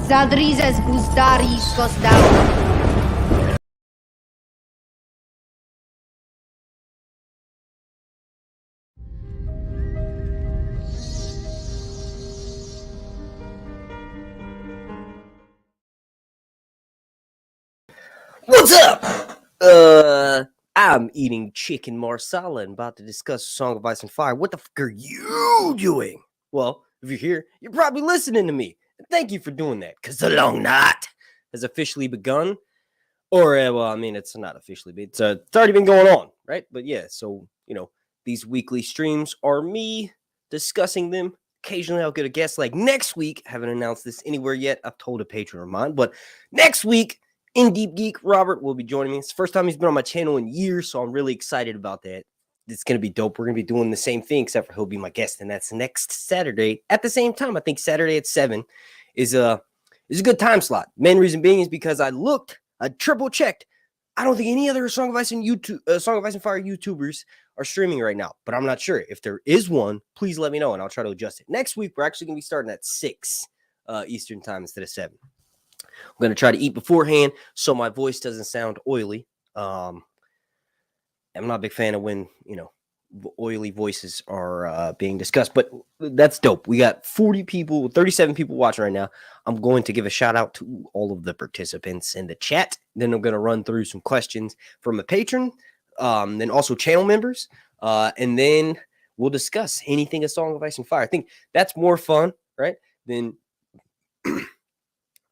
Zadrizes Buzdari Skosdau. What's up? I'm eating chicken marsala and about to discuss Song of Ice and Fire. What the fuck are you doing? Well, if you're here, you're probably listening to me. And thank you for doing that, because the long night has officially begun. Or, well, I mean, it's not officially, but it's already been going on, right? But yeah, so, these weekly streams are me discussing them. Occasionally, I'll get a guest like next week. Haven't announced this anywhere yet. I've told a patron of mine, but next week, In Deep Geek Robert will be joining me. It's the first time he's been on my channel in years, so I'm really excited about that. It's going to be dope. We're going to be doing the same thing, except for he'll be my guest, and that's next Saturday at the same time. I think Saturday at 7 is a good time slot. Main reason being is because I triple checked. I don't think any other Song of Ice and Fire YouTubers are streaming right now, but I'm not sure. If there is one, please let me know, and I'll try to adjust it. Next week, we're actually going to be starting at 6 Eastern time instead of 7. I'm going to try to eat beforehand so my voice doesn't sound oily. I'm not a big fan of when, oily voices are being discussed, but that's dope. We got 37 people watching right now. I'm going to give a shout out to all of the participants in the chat. Then I'm going to run through some questions from a patron, then also channel members, and then we'll discuss anything A Song of Ice and Fire. I think that's more fun, right, than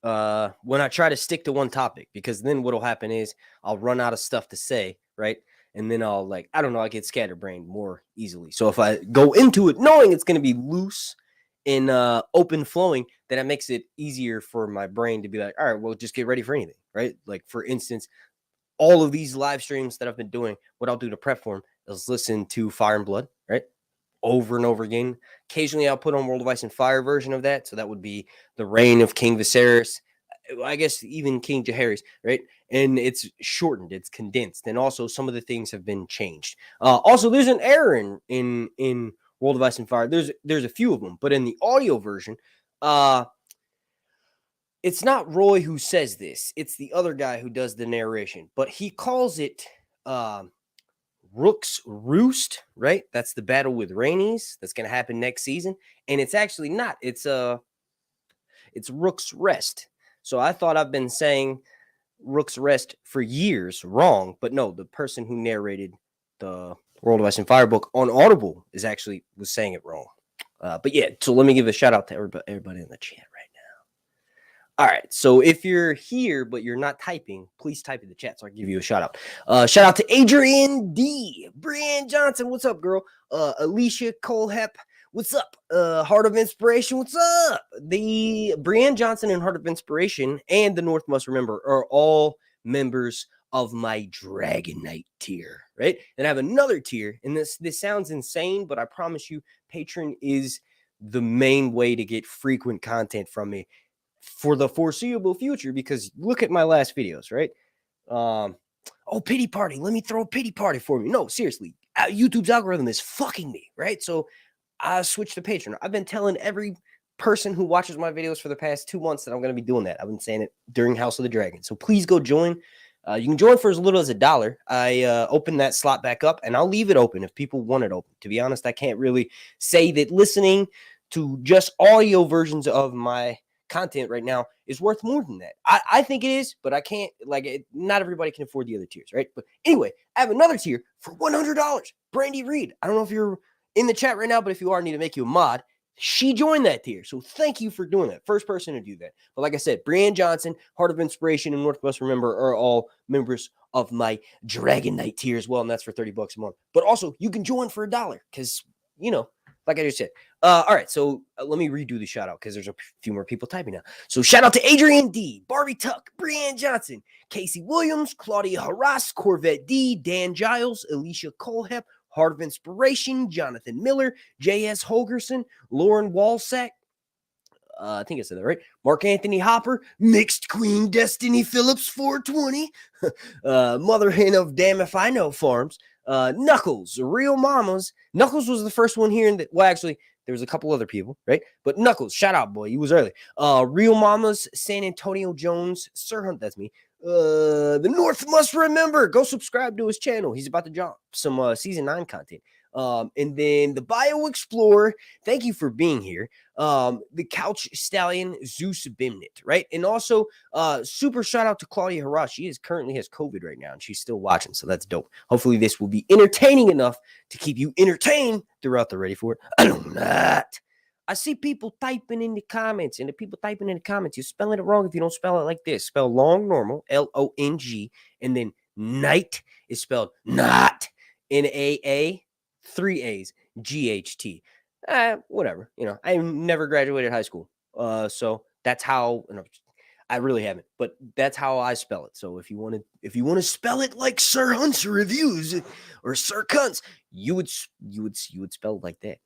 when I try to stick to one topic, because then what'll happen is I'll run out of stuff to say, right? And then I'll I get scatterbrained more easily. So if I go into it knowing it's going to be loose and open flowing, then it makes it easier for my brain to be like, all right, well, just get ready for anything, right? Like, for instance, all of these live streams that I've been doing, what I'll do to prep for them is listen to Fire and Blood, right? Over and over again. Occasionally I'll put on World of Ice and Fire version of that. So that would be the reign of King Viserys. I guess even King Jaehaerys, right? And it's shortened, it's condensed, and also some of the things have been changed. Also, there's an error in World of Ice and Fire. There's a few of them, but in the audio version, it's not Roy who says this. It's the other guy who does the narration, but he calls it Rook's Roost, right? That's the battle with Rhaenys that's going to happen next season, and it's actually not. It's Rook's Rest. So I thought I've been saying Rook's Rest for years wrong, but no, the person who narrated the World of Ice and Fire book on Audible was saying it wrong. But yeah, so let me give a shout out to everybody in the chat right now. All right, so if you're here but you're not typing, please type in the chat so I can give you a shout out. Shout out to Adrian D, Breanne Johnson, what's up, girl? Alicia Colehep, what's up? Heart of Inspiration, what's up? The Breanne Johnson and Heart of Inspiration and the North Must Remember are all members of my Dragon Knight tier, right? And I have another tier, and this sounds insane, but I promise you, Patreon is the main way to get frequent content from me for the foreseeable future, because look at my last videos, right? Pity party. Let me throw a pity party for me. No, seriously. YouTube's algorithm is fucking me, right? So I switched to Patreon. I've been telling every person who watches my videos for the past 2 months that I'm going to be doing that. I've been saying it during House of the Dragon. So please go join. You can join for as little as $1. I opened that slot back up, and I'll leave it open if people want it open. To be honest, I can't really say that listening to just audio versions of my content right now is worth more than that. I think it is, but I can't, not everybody can afford the other tiers, right? But anyway, I have another tier for $100. Brandy Reed. I don't know if you're in the chat right now, but if you are, I need to make you a mod. She joined that tier, so thank you for doing that. First person to do that. But like I said, Breanne Johnson, Heart of Inspiration, and North Must Remember are all members of my Dragon Knight tier as well, and that's for $30 a month. But also, you can join for $1 because, like I just said. All right, so let me redo the shout out because there's a few more people typing now. So shout out to Adrian D, Barbie Tuck, Breanne Johnson, Casey Williams, Claudia Harras, Corvette D, Dan Giles, Alicia Colehep, Heart of Inspiration, Jonathan Miller, J.S. Holgerson, Lauren Walsack, I think I said that right, Mark Anthony Hopper, Mixed Queen Destiny Phillips 420, Mother Hen of Damn If I Know Farms, Knuckles, Real Mamas. Knuckles was the first one here, well, actually, There was a couple other people, right? But Knuckles, shout out, boy. You was early. Real Mamas, San Antonio Jones, Sir Hunt, that's me. The North Must Remember. Go subscribe to his channel. He's about to drop some season 9 content. And then the Bio Explorer, thank you for being here. The Couch Stallion, Zeus Bimnit, right? And also, super shout out to Claudia Harash. She currently has COVID right now, and she's still watching, so that's dope. Hopefully, this will be entertaining enough to keep you entertained throughout the Ready for It. I don't not. I see people typing in the comments, and the people typing in the comments, you're spelling it wrong if you don't spell it like this. Spell long normal, Long, and then night is spelled not, Naa, 3 A's, GHT. Whatever. I never graduated high school. So that's how, I really haven't, but that's how I spell it. So if you want to spell it like Sir Hunt's reviews or Sir Cunts, you would spell it like that.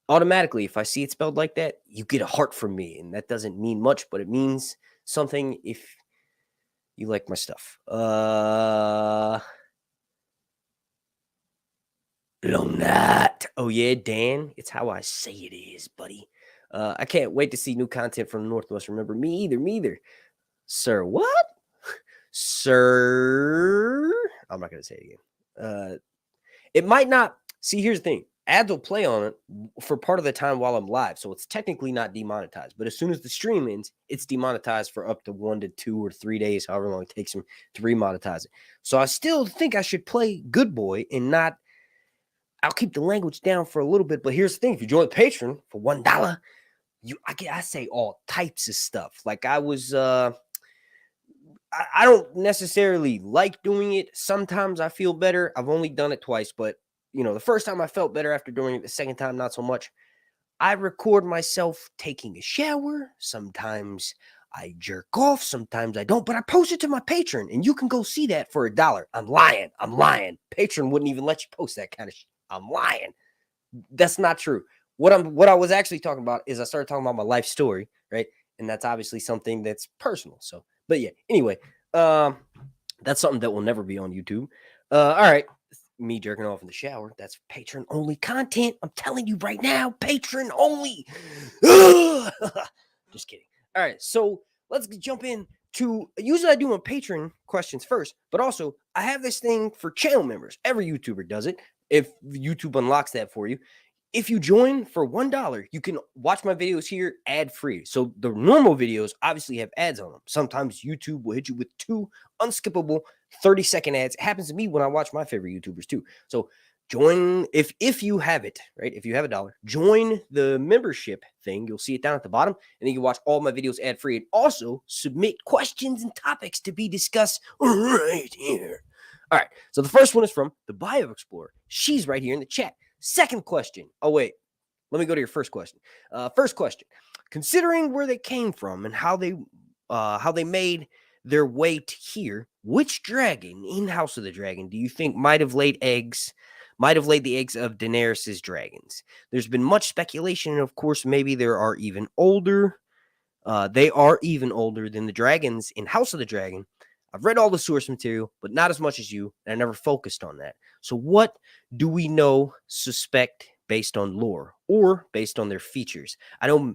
Automatically, if I see it spelled like that, you get a heart from me, and that doesn't mean much, but it means something if you like my stuff. Lonat. Oh yeah, Dan. It's how I say it is, buddy. I can't wait to see new content from the Northwest. Remember, me either. Sir, what? Sir. I'm not gonna say it again. It might not. See, here's the thing. Ads will play on it for part of the time while I'm live, so it's technically not demonetized. But as soon as the stream ends, it's demonetized for up to 1 to 2 or 3 days, however long it takes them to remonetize it. So I still think I should play Good Boy and not. I'll keep the language down for a little bit, but here's the thing: if you join Patreon for $1, I say all types of stuff. Like I was, I don't necessarily like doing it. Sometimes I feel better. I've only done it twice, but the first time I felt better after doing it. The second time, not so much. I record myself taking a shower. Sometimes I jerk off. Sometimes I don't, but I post it to my Patreon, and you can go see that for $1. I'm lying. Patreon wouldn't even let you post that kind of shit. I'm lying. That's not true. What I was actually talking about is I started talking about my life story, right? And that's obviously something that's personal. So, but yeah, anyway, that's something that will never be on YouTube. All right. Me jerking off in the shower. That's Patreon only content. I'm telling you right now, Patreon only. Just kidding. All right. So let's jump in to, usually I do my Patreon questions first, but also I have this thing for channel members. Every YouTuber does it. If YouTube unlocks that for you. If you join for $1, you can watch my videos here ad-free. So the normal videos obviously have ads on them. Sometimes YouTube will hit you with 2 unskippable 30-second ads. It happens to me when I watch my favorite YouTubers too. So join, if you have it, right? If you have $1, join the membership thing. You'll see it down at the bottom, and then you can watch all my videos ad-free and also submit questions and topics to be discussed right here. All right, so the first one is from the Bio Explorer. She's right here in the chat. Second question. Oh, wait. Let me go to your first question. First question. Considering where they came from and how they made their way to here, which dragon in House of the Dragon do you think might have laid the eggs of Daenerys' dragons? There's been much speculation, and of course, maybe there are even older. They are even older than the dragons in House of the Dragon. I've read all the source material, but not as much as you, and I never focused on that. So what do we suspect based on lore or based on their features? I know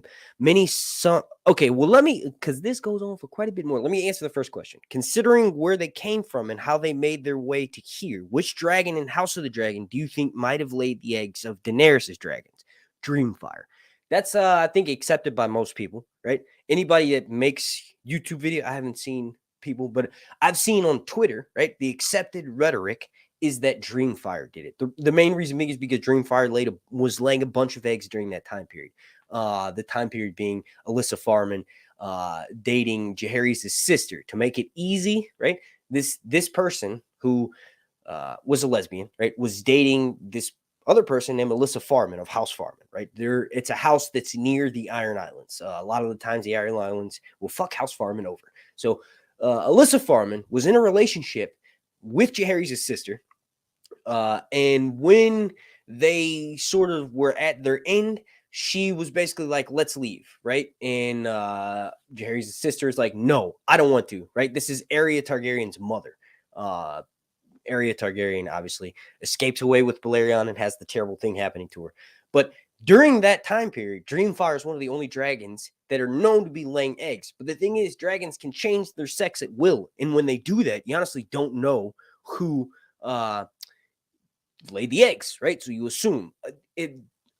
okay, well, because this goes on for quite a bit more. Let me answer the first question. Considering where they came from and how they made their way to here, which dragon in House of the Dragon do you think might have laid the eggs of Daenerys' dragons? Dreamfire. That's, I think, accepted by most people, right? Anybody that makes YouTube video, I haven't seen people, but I've seen on Twitter, right? The accepted rhetoric is that Dreamfire did it. The main reason being is because Dreamfire was laying a bunch of eggs during that time period. The time period being Alyssa Farman dating Jaehaerys' sister. To make it easy, right? This person who was a lesbian, right, was dating this other person named Alyssa Farman of House Farman, right? It's a house that's near the Iron Islands. A lot of the times the Iron Islands will fuck House Farman over. So Alyssa Farman was in a relationship with Jaehaerys' sister. And when they sort of were at their end, she was basically like, let's leave, right? And Jaehaerys' sister is like, no, I don't want to, right? This is Arya Targaryen's mother. Arya Targaryen obviously escapes away with Balerion and has the terrible thing happening to her. But During that time period, Dreamfire is one of the only dragons that are known to be laying eggs. But the thing is, dragons can change their sex at will. And when they do that, you honestly don't know who laid the eggs, right? So you assume.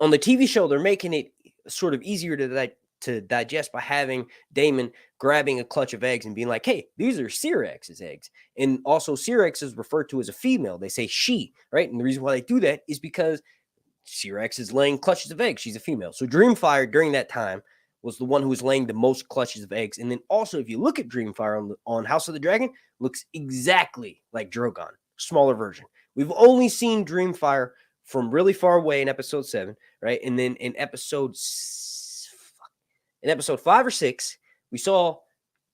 On the TV show, they're making it sort of easier to digest by having Damon grabbing a clutch of eggs and being like, hey, these are Syrax's eggs. And also Syrax is referred to as a female. They say she, right? And the reason why they do that is because Syrax is laying clutches of eggs. She's a female. So Dreamfire during that time was the one who was laying the most clutches of eggs. And then also, if you look at Dreamfire on House of the Dragon, looks exactly like Drogon, smaller version. We've only seen Dreamfire from really far away in episode 7, right? And then in episode 5 or 6, we saw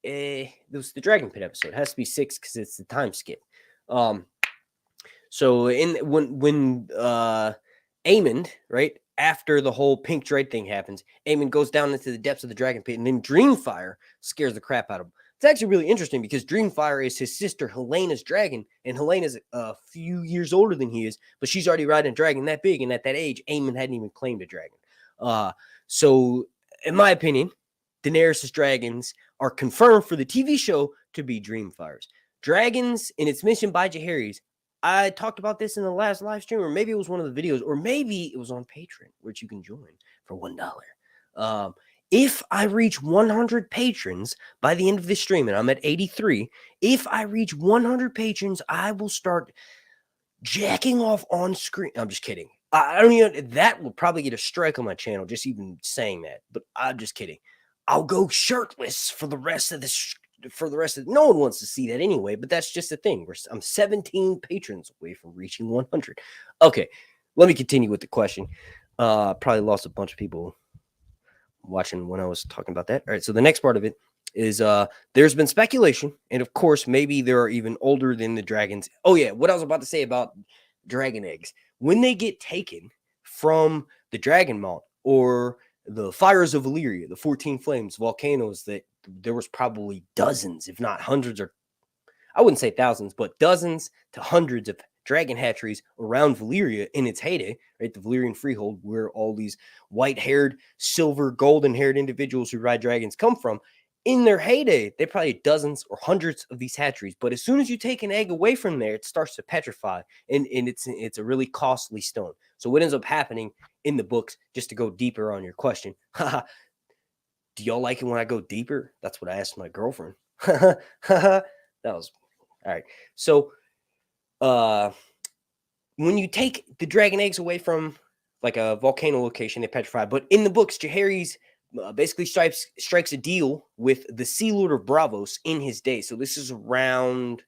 it was the Dragon Pit episode. It has to be 6 because it's the time skip. So when Aemond, right, after the whole pink dread thing happens, Aemond goes down into the depths of the Dragon Pit, and then Dreamfire scares the crap out of him. It's actually really interesting because Dreamfire is his sister Helena's dragon, and Helena's a few years older than he is, but she's already riding a dragon that big, and at that age, Aemond hadn't even claimed a dragon. So, in my opinion, Daenerys' dragons are confirmed for the TV show to be Dreamfires. Dragons in its mission by Jaehaerys. I talked about this in the last live stream, or maybe it was one of the videos, or maybe it was on Patreon, which you can join for $1. If I reach 100 patrons by the end of this stream, and I'm at 83, if I reach 100 patrons, I will start jacking off on screen. I'm just kidding. I don't even, that will probably get a strike on my channel, just even saying that, but I'm just kidding. I'll go shirtless for the rest of this. No one wants to see that anyway, but that's just the thing. I'm 17 patrons away from reaching 100. Okay, let me continue with the question. Probably lost a bunch of people watching when I was talking about that. All right, so the next part of it is there's been speculation, and of course, maybe there are even older than the dragons. Oh yeah, what I was about to say about dragon eggs. When they get taken from the Dragon Mount or the fires of Valyria, the 14 flames, volcanoes, that there was probably dozens, if not hundreds, or I wouldn't say thousands, but dozens to hundreds of dragon hatcheries around Valyria in its heyday, right? The Valyrian Freehold, where all these white-haired, silver, golden-haired individuals who ride dragons come from. In their heyday, they probably had dozens or hundreds of these hatcheries. But as soon as you take an egg away from there, it starts to petrify, and it's a really costly stone. So what ends up happening in the books, just to go deeper on your question, do y'all like it when I go deeper? That's what I asked my girlfriend. That was all right. So when you take the dragon eggs away from like a volcano location, they petrify. But in the books, Jaehaerys basically strikes a deal with the Sea Lord of Braavos in his day. So this is around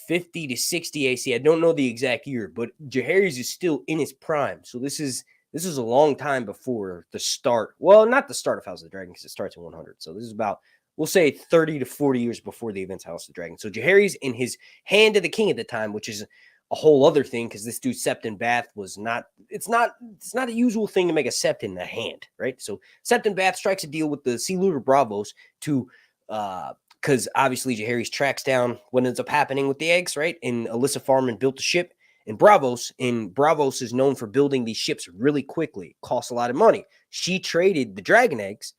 50 to 60 AC. I don't know the exact year, but Jaehaerys is still in his prime. So this is a long time before the start. Well, not the start of House of the Dragon, because it starts in 100. So this is about, we'll say 30 to 40 years before the events of House of the Dragon. So Jaehaerys in his hand of the king at the time, which is a whole other thing, because this dude Septon Bath was not, it's not a usual thing to make a sept in the hand, right? So Septon Bath strikes a deal with the Sea Lord of Braavos to because obviously Jaehaerys tracks down what ends up happening with the eggs, right? And Alyssa Farman built a ship in Braavos, and Braavos is known for building these ships really quickly. It costs a lot of money. She traded the dragon eggs,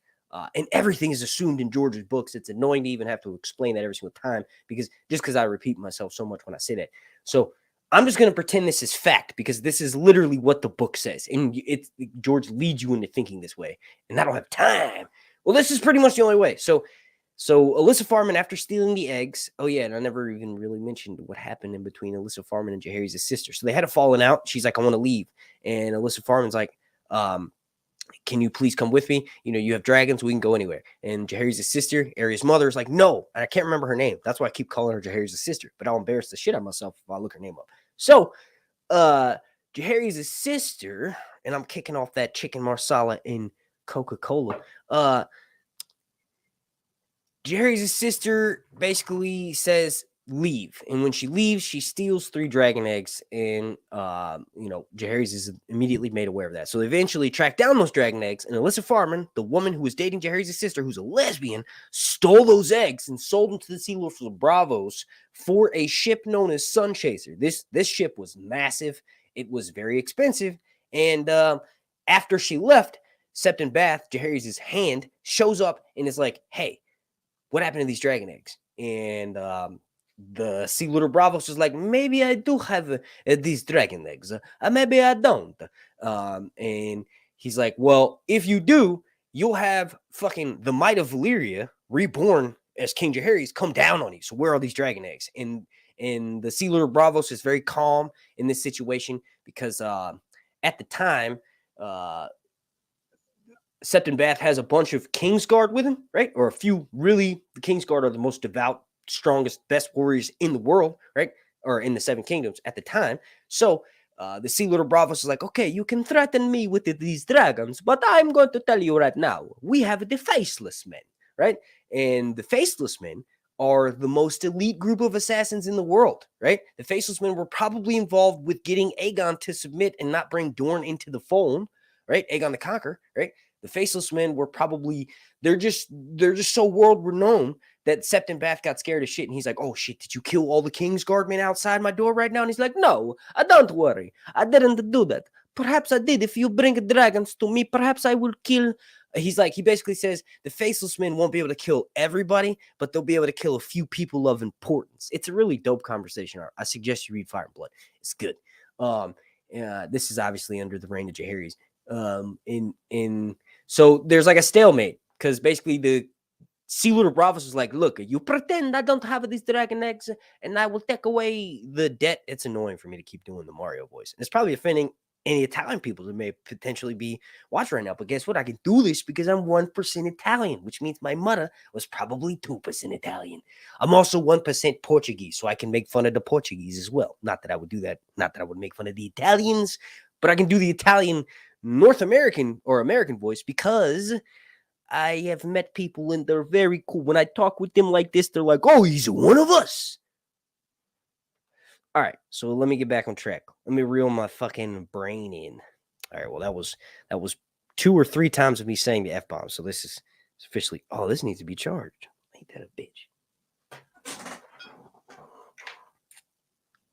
and everything is assumed in George's books. It's annoying to even have to explain that every single time, because I repeat myself so much when I say that. So I'm just going to pretend this is fact, because this is literally what the book says. And George leads you into thinking this way, and I don't have time. Well, this is pretty much the only way. So Alyssa Farman, after stealing the eggs, oh yeah, and I never even really mentioned what happened in between Alyssa Farman and Jaehaerys' sister. So they had a falling out. She's like, I want to leave. And Alyssa Farman's like, can you please come with me? You know, you have dragons, we can go anywhere. And Jaehaerys' sister, Arya's mother, is like, no. And I can't remember her name. That's why I keep calling her Jaehaerys' sister. But I'll embarrass the shit out of myself if I look her name up. So Jaehaerys' sister, and I'm kicking off that chicken marsala in Coca-Cola, Jaehaerys' sister basically says, leave. And when she leaves, she steals 3 dragon eggs. And, Jaehaerys is immediately made aware of that. So they eventually track down those dragon eggs. And Alyssa Farman, the woman who was dating Jaehaerys' sister, who's a lesbian, stole those eggs and sold them to the Sea Lord of Braavos for a ship known as Sun Chaser. This ship was massive. It was very expensive. And after she left, Septon Bath, Jaehaerys' hand, shows up and is like, hey, what happened to these dragon eggs? And the Sea Lord Bravos is like, maybe I do have these dragon eggs. Maybe I don't. And he's like, well, if you do, you'll have fucking the Might of Valyria reborn as King Jaehaerys come down on you. So where are these dragon eggs? And the Sea Lord Bravos is very calm in this situation because at the time, Septon Bath has a bunch of Kingsguard with him, right? Or a few really, the Kingsguard are the most devout, strongest, best warriors in the world, right? Or in the Seven Kingdoms at the time. So the Sea Lord Bravos is like, okay, you can threaten me with these dragons, but I'm going to tell you right now, we have the Faceless Men, right? And the Faceless Men are the most elite group of assassins in the world, right? The Faceless Men were probably involved with getting Aegon to submit and not bring Dorne into the fold, right? Aegon the Conqueror, right? The Faceless Men were probably, they're just so world renowned that Septon Bath got scared of shit. And he's like, oh shit, did you kill all the Kingsguard men outside my door right now? And he's like, no, don't worry. I didn't do that. Perhaps I did. If you bring dragons to me, perhaps I will kill. He's like, he basically says the Faceless Men won't be able to kill everybody, but they'll be able to kill a few people of importance. It's a really dope conversation. I suggest you read Fire and Blood. It's good. This is obviously under the reign of Jaehaerys. So there's like a stalemate because basically the Sea Lord Bravos is like, look, you pretend I don't have these dragon eggs and I will take away the debt. It's annoying for me to keep doing the Mario voice. And it's probably offending any Italian people that may potentially be watching right now. But guess what? I can do this because I'm 1% Italian, which means my mother was probably 2% Italian. I'm also 1% Portuguese, so I can make fun of the Portuguese as well. Not that I would do that. Not that I would make fun of the Italians, but I can do the Italian North American or American voice because I have met people and they're very cool. When I talk with them like this, they're like, oh, he's one of us. All right, so let me get back on track. Let me reel my fucking brain in. All right, well, that was 2 or 3 times of me saying the F-bomb. So this is officially, oh, this needs to be charged. Ain't that a bitch?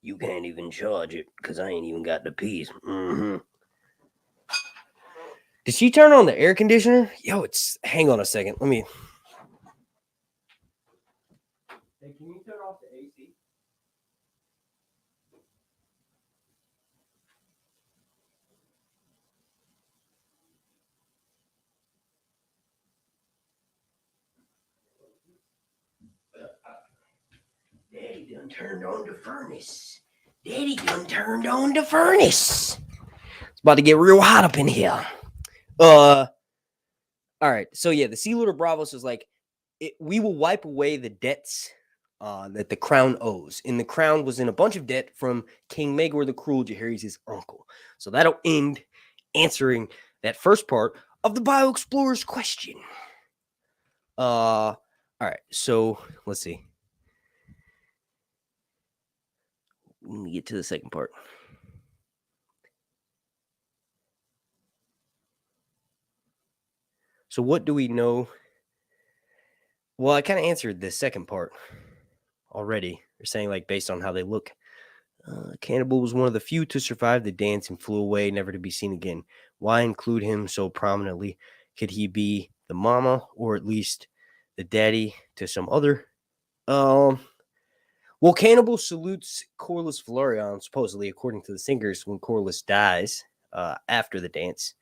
You can't even charge it because I ain't even got the piece. Did she turn on the air conditioner? Yo, hang on a second. Let me. Hey, can you turn off the AC? Daddy done turned on the furnace. It's about to get real hot up in here. All right. So yeah, the Sea Lord Bravos is like, we will wipe away the debts that the crown owes. And the crown was in a bunch of debt from King Maegor the Cruel, Jaehaerys' uncle. So that'll end answering that first part of the Bioexplorer's question. All right. So let's see. Let me get to the second part. So what do we know? Well, I kind of answered the second part already. They're saying, like, based on how they look. Cannibal was one of the few to survive the dance and flew away, never to be seen again. Why include him so prominently? Could he be the mama or at least the daddy to some other? Well, Cannibal salutes Corlys Velaryon, supposedly, according to the singers, when Corlys dies after the dance.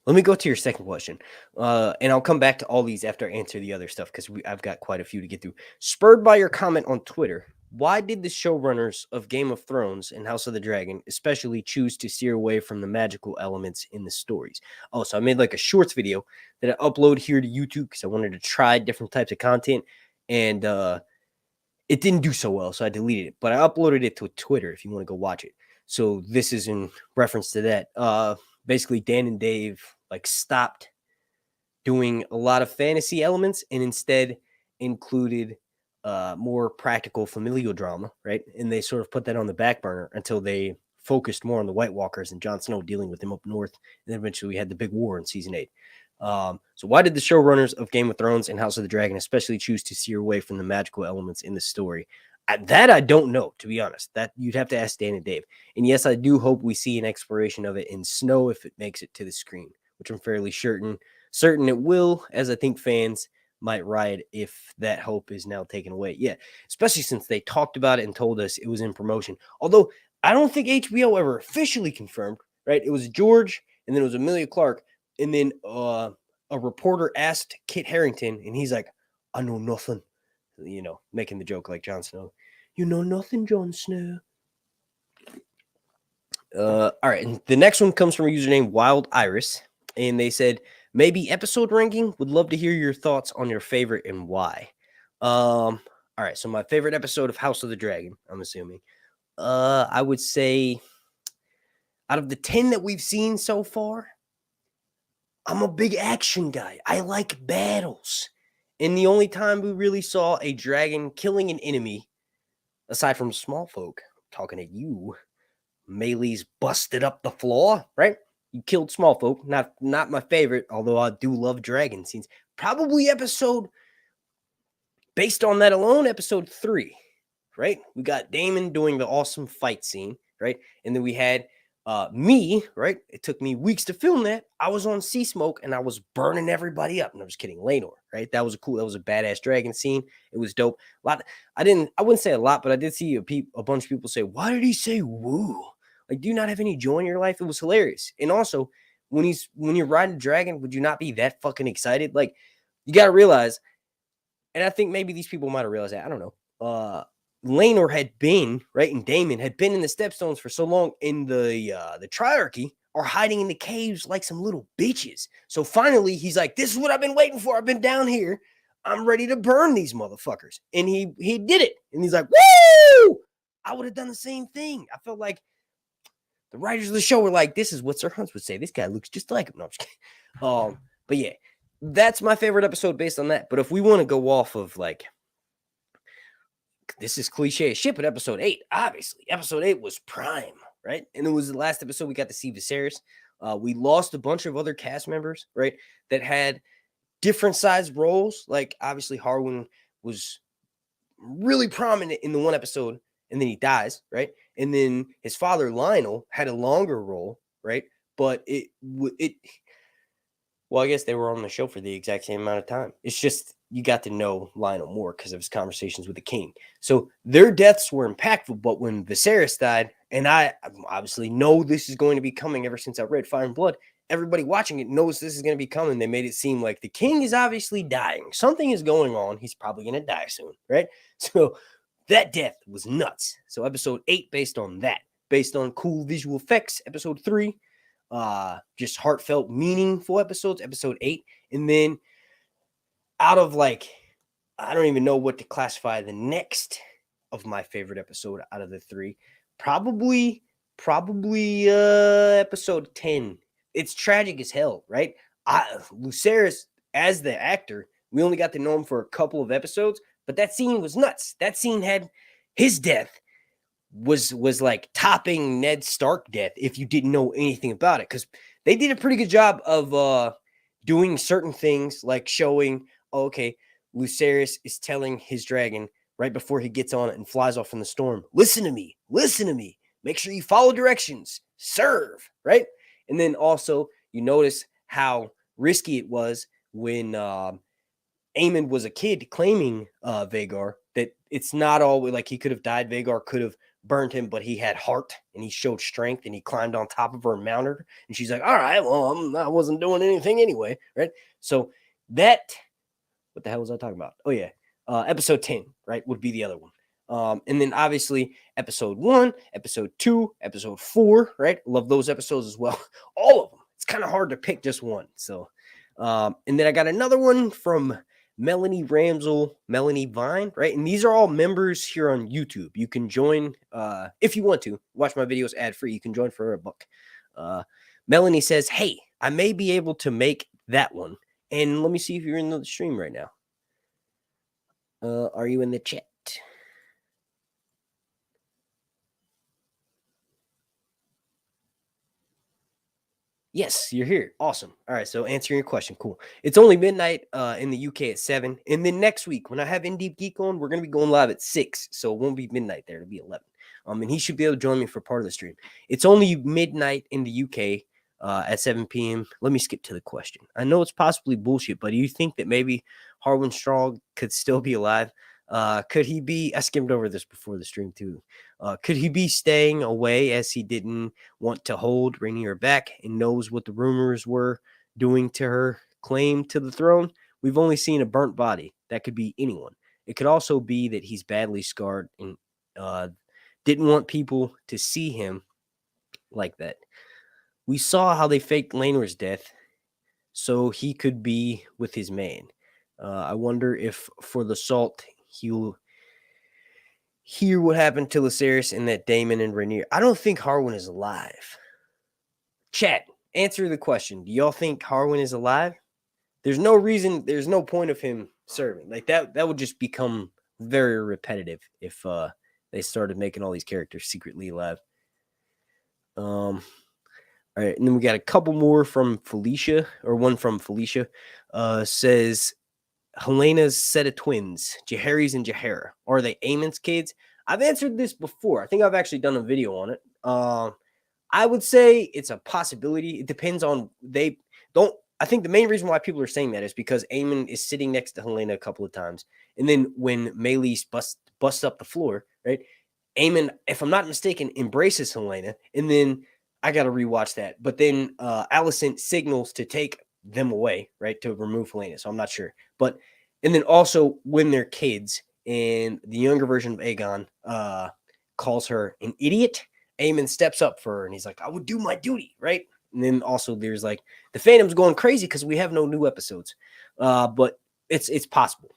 Let me go to your second question, and I'll come back to all these after I answer the other stuff because I've got quite a few to get through. Spurred by your comment on Twitter, why did the showrunners of Game of Thrones and House of the Dragon especially choose to steer away from the magical elements in the stories? Oh, so I made like a shorts video that I upload here to YouTube because I wanted to try different types of content, and it didn't do so well, so I deleted it. But I uploaded it to Twitter if you want to go watch it. So this is in reference to that. Basically, Dan and Dave like stopped doing a lot of fantasy elements and instead included more practical familial drama, right? And they sort of put that on the back burner until they focused more on the White Walkers and Jon Snow dealing with them up north. And then eventually we had the big war in season 8. So why did the showrunners of Game of Thrones and House of the Dragon especially choose to steer away from the magical elements in the story? That I don't know, to be honest. That you'd have to ask Dan and Dave. And yes, I do hope we see an exploration of it in snow if it makes it to the screen, which I'm fairly certain it will, as I think fans might ride if that hope is now taken away. Yeah, especially since they talked about it and told us it was in promotion. Although I don't think HBO ever officially confirmed, right? It was George, and then it was Amelia Clark, and then a reporter asked Kit Harington, and he's like, I know nothing. Making the joke like Jon Snow. You know nothing, Jon Snow. All right. And the next one comes from a username Wild Iris. And they said, maybe episode ranking. Would love to hear your thoughts on your favorite and why. All right. So my favorite episode of House of the Dragon, I'm assuming. I would say out of the 10 that we've seen so far, I'm a big action guy. I like battles. And the only time we really saw a dragon killing an enemy, aside from small folk, talking at you, Melee's busted up the floor, right? You killed small folk. Not my favorite, although I do love dragon scenes. Probably based on that alone, episode 3, right? We got Daemon doing the awesome fight scene, right? And then we had me, right? It took me weeks to film that. I was on Sea Smoke and I was burning everybody up. And I was kidding, Laenor, right? That was a badass dragon scene. It was dope. I wouldn't say a lot, but I did see a bunch of people say, why did he say woo? Like, do you not have any joy in your life? It was hilarious. And also, when you're riding a dragon, would you not be that fucking excited? Like, you got to realize, and I think maybe these people might have realized that. I don't know. Laenor had been, right, and Daemon had been in the Stepstones for so long, in the Triarchy are hiding in the caves like some little bitches. So finally, he's like, this is what I've been waiting for. I've been down here. I'm ready to burn these motherfuckers. And he did it. And he's like, woo! I would have done the same thing. I felt like the writers of the show were like, this is what Sir Hunts would say. This guy looks just like him. No, I'm just kidding. But yeah, that's my favorite episode based on that. But if we want to go off of like, this is cliche as shit, but episode 8, obviously, episode 8 was prime, right? And it was the last episode we got to see Viserys. We lost a bunch of other cast members, right, that had different sized roles. Like, obviously, Harwin was really prominent in the one episode, and then he dies, right? And then his father, Lionel, had a longer role, right? But well, I guess they were on the show for the exact same amount of time. It's just you got to know Lionel more because of his conversations with the king. So their deaths were impactful. But when Viserys died, and I obviously know this is going to be coming ever since I read Fire and Blood, everybody watching it knows this is going to be coming. They made it seem like the king is obviously dying. Something is going on. He's probably going to die soon, right? So that death was nuts. So episode 8, based on that, based on cool visual effects. Episode 3, just heartfelt, meaningful episodes. Episode 8, and then out of like, I don't even know what to classify the next of my favorite episode out of the 3. Probably episode 10. It's tragic as hell, right? Lucerys, as the actor, we only got to know him for a couple of episodes, but that scene was nuts. That scene had his death was like topping Ned Stark death if you didn't know anything about it, because they did a pretty good job of doing certain things, like showing, okay, Lucerys is telling his dragon right before he gets on it and flies off in the storm, listen to me, make sure you follow directions, serve, right? And then also you notice how risky it was when Aemon was a kid claiming Vhagar, that it's not always like he could have died. Vhagar could have burned him, but he had heart and he showed strength and he climbed on top of her and mounted her. And she's like, all right, well, I wasn't doing anything anyway, right? So that, what the hell was I talking about? Oh, yeah. Episode 10, right, would be the other one. And then obviously episode 1, episode 2, episode 4, right? Love those episodes as well. All of them. It's kind of hard to pick just one. So, and then I got another one from Melanie Ramsel, Melanie Vine, right? And these are all members here on YouTube. You can join if you want to watch my videos ad free. You can join for $1. Melanie says, hey, I may be able to make that one. And let me see if you're in the stream right now. Are you in the chat? Yes, you're here. Awesome. All right, so answering your question, cool. It's only midnight in the UK at 7. And then next week, when I have In Deep Geek on, we're going to be going live at 6. So it won't be midnight there. It'll be 11. And he should be able to join me for part of the stream. It's only midnight in the UK at 7 p.m. Let me skip to the question. I know it's possibly bullshit, but do you think that maybe Harwin Strong could still be alive? Could he be? I skimmed over this before the stream too. Could he be staying away as he didn't want to hold Rhaenyra back and knows what the rumors were doing to her claim to the throne? We've only seen a burnt body. That could be anyone. It could also be that he's badly scarred and didn't want people to see him like that. We saw how they faked Laenor's death so he could be with his man. I wonder if for the salt he'll hear what happened to Lucerys and that Daemon and Rhaenyra. I don't think Harwin is alive. Chat, answer the question. Do y'all think Harwin is alive? There's no reason, there's no point of him serving. Like that would just become very repetitive if they started making all these characters secretly alive. All right, and then we got a couple more from Felicia, or one from Felicia. Says Helena's set of twins, Jaehaerys and Jaehaera. Are they Aemon's kids? I've answered this before. I think I've actually done a video on it. I would say it's a possibility. It depends on they don't. I think the main reason why people are saying that is because Aemon is sitting next to Helena a couple of times, and then when Meleys busts up the floor, right? Aemon, if I'm not mistaken, embraces Helena, and then I got to rewatch that. But then Alicent signals to take them away, right, to remove Helena. So I'm not sure. But and then also when they're kids, and the younger version of Aegon calls her an idiot, Aemon steps up for her, and he's like, "I would do my duty," right? And then also there's like the fandom's going crazy because we have no new episodes, but it's possible.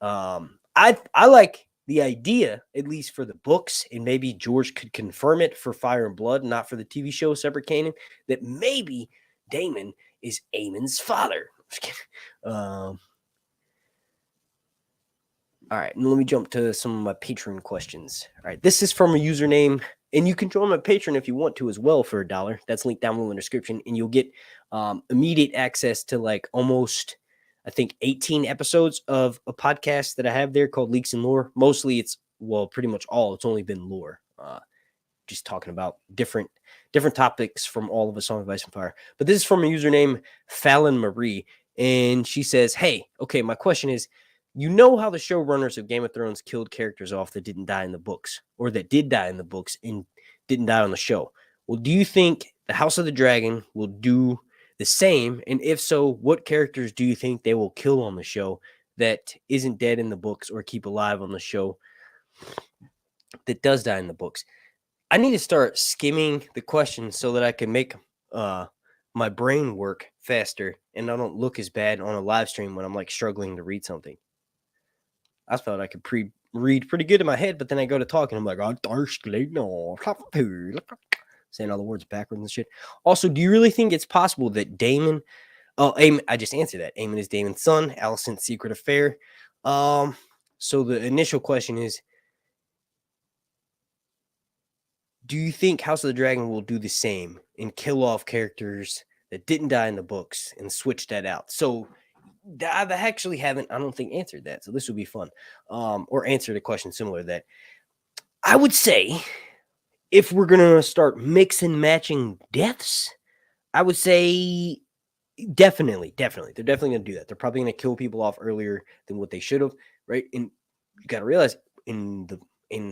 I like the idea, at least for the books, and maybe George could confirm it for Fire and Blood, not for the TV show Separate Canon, that maybe Daemon is Aemon's father. All right, and let me jump to some of my Patreon questions. All right, this is from a username, and you can join my Patreon if you want to as well for $1. That's linked down below in the description, and you'll get immediate access to like almost, I think, 18 episodes of a podcast that I have there called Leaks and Lore. Mostly it's, well, pretty much all. It's only been lore, just talking about different topics from all of us on Ice and Fire. But this is from a username, Fallon Marie, and she says, hey, okay, my question is, you know how the showrunners of Game of Thrones killed characters off that didn't die in the books, or that did die in the books and didn't die on the show. Well, do you think the House of the Dragon will do the same? And if so, what characters do you think they will kill on the show that isn't dead in the books or keep alive on the show that does die in the books? I need to start skimming the questions so that I can make my brain work faster and I don't look as bad on a live stream when I'm like struggling to read something. I felt I could read pretty good in my head, but then I go to talk and I'm like, saying all the words backwards and shit. Also, do you really think it's possible that Daemon, Aemon, I just answered that. Aemon is Daemon's son, Alicent's secret affair. So the initial question is, do you think House of the Dragon will do the same and kill off characters that didn't die in the books and switch that out? So I actually haven't, I don't think, answered that. So this would be fun. Or answered a question similar to that. I would say if we're going to start mix and matching deaths, I would say definitely. They're definitely going to do that. They're probably going to kill people off earlier than what they should have, right? And you got to realize in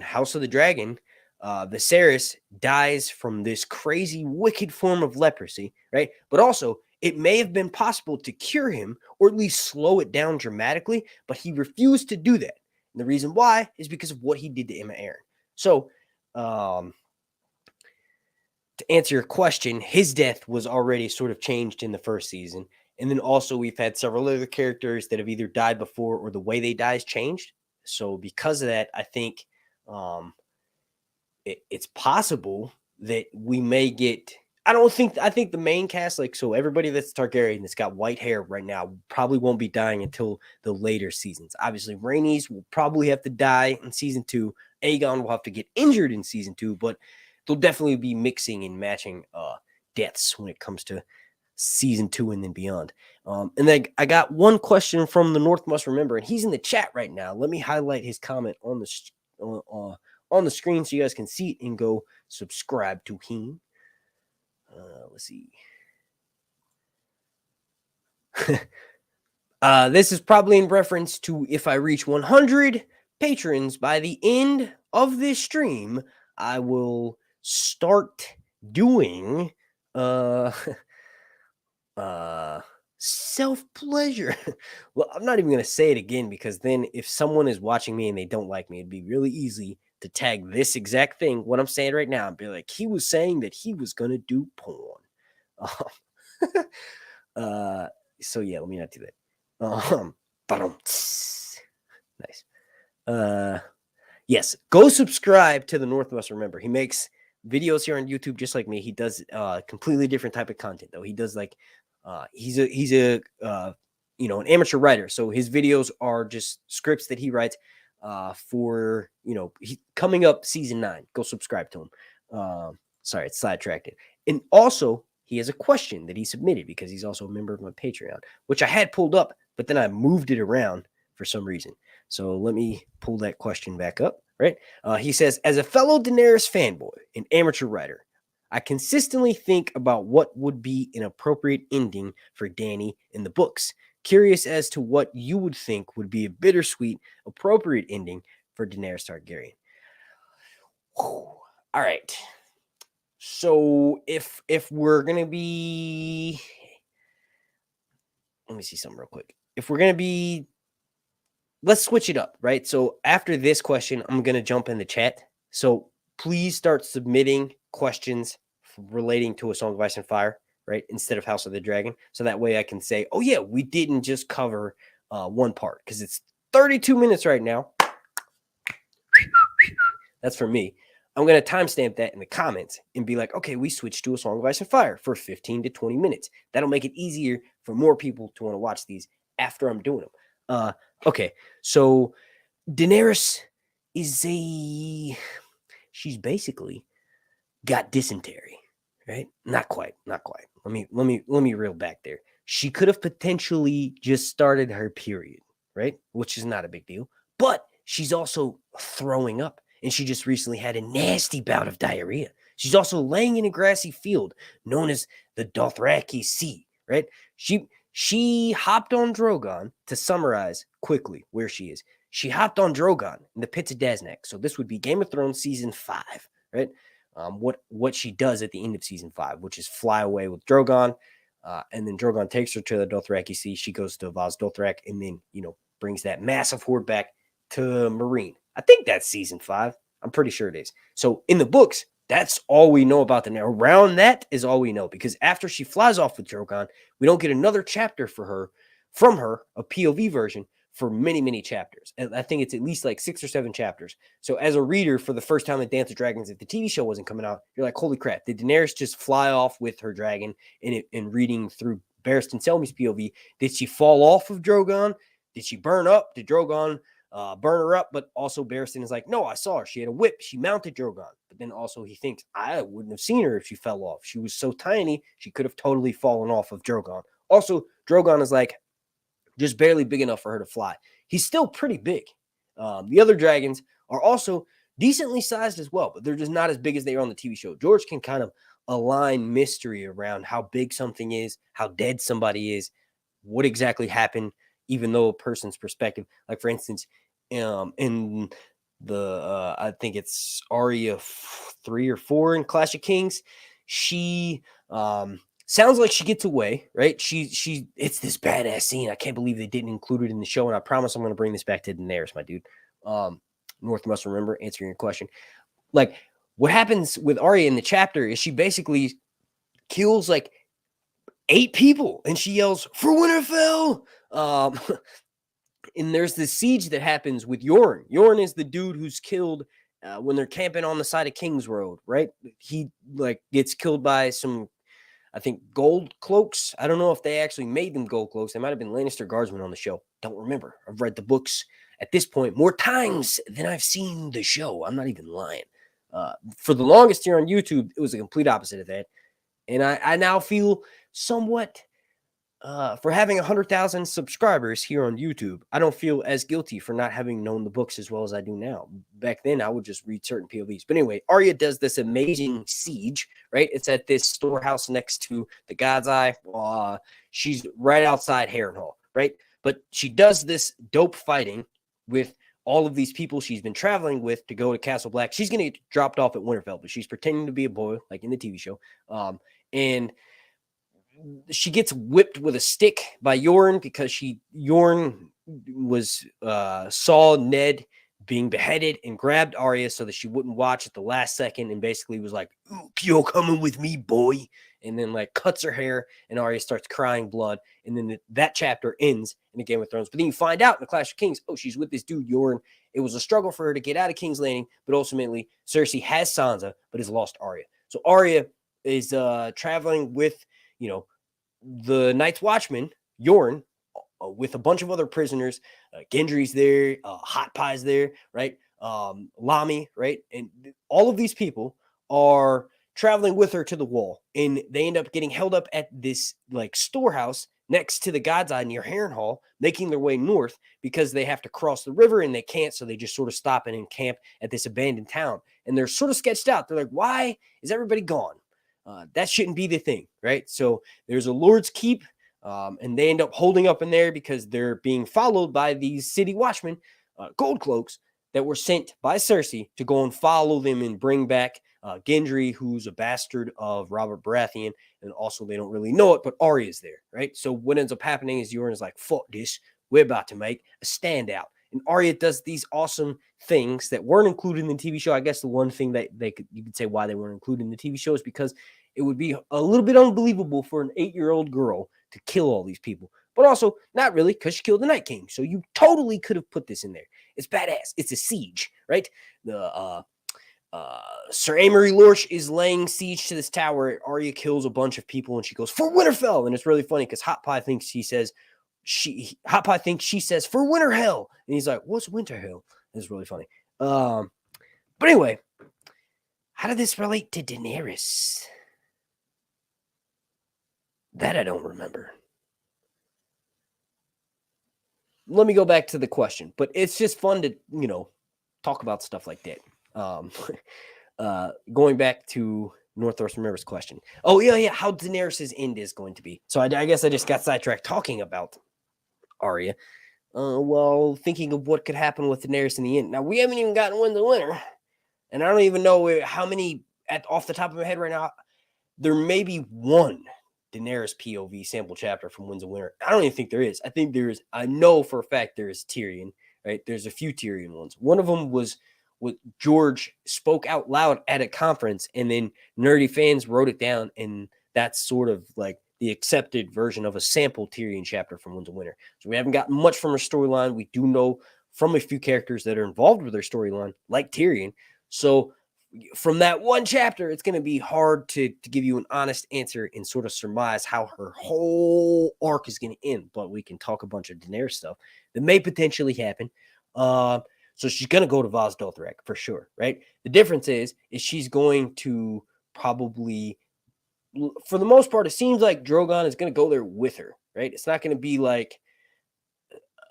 House of the Dragon, Viserys dies from this crazy, wicked form of leprosy, right? But also, it may have been possible to cure him or at least slow it down dramatically, but he refused to do that. And the reason why is because of what he did to Emma Arryn. So, to answer your question, his death was already sort of changed in the first season. And then also we've had several other characters that have either died before or the way they die has changed. So because of that, I think it's possible that we may get... I think the main cast, like, so everybody that's Targaryen that's got white hair right now probably won't be dying until the later seasons. Obviously, Rhaenys will probably have to die in season 2. Aegon will have to get injured in season 2, but they'll definitely be mixing and matching deaths when it comes to season 2 and then beyond. And then I got one question from the North Must Remember, and he's in the chat right now. Let me highlight his comment on the screen so you guys can see it and go subscribe to him. Let's see. This is probably in reference to if I reach 100 patrons by the end of this stream, I will start doing self-pleasure. Well, I'm not even going to say it again, because then if someone is watching me and they don't like me, it'd be really easy to tag this exact thing, what I'm saying right now, and be like, he was saying that he was going to do porn. So yeah, let me not do that. Nice. Yes, go subscribe to the North Must Remember. He makes videos here on YouTube just like me. He does completely different type of content though. He does like he's a you know, an amateur writer. So his videos are just scripts that he writes for, you know, coming up season 9. Go subscribe to him. Sorry, it's sidetracked. And also he has a question that he submitted because he's also a member of my Patreon, which I had pulled up, but then I moved it around for some reason. So let me pull that question back up, right? He says, as a fellow Daenerys fanboy and amateur writer, I consistently think about what would be an appropriate ending for Dany in the books. Curious as to what you would think would be a bittersweet, appropriate ending for Daenerys Targaryen. Whew. All right. So if we're going to be, let me see something real quick. If we're going to be, let's switch it up, right? So after this question, I'm going to jump in the chat. So please start submitting questions relating to A Song of Ice and Fire, right? Instead of House of the Dragon. So that way I can say, oh yeah, we didn't just cover one part, because it's 32 minutes right now. That's for me. I'm going to timestamp that in the comments and be like, okay, we switched to A Song of Ice and Fire for 15 to 20 minutes. That'll make it easier for more people to want to watch these after I'm doing them. Okay, so Daenerys is she's basically got dysentery, right? Not quite. Let me reel back there. She could have potentially just started her period, right? Which is not a big deal, but she's also throwing up. And she just recently had a nasty bout of diarrhea. She's also laying in a grassy field known as the Dothraki Sea, right? She hopped on Drogon, to summarize quickly where she is. She hopped on Drogon in the pits of Daznak. So this would be Game of Thrones season 5, right? What she does at the end of season 5, which is fly away with Drogon. And then Drogon takes her to the Dothraki Sea. She goes to Vaz Dothrak and then, you know, brings that massive horde back to Marine. I think that's season 5. I'm pretty sure it is. So in the books, that's all we know about the around that is all we know, because after she flies off with Drogon, we don't get another chapter from her, a POV version, for many, many chapters. And I think it's at least like 6 or 7 chapters. So as a reader, for the first time in Dance of Dragons, if the TV show wasn't coming out, you're like, holy crap, did Daenerys just fly off with her dragon and reading through Barristan Selmy's POV? Did she fall off of Drogon? Did she burn up? Did Drogon burn her up? But also Barristan is like, no, I saw her. She had a whip. She mounted Drogon. But then also he thinks, I wouldn't have seen her if she fell off. She was so tiny, she could have totally fallen off of Drogon. Also, Drogon is like just barely big enough for her to fly. He's still pretty big. The other dragons are also decently sized as well, but they're just not as big as they are on the TV show. George can kind of align mystery around how big something is, how dead somebody is, what exactly happened, even though a person's perspective. Like, for instance, in the I think it's Arya 3 or 4 in Clash of Kings, she sounds like she gets away, right? She it's this badass scene. I can't believe they didn't include it in the show, and I promise I'm going to bring this back to Daenerys, my dude. North Must Remember, answering your question. Like, what happens with Arya in the chapter is she basically kills like 8 people, and she yells, "For Winterfell!" And there's this siege that happens with Yoren. Yoren is the dude who's killed when they're camping on the side of King's Road, right? He like gets killed by some, I think, gold cloaks. I don't know if they actually made them gold cloaks. They might have been Lannister guardsmen on the show. Don't remember. I've read the books at this point more times than I've seen the show. I'm not even lying. For the longest here on YouTube, it was the complete opposite of that. And I now feel somewhat for having 100,000 subscribers here on YouTube. I don't feel as guilty for not having known the books as well as I do now. Back then, I would just read certain POVs. But anyway, Arya does this amazing siege, right? It's at this storehouse next to the God's Eye. She's right outside Harrenhal, right? But she does this dope fighting with all of these people she's been traveling with to go to Castle Black. She's going to get dropped off at Winterfell, but she's pretending to be a boy, like in the TV show. And she gets whipped with a stick by Yoren because Yoren was saw Ned being beheaded and grabbed Arya so that she wouldn't watch at the last second and basically was like, "You're coming with me, boy," and then like cuts her hair and Arya starts crying blood, and then that chapter ends in the Game of Thrones. But then you find out in the Clash of Kings, oh, she's with this dude Yoren. It was a struggle for her to get out of King's Landing, but ultimately Cersei has Sansa but has lost Arya. So Arya is traveling with the Night's Watchman, Yoren, with a bunch of other prisoners. Gendry's there, Hot Pie's there, right? Lami, right? And all of these people are traveling with her to the wall, and they end up getting held up at this like storehouse next to the God's Eye near Harrenhal, making their way north because they have to cross the river and they can't, so they just sort of stop and encamp at this abandoned town. And they're sort of sketched out. They're like, why is everybody gone? That shouldn't be the thing, right? So there's a Lord's Keep, and they end up holding up in there because they're being followed by these city watchmen, gold cloaks, that were sent by Cersei to go and follow them and bring back Gendry, who's a bastard of Robert Baratheon, and also they don't really know it, but Arya's there, right? So what ends up happening is Yoren is like, fuck this, we're about to make a standout. And Arya does these awesome things that weren't included in the TV show. I guess the one thing that you could say why they weren't included in the TV show is because it would be a little bit unbelievable for an 8-year-old girl to kill all these people. But also, not really, because she killed the Night King. So you totally could have put this in there. It's badass. It's a siege, right? The Sir Amory Lorch is laying siege to this tower. Arya kills a bunch of people, and she goes, "For Winterfell!" And it's really funny because Hot Pie thinks she says "For Winter Hell," and he's like, "What's Winter Hell?" It's really funny. But anyway, how did this relate to Daenerys? That I don't remember. Let me go back to the question, but it's just fun to talk about stuff like that. Going back to Northwest Remember's question. Oh yeah, how Daenerys' end is going to be. So I guess I just got sidetracked talking about Arya. Well, thinking of what could happen with Daenerys in the end. Now, we haven't even gotten Winds of Winter, and I don't even know how many off the top of my head right now. There may be one Daenerys POV sample chapter from Winds of Winter. I don't even think there is. I think there is. I know for a fact there is Tyrion, right? There's a few Tyrion ones. One of them was what George spoke out loud at a conference, and then nerdy fans wrote it down, and that's sort of like the accepted version of a sample Tyrion chapter from Winds of Winter. So we haven't gotten much from her storyline. We do know from a few characters that are involved with her storyline, like Tyrion. So from that one chapter, it's going to be hard to give you an honest answer and sort of surmise how her whole arc is going to end. But we can talk a bunch of Daenerys stuff that may potentially happen. So she's going to go to Vaz Dothrak for sure, right? The difference is she's going to probably, for the most part, it seems like Drogon is going to go there with her, right? It's not going to be like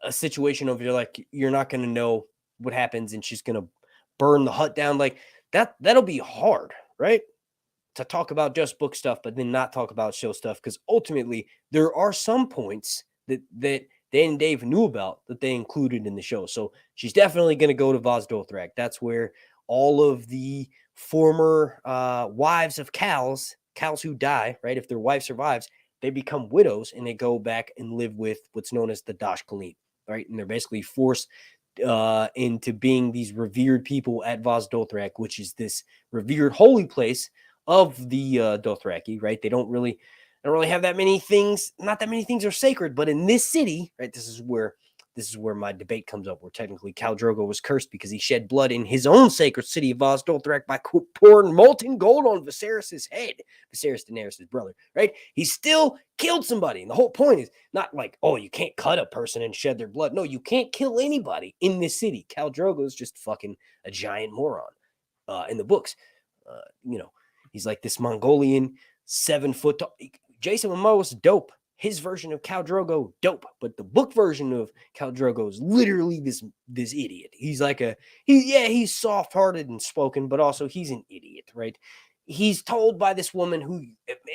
a situation of you're not going to know what happens and she's going to burn the hut down. Like that'll be hard, right? To talk about just book stuff, but then not talk about show stuff. Because ultimately there are some points that Dan and Dave knew about that they included in the show. So she's definitely going to go to Vaz Dothrak. That's where all of the former wives of cows who die, right? If their wife survives, they become widows and they go back and live with what's known as the Dash Kalim, right? And they're basically forced into being these revered people at Vaz Dothrak, which is this revered holy place of the Dothraki, right? They don't really have that many things. Not that many things are sacred, but in this city, right? This is where my debate comes up, where technically Khal Drogo was cursed because he shed blood in his own sacred city of Vaz Dothrak by pouring molten gold on Viserys' head. Viserys, Daenerys' brother, right? He still killed somebody. And the whole point is not like, oh, you can't cut a person and shed their blood. No, you can't kill anybody in this city. Khal Drogo is just fucking a giant moron in the books. He's like this Mongolian 7 foot tall. Jason Momoa's dope. His version of Khal Drogo, dope. But the book version of Khal Drogo is literally this idiot. He's like he's soft-hearted and spoken, but also he's an idiot, right? He's told by this woman who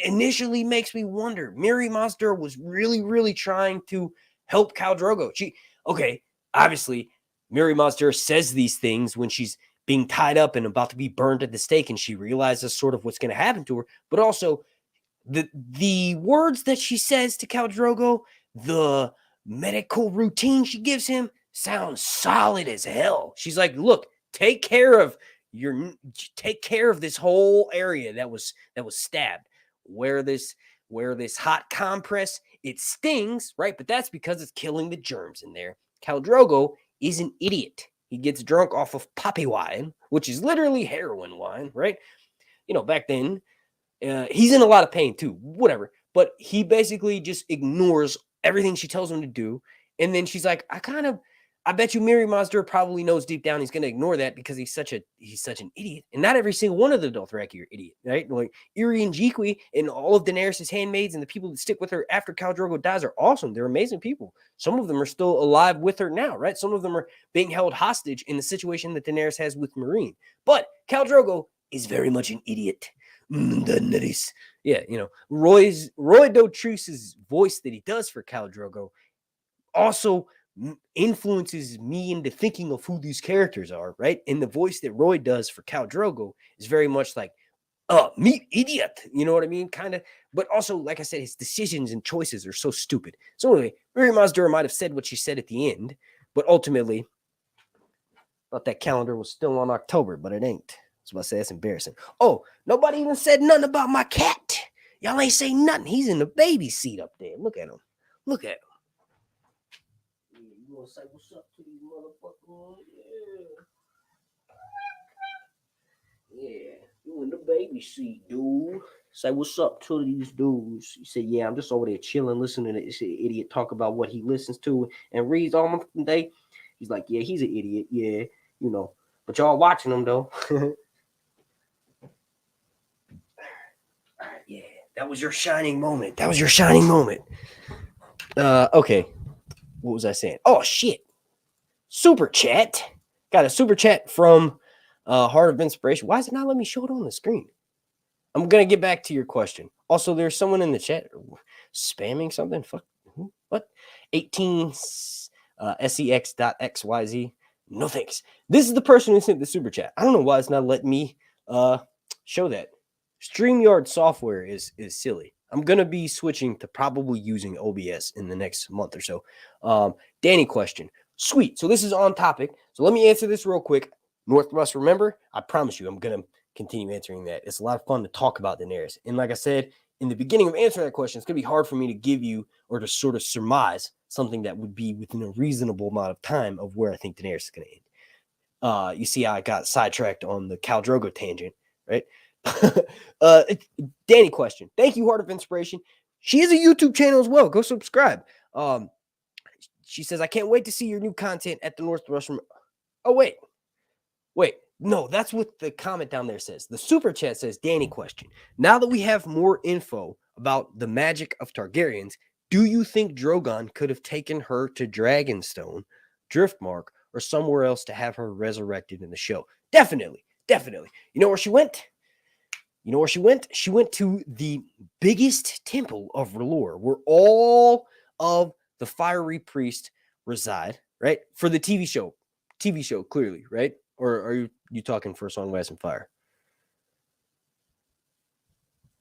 initially makes me wonder. Mirri Maz Duur was really, really trying to help Khal Drogo. Obviously, Mirri Maz Duur says these things when she's being tied up and about to be burned at the stake, and she realizes sort of what's going to happen to her. But also, the words that she says to Khal Drogo, the medical routine she gives him, sounds solid as hell. She's like, look, take care of this whole area that was stabbed. Wear this hot compress. It stings, right? But that's because it's killing the germs in there. Khal Drogo is an idiot. He gets drunk off of poppy wine, which is literally heroin wine, right? Back then, he's in a lot of pain too, whatever. But he basically just ignores everything she tells him to do. And then she's like, I bet you Mirri Maz Duur probably knows deep down he's going to ignore that because he's such an idiot. And not every single one of the Dothraki are idiot, right? Like Irri and Jiqui and all of Daenerys' handmaids and the people that stick with her after Khal Drogo dies are awesome. They're amazing people. Some of them are still alive with her now, right? Some of them are being held hostage in the situation that Daenerys has with Meereen. But Khal Drogo is very much an idiot. Yeah, Roy Dotrice's voice that he does for Khal Drogo also influences me into thinking of who these characters are, right? And the voice that Roy does for Khal Drogo is very much like, me idiot, you know what I mean? Kind of, but also, like I said, his decisions and choices are so stupid. So anyway, Mirri Maz Duur might have said what she said at the end, but ultimately, thought that calendar was still on October, but it ain't. I was about to say, that's embarrassing. Oh, nobody even said nothing about my cat. Y'all ain't say nothing. He's in the baby seat up there. Look at him. You gonna say what's up to these motherfuckers? Yeah. You in the baby seat, dude. Say what's up to these dudes. He said, yeah, I'm just over there chilling, listening to this idiot talk about what he listens to and reads all day. He's like, yeah, he's an idiot. Yeah, But y'all watching him, though. Yeah, that was your shining moment. Okay. What was I saying? Oh, shit. Super chat. Got a super chat from Heart of Inspiration. Why is it not letting me show it on the screen? I'm going to get back to your question. Also, there's someone in the chat spamming something. Fuck. What? 18 sex.xyz. No thanks. This is the person who sent the super chat. I don't know why it's not letting me show that. StreamYard software is silly. I'm going to be switching to probably using OBS in the next month or so. Danny question. Sweet. So this is on topic. So let me answer this real quick. Northwest, remember? I promise you I'm going to continue answering that. It's a lot of fun to talk about Daenerys. And like I said, in the beginning of answering that question, it's going to be hard for me to give you or to sort of surmise something that would be within a reasonable amount of time of where I think Daenerys is going to end. You see how I got sidetracked on the Khal Drogo tangent, right? Danny question. Thank you, Heart of Inspiration. She has a YouTube channel as well. Go subscribe. She says, I can't wait to see your new content at the Northwest. Oh, wait. No, that's what the comment down there says. The super chat says, Danny question. Now that we have more info about the magic of Targaryens, do you think Drogon could have taken her to Dragonstone, Driftmark, or somewhere else to have her resurrected in the show? Definitely. You know where she went? She went to the biggest temple of R'hllor, where all of the fiery priests reside, right? For the TV show, clearly, right? Or are you talking for Song of Ice and Fire?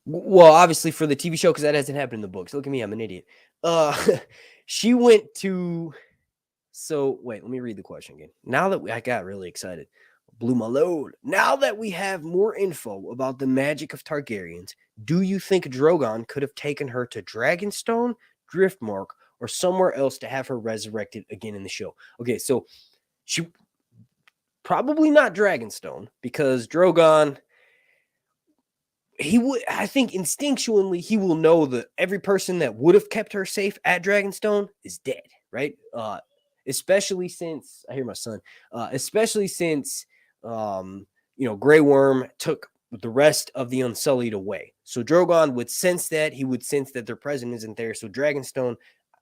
Well, obviously for the TV show, because that hasn't happened in the books. Look at me, I'm an idiot. She went to... So, wait, let me read the question again. Now that I got really excited. Blew my load. Now that we have more info about the magic of Targaryens, do you think Drogon could have taken her to Dragonstone, Driftmark, or somewhere else to have her resurrected again in the show? Okay, so she probably not Dragonstone, because Drogon, I think instinctually he will know that every person that would have kept her safe at Dragonstone is dead, right? Especially since I hear my son, Grey Worm took the rest of the Unsullied away. So Drogon would sense that. He would sense that their presence isn't there. So Dragonstone,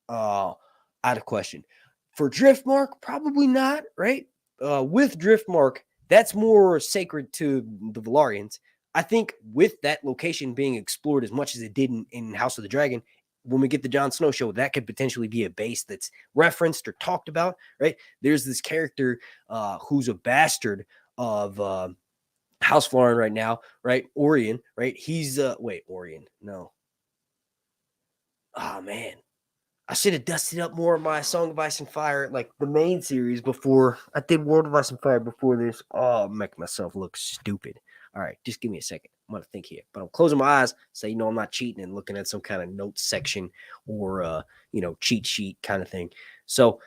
out of question. For Driftmark, probably not, right? With Driftmark, that's more sacred to the Velaryons. I think with that location being explored as much as it did in House of the Dragon, when we get the Jon Snow show, that could potentially be a base that's referenced or talked about, right? There's this character who's a bastard of House Floryn right now, right? Orion, right? He's Orion. No. Oh man. I should have dusted up more of my Song of Ice and Fire, like the main series, before I did World of Ice and Fire before this. Oh, I'm making myself look stupid. All right, just give me a second. I'm gonna think here, but I'm closing my eyes so you know I'm not cheating and looking at some kind of notes section or cheat sheet kind of thing. So,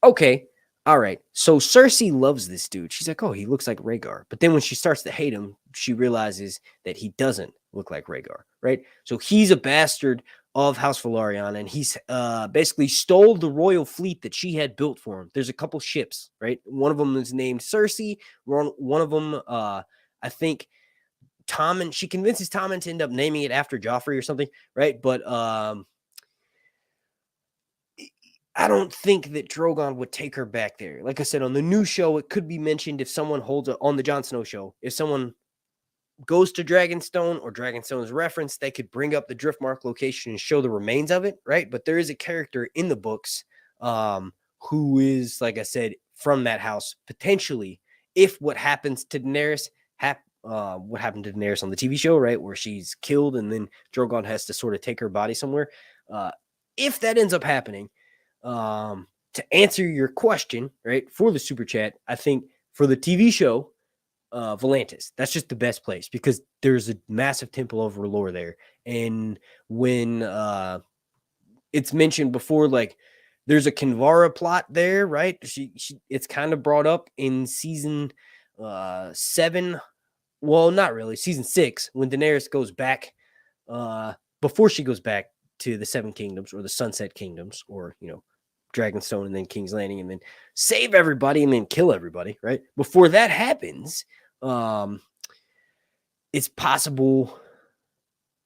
okay, all right. So Cersei loves this dude. She's like, oh, he looks like Rhaegar. But then when she starts to hate him, she realizes that he doesn't look like Rhaegar, right? So he's a bastard of House Velaryon, and he's basically stole the royal fleet that she had built for him. There's a couple ships, right? One of them is named Cersei. One of them, I think, Tommen. She convinces Tommen to end up naming it after Joffrey or something, right? But I don't think that Drogon would take her back there. Like I said, on the new show, it could be mentioned if someone holds it on the Jon Snow show. If someone goes to Dragonstone or Dragonstone's reference, they could bring up the Driftmark location and show the remains of it, right? But there is a character in the books who is, like I said, from that house. Potentially, if what happens to Daenerys, what happened to Daenerys on the TV show, right? Where she's killed and then Drogon has to sort of take her body somewhere. If that ends up happening, to answer your question, right, for the super chat, I think for the TV show, Volantis, that's just the best place because there's a massive temple over lore there. And when it's mentioned before, like there's a Kinvara plot there, right? It's kind of brought up in season 7. Well, not really, season 6, when Daenerys goes back, before she goes back to the Seven Kingdoms or the Sunset Kingdoms, or Dragonstone and then King's Landing, and then save everybody and then kill everybody, right? Before that happens, it's possible.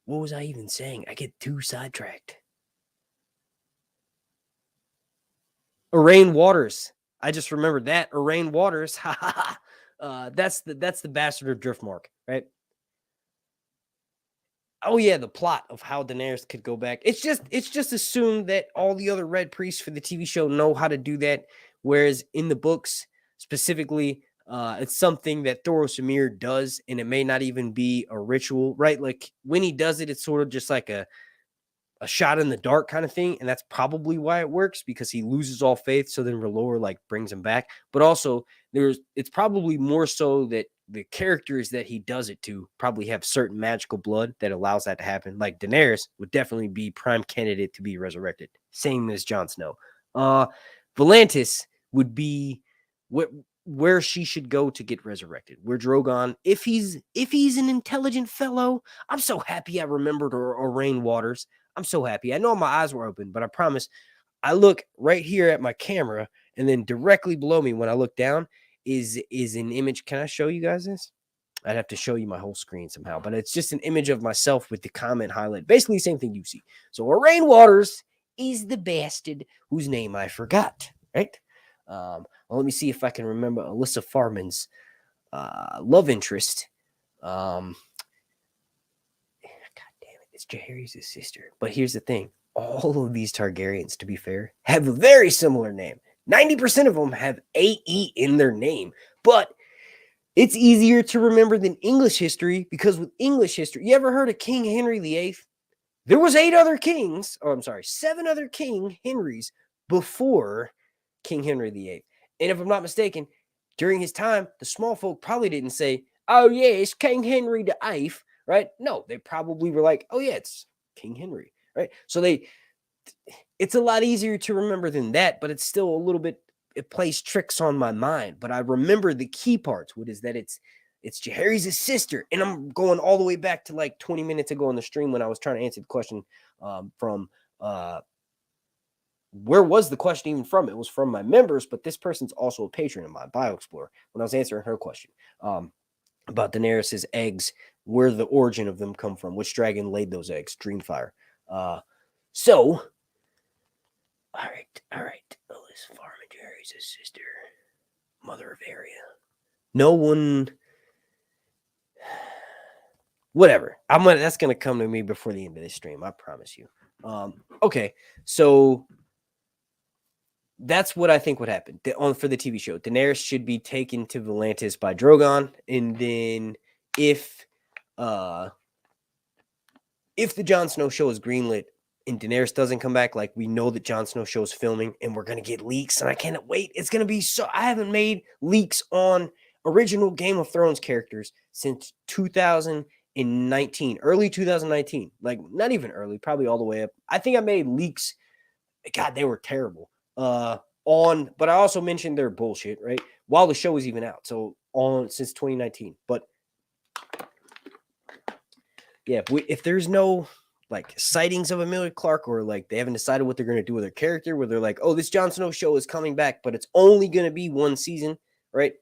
What was I even saying? I get too sidetracked. Arain Waters. I just remembered that. Arain Waters. That's the bastard of Driftmark, right? Oh yeah, the plot of how Daenerys could go back. It's just assumed that all the other Red Priests for the TV show know how to do that, whereas in the books specifically, it's something that Thoros Ymir does, and it may not even be a ritual, right? Like when he does it, it's sort of just like a shot in the dark kind of thing, and that's probably why it works, because he loses all faith. So then R'hllor like brings him back, but also it's probably more so that the characters that he does it to probably have certain magical blood that allows that to happen. Like Daenerys would definitely be prime candidate to be resurrected, same as Jon Snow. Volantis would be where she should go to get resurrected. Where Drogon, if he's an intelligent fellow. I'm so happy I remembered Arain Waters. I'm so happy. I know my eyes were open, but I promise I look right here at my camera, and then directly below me when I look down is an image. Can I show you guys this? I'd have to show you my whole screen somehow, but it's just an image of myself with the comment highlight. Basically the same thing you see. So Arain Waters is the bastard whose name I forgot, right? Well, let me see if I can remember Alyssa Farman's love interest. God damn it, it's Jaehaerys' sister. But here's the thing. All of these Targaryens, to be fair, have a very similar name. 90% of them have AE in their name, but it's easier to remember than English history, because with English history, you ever heard of King Henry VIII? There was 7 other King Henrys before King Henry VIII. And if I'm not mistaken, during his time, the small folk probably didn't say, oh yeah, it's King Henry VIII, right? No, they probably were like, oh yeah, it's King Henry, right? So it's a lot easier to remember than that, but it's still a little bit, it plays tricks on my mind. But I remember the key parts, what is that it's Jaehaerys' sister. And I'm going all the way back to like 20 minutes ago on the stream when I was trying to answer the question from where was the question even from? It was from my members, but this person's also a patron of mine, BioExplorer, when I was answering her question about Daenerys' eggs where the origin of them come from, which dragon laid those eggs, Dreamfire. So, all right. Olis Farmager is his sister, mother of Area. No one, whatever. That's gonna come to me before the end of this stream. I promise you. Okay, so that's what I think would happen for the TV show. Daenerys should be taken to Volantis by Drogon, and then if the Jon Snow show is greenlit and Daenerys doesn't come back, like we know that Jon Snow show is filming, and we're gonna get leaks, and I cannot wait. It's gonna be so. I haven't made leaks on original Game of Thrones characters since 2019, early 2019. Like not even early, probably all the way up. I think I made leaks. God, they were terrible. But I also mentioned their bullshit, right? While the show was even out. So since 2019. But yeah, if there's no like sightings of Emilia Clarke, or like they haven't decided what they're going to do with their character, where they're like, oh, this Jon Snow show is coming back, but it's only going to be one season, right?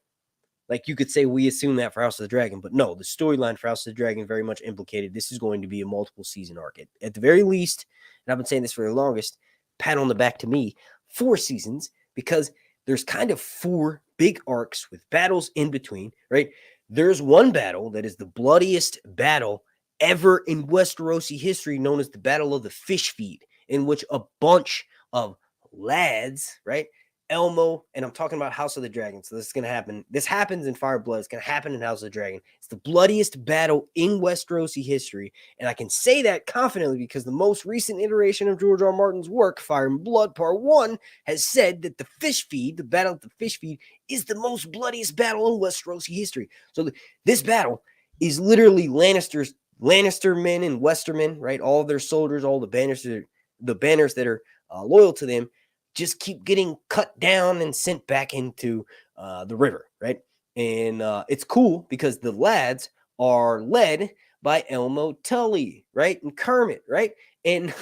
Like you could say we assume that for House of the Dragon, but no, the storyline for House of the Dragon very much implicated. This is going to be a multiple season arc. At the very least, and I've been saying this for the longest, pat on the back to me, 4 seasons, because there's kind of 4 big arcs with battles in between, right? There's one battle that is the bloodiest battle ever in Westerosi history, known as the Battle of the Fish Feed, in which a bunch of lads, right? Elmo, and I'm talking about House of the Dragon. So this is going to happen. This happens in Fire and Blood. It's going to happen in House of the Dragon. It's the bloodiest battle in Westerosi history. And I can say that confidently because the most recent iteration of George R. R. Martin's work, Fire and Blood Part 1, has said that the Fish Feed, the Battle of the Fish Feed, is the most bloodiest battle in Westerosi history. So this battle is literally Lannister men and Westermen, right? All of their soldiers, all the banners that are loyal to them, just keep getting cut down and sent back into the river, right? And it's cool because the lads are led by Elmo Tully, right? And Kermit, right? And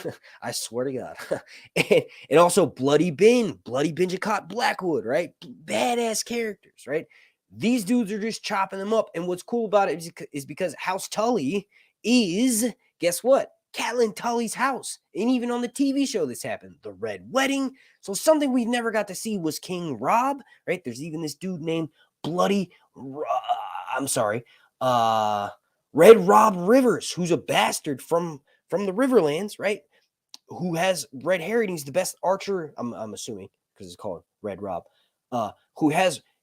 I swear to God. and also Bloody Benjicott Blackwood, right? Badass characters, right? These dudes are just chopping them up. And what's cool about it is because House Tully is, guess what? Catelyn Tully's house. And even on the TV show this happened, the Red Wedding. So something we never got to see was King Rob, right? There's even this dude named Red Rob Rivers, who's a bastard from the Riverlands, right? Who has red hair, and he's the best archer, I'm assuming, because it's called Red Rob.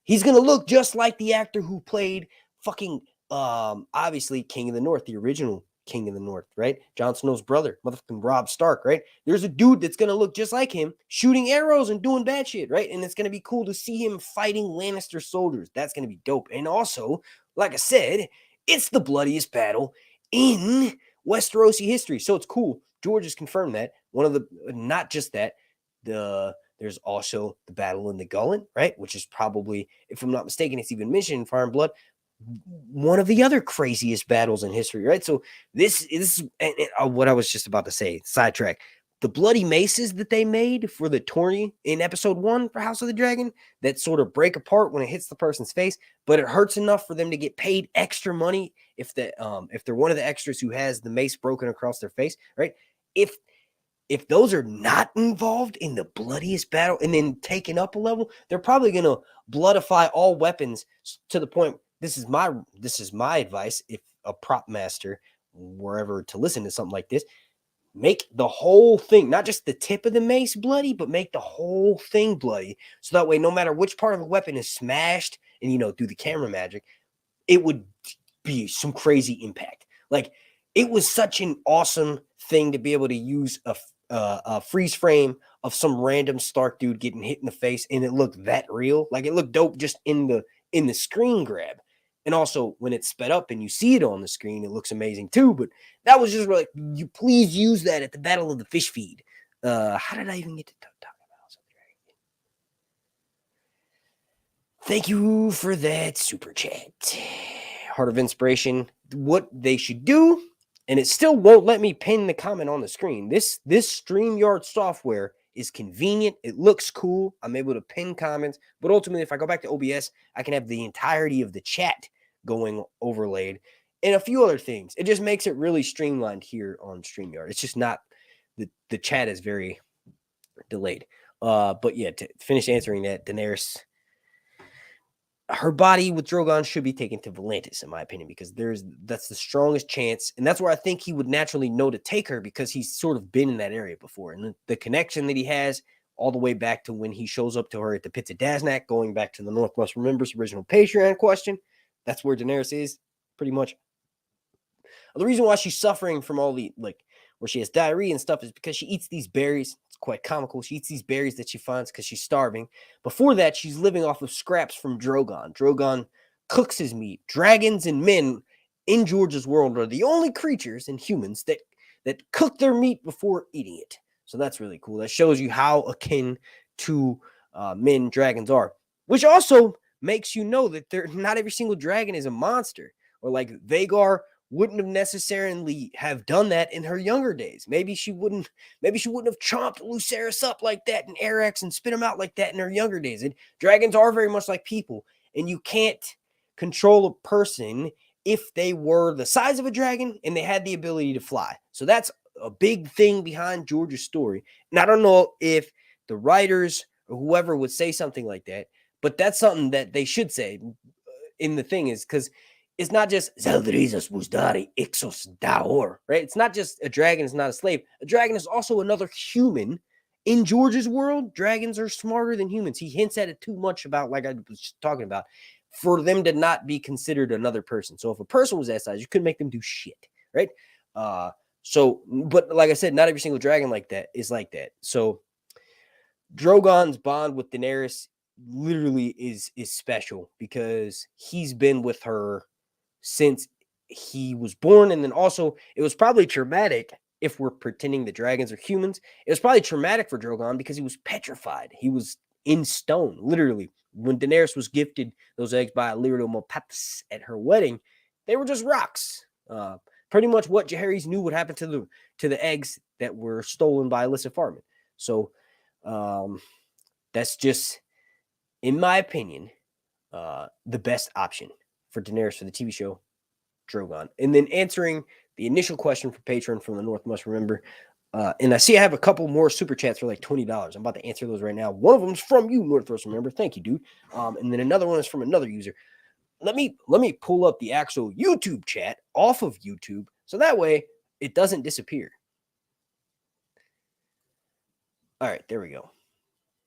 He's going to look just like the actor who played fucking, obviously, King of the North, the original King of the North, right? Jon Snow's brother, motherfucking Robb Stark, right? There's a dude that's going to look just like him, shooting arrows and doing bad shit, right? And it's going to be cool to see him fighting Lannister soldiers. That's going to be dope. And also, like I said, it's the bloodiest battle in Westerosi history. So it's cool. George has confirmed that. Not just that, there's also the battle in the Gullen, right? Which is probably, if I'm not mistaken, it's even mentioned in Fire and Blood, one of the other craziest battles in history, right? So this is what I was just about to say, sidetrack. The bloody maces that they made for the tourney in episode 1 for House of the Dragon that sort of break apart when it hits the person's face, but it hurts enough for them to get paid extra money if they're one of the extras who has the mace broken across their face, right? If those are not involved in the bloodiest battle and then taken up a level, they're probably going to bloodify all weapons to the point. This is my advice. If a prop master were ever to listen to something like this, make the whole thing, not just the tip of the mace bloody, but make the whole thing bloody. So that way, no matter which part of the weapon is smashed and, do the camera magic, it would be some crazy impact. Like, it was such an awesome thing to be able to use a freeze frame of some random Stark dude getting hit in the face, and it looked that real. Like, it looked dope just in the screen grab. And also, when it's sped up and you see it on the screen, it looks amazing too. But that was just like, you please use that at the Battle of the Fish Feed. How did I even get to talk about House of the Dragon? Thank you for that super chat. Heart of Inspiration. What they should do, and it still won't let me pin the comment on the screen. This StreamYard software is convenient. It looks cool. I'm able to pin comments. But ultimately, if I go back to OBS, I can have the entirety of the chat going overlaid. and a few other things. It just makes it really streamlined here on StreamYard. It's just not the chat is very delayed. But yeah, to finish answering that, Daenerys, her body with Drogon should be taken to Volantis, in my opinion, because that's the strongest chance, and that's where I think he would naturally know to take her because he's sort of been in that area before, and the connection that he has all the way back to when he shows up to her at the pits of Daznak, going back to the North Must Remember's original Patreon question. That's where Daenerys is, pretty much. The reason why she's suffering from all the, like, where she has diarrhea and stuff is because she eats these berries. It's quite comical. She eats these berries that she finds because she's starving. Before that, she's living off of scraps from Drogon. Drogon cooks his meat. Dragons and men in George's world are the only creatures and humans that cook their meat before eating it. So that's really cool. That shows you how akin to men dragons are, which also makes you know that not every single dragon is a monster. Or like Vagar wouldn't have necessarily have done that in her younger days. Maybe she wouldn't have chomped Lucerys up like that in Arax and spit him out like that in her younger days. And dragons are very much like people, and you can't control a person if they were the size of a dragon and they had the ability to fly. So that's a big thing behind George's story. And I don't know if the writers or whoever would say something like that, but that's something that they should say in the thing, is because it's not just Zeldrizas Wuzdari Ixos Daor, right? It's not just a dragon is not a slave. A dragon is also another human. In George's world, dragons are smarter than humans. He hints at it too much about, like I was just talking about, for them to not be considered another person. So if a person was that size, you couldn't make them do shit, right? But like I said, not every single dragon like that is like that. So Drogon's bond with Daenerys literally is special because he's been with her since he was born. And then also it was probably traumatic, if we're pretending the dragons are humans, it was probably traumatic for Drogon because he was petrified. He was in stone, literally. When Daenerys was gifted those eggs by Illyrio Mopatis at her wedding, they were just rocks. Pretty much what Jaehaerys knew would happen to the eggs that were stolen by Alyssa Farman. So that's just, in my opinion, the best option for Daenerys for the TV show, Drogon. And then answering the initial question for Patreon from the North Must Remember. And I see I have a couple more super chats for like $20. I'm about to answer those right now. One of them is from you, North Must Remember. Thank you, dude. And then another one is from another user. Let me pull up the actual YouTube chat off of YouTube so that way it doesn't disappear. All right, there we go.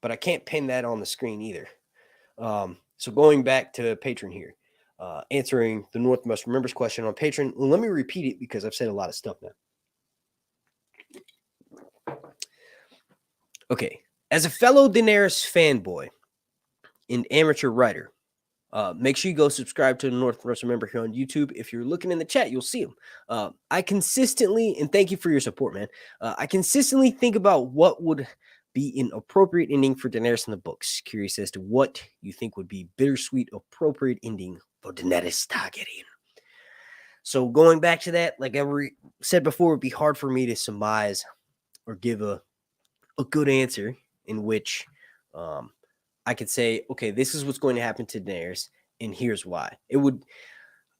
But I can't pin that on the screen either. So going back to Patreon here. Answering the North Must Remember's question on Patreon. Well, let me repeat it because I've said a lot of stuff now. Okay. As a fellow Daenerys fanboy and amateur writer, make sure you go subscribe to the North Must Remember here on YouTube. If you're looking in the chat, you'll see them. I consistently, and thank you for your support, man. I consistently think about what would be an appropriate ending for Daenerys in the books. Curious as to what you think would be bittersweet, appropriate ending for Daenerys Targaryen. So going back to that, like I said before, it would be hard for me to surmise or give a good answer in which I could say, okay, this is what's going to happen to Daenerys, and here's why. It would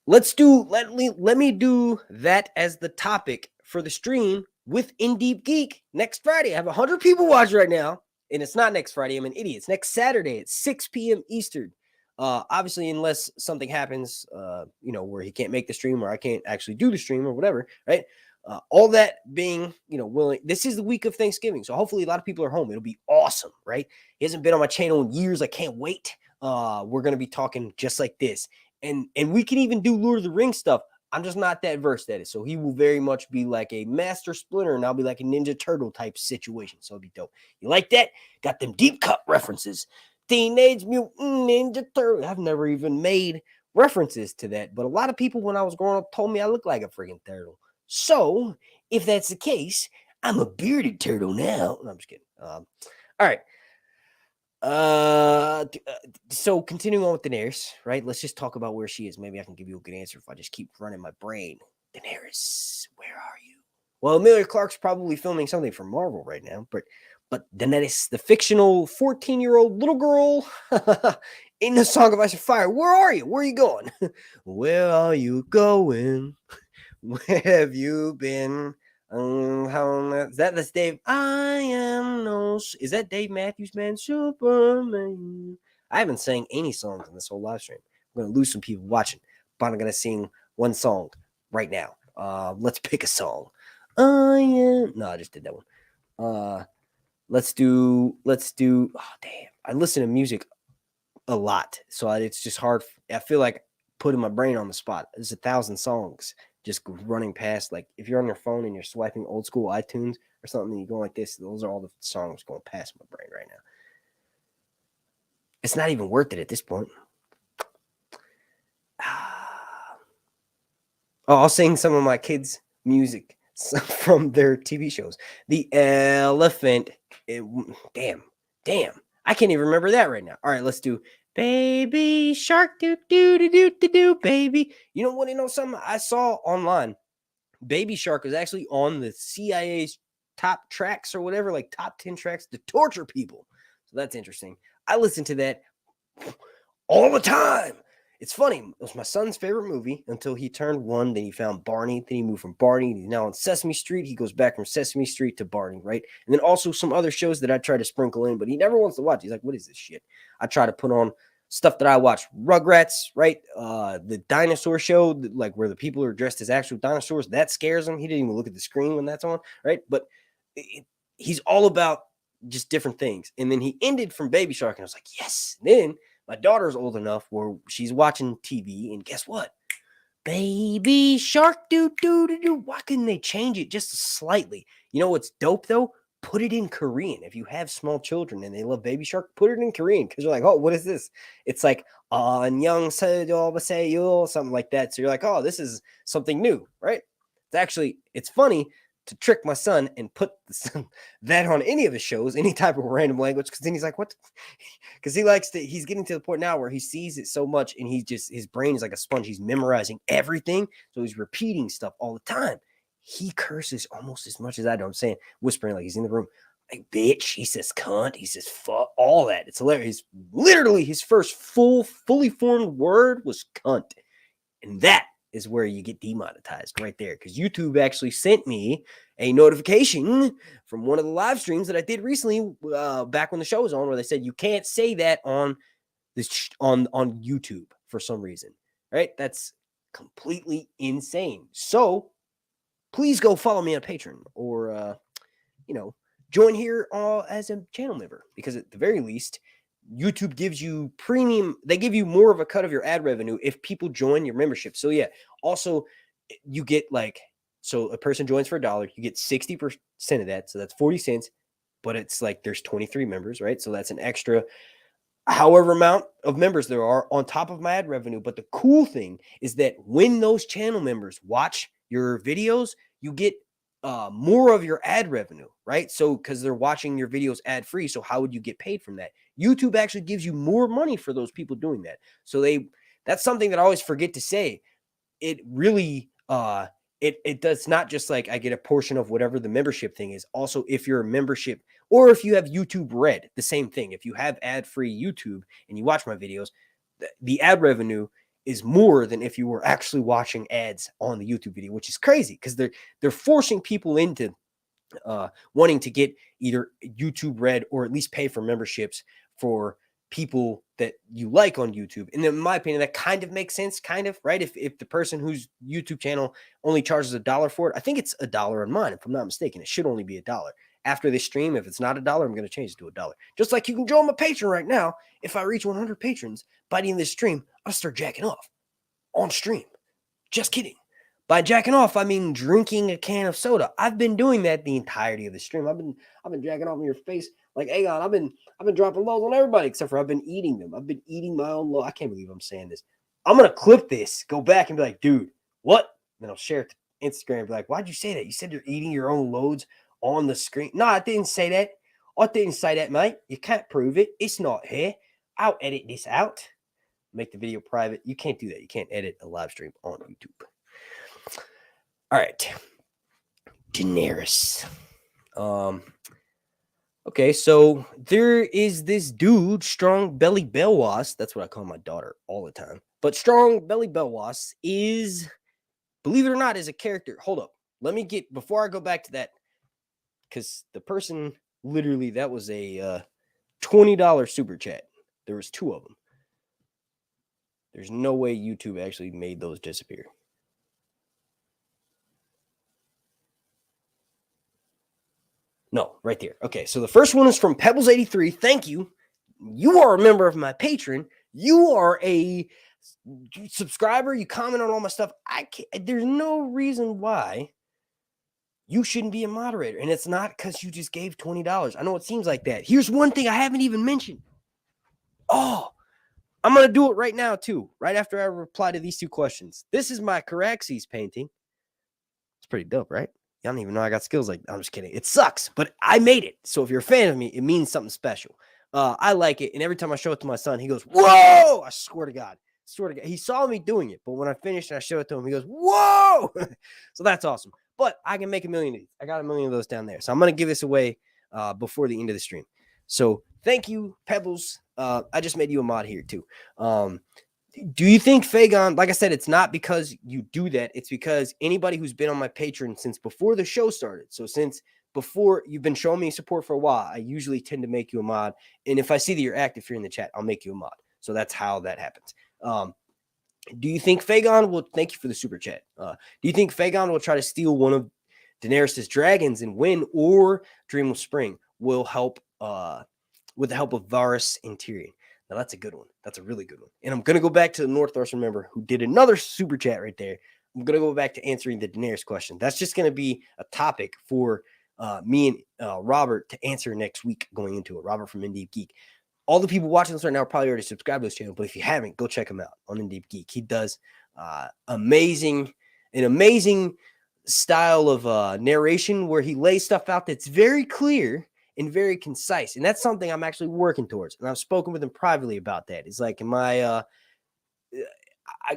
let me do that as the topic for the stream with In Deep Geek next Friday. I have 100 people watching right now, and it's not next Friday. I'm an idiot. It's next Saturday at 6 p.m. Eastern. Obviously, unless something happens, where he can't make the stream or I can't actually do the stream or whatever, right? All that being, willing. This is the week of Thanksgiving, so hopefully a lot of people are home. It'll be awesome, right? He hasn't been on my channel in years. I can't wait. We're gonna be talking just like this, and we can even do Lord of the Rings stuff. I'm just not that versed at it, so he will very much be like a Master Splinter, and I'll be like a Ninja Turtle type situation. So it'll be dope. You like that? Got them deep cut references. Teenage Mutant Ninja Turtle. I've never even made references to that, but a lot of people when I was growing up told me I look like a freaking turtle. So, if that's the case, I'm a bearded turtle now. No, I'm just kidding. All right. So continuing on with Daenerys, right? Let's just talk about where she is. Maybe I can give you a good answer if I just keep running my brain. Daenerys, where are you? Well, Emilia Clarke's probably filming something for Marvel right now, but Daenerys, the fictional 14-year-old little girl, In the Song of Ice and Fire. Where are you? Where are you going? Where are you going? Where have you been? Is that this Dave? I am no. Is that Dave Matthews, man? Superman. I haven't sang any songs in this whole live stream. I'm going to lose some people watching, but I'm going to sing one song right now. Let's pick a song. No, I just did that one. Let's do. Oh, damn. I listen to music a lot, so it's just hard. I feel like putting my brain on the spot. There's 1,000 songs just running past. Like if you're on your phone and you're swiping old school iTunes or something, and you go like this, those are all the songs going past my brain right now. It's not even worth it at this point. Oh, I'll sing some of my kids' music from their TV shows. The Elephant. Damn. I can't even remember that right now. All right, let's do Baby Shark, do do do do do do, baby. You know what? You know something I saw online. Baby Shark was actually on the CIA's top tracks or whatever, like top 10 tracks to torture people. So that's interesting. I listen to that all the time. It's funny. It was my son's favorite movie until he turned 1. Then he found Barney. Then he moved from Barney. He's now on Sesame Street. He goes back from Sesame Street to Barney, right? And then also some other shows that I try to sprinkle in, but he never wants to watch. He's like, what is this shit? I try to put on stuff that I watch. Rugrats, right? The dinosaur show, like where the people are dressed as actual dinosaurs. That scares him. He didn't even look at the screen when that's on, right? But he's all about just different things. And then he ended from Baby Shark, and I was like, yes. And then my daughter's old enough where she's watching TV, and guess what? Baby Shark, do. Why couldn't they change it just slightly? You know what's dope though? Put it in Korean. If you have small children and they love Baby Shark, put it in Korean because you're like, oh, what is this? It's like 안녕하세요, something like that. So you're like, oh, this is something new, right? It's funny to trick my son and put that on any of his shows, any type of random language, because then he's like, what? Because he's getting to the point now where he sees it so much and his brain is like a sponge. He's memorizing everything. So he's repeating stuff all the time. He curses almost as much as I do. I'm saying, whispering like he's in the room. Like, bitch. He says cunt. He says fuck. All that. It's hilarious. Literally, his first fully formed word was cunt. And that is where you get demonetized right there. Because YouTube actually sent me a notification from one of the live streams that I did recently, back when the show was on, where they said you can't say that on this on YouTube for some reason. Right? That's completely insane. So please go follow me on Patreon or join here as a channel member, because at the very least, YouTube gives you premium. They give you more of a cut of your ad revenue if people join your membership. So yeah, also you get so a person joins for $1, you get 60% of that. So that's 40 cents, but it's like there's 23 members, right? So that's an extra however amount of members there are on top of my ad revenue. But the cool thing is that when those channel members watch your videos, you get more of your ad revenue, right? So because they're watching your videos ad free, so how would you get paid from that? YouTube actually gives you more money for those people doing that. So that's something that I always forget to say. It really it does not just like I get a portion of whatever the membership thing is. Also, if you're a membership or if you have YouTube Red, the same thing. If you have ad-free YouTube and you watch my videos, the ad revenue is more than if you were actually watching ads on the YouTube video, which is crazy because they're forcing people into wanting to get either YouTube Red or at least pay for memberships for people that you like on YouTube. And in my opinion, that kind of makes sense, kind of, right? If the person whose YouTube channel only charges $1 for it, I think it's $1 on mine, if I'm not mistaken. It should only be $1. After this stream, if it's not $1, I'm going to change it to $1. Just like you can join my Patreon right now. If I reach 100 patrons by the end of this stream, I'll start jacking off on stream. Just kidding. By jacking off, I mean drinking a can of soda. I've been doing that the entirety of the stream. I've been jacking off in your face like Aegon. I've been dropping loads on everybody except for I've been eating them. I've been eating my own load. I can't believe I'm saying this. I'm gonna clip this, go back and be like, dude, what? Then I'll share it to Instagram and be like, why'd you say that? You said you're eating your own loads on the screen. No, I didn't say that. I didn't say that, mate. You can't prove it. It's not here. I'll edit this out. Make the video private. You can't do that. You can't edit a live stream on YouTube. All right. Daenerys. Okay, so there is this dude, Strong Belly Belwas. That's what I call my daughter all the time. But Strong Belly Belwas is, believe it or not, is a character. Hold up. Let me get, before I go back to that, because the person, literally, that was a $20 super chat. There was 2 of them. There's no way YouTube actually made those disappear. No, right there. Okay, so the first one is from Pebbles83. Thank you. You are a member of my Patreon. You are a subscriber. You comment on all my stuff. There's no reason why you shouldn't be a moderator. And it's not because you just gave $20. I know it seems like that. Here's one thing I haven't even mentioned. Oh, I'm going to do it right now, too, right after I reply to these 2 questions. This is my Caraxes painting. It's pretty dope, right? Y'all don't even know I got skills like that. I'm just kidding. It sucks, but I made it. So if you're a fan of me, it means something special. I like it. And every time I show it to my son, he goes, whoa! I swear to God. He saw me doing it. But when I finished and I show it to him, he goes, whoa! So that's awesome. But I can make a million of these. I got a million of those down there. So I'm going to give this away before the end of the stream. So thank you, Pebbles. I just made you a mod here, too. Do you think Fagon, like I said, it's not because you do that. It's because anybody who's been on my Patreon since before the show started. So since before you've been showing me support for a while, I usually tend to make you a mod. And if I see that you're active here in the chat, I'll make you a mod. So that's how that happens. Do you think Fagon will, thank you for the super chat. Do you think Fagon will try to steal one of Daenerys' dragons and win, or Dream of Spring will help with the help of Varys and Tyrion? Now, that's a good one. That's a really good one. And I'm going to go back to the Northwestern member who did another super chat right there. I'm going to go back to answering the Daenerys question. That's just going to be a topic for me and Robert to answer next week going into it. Robert from Indeep Geek. All the people watching this right now are probably already subscribed to this channel, but if you haven't, go check him out on Indeep Geek. He does an amazing style of narration where he lays stuff out that's very clear and very concise. And that's something I'm actually working towards. And I've spoken with him privately about that. It's like my, I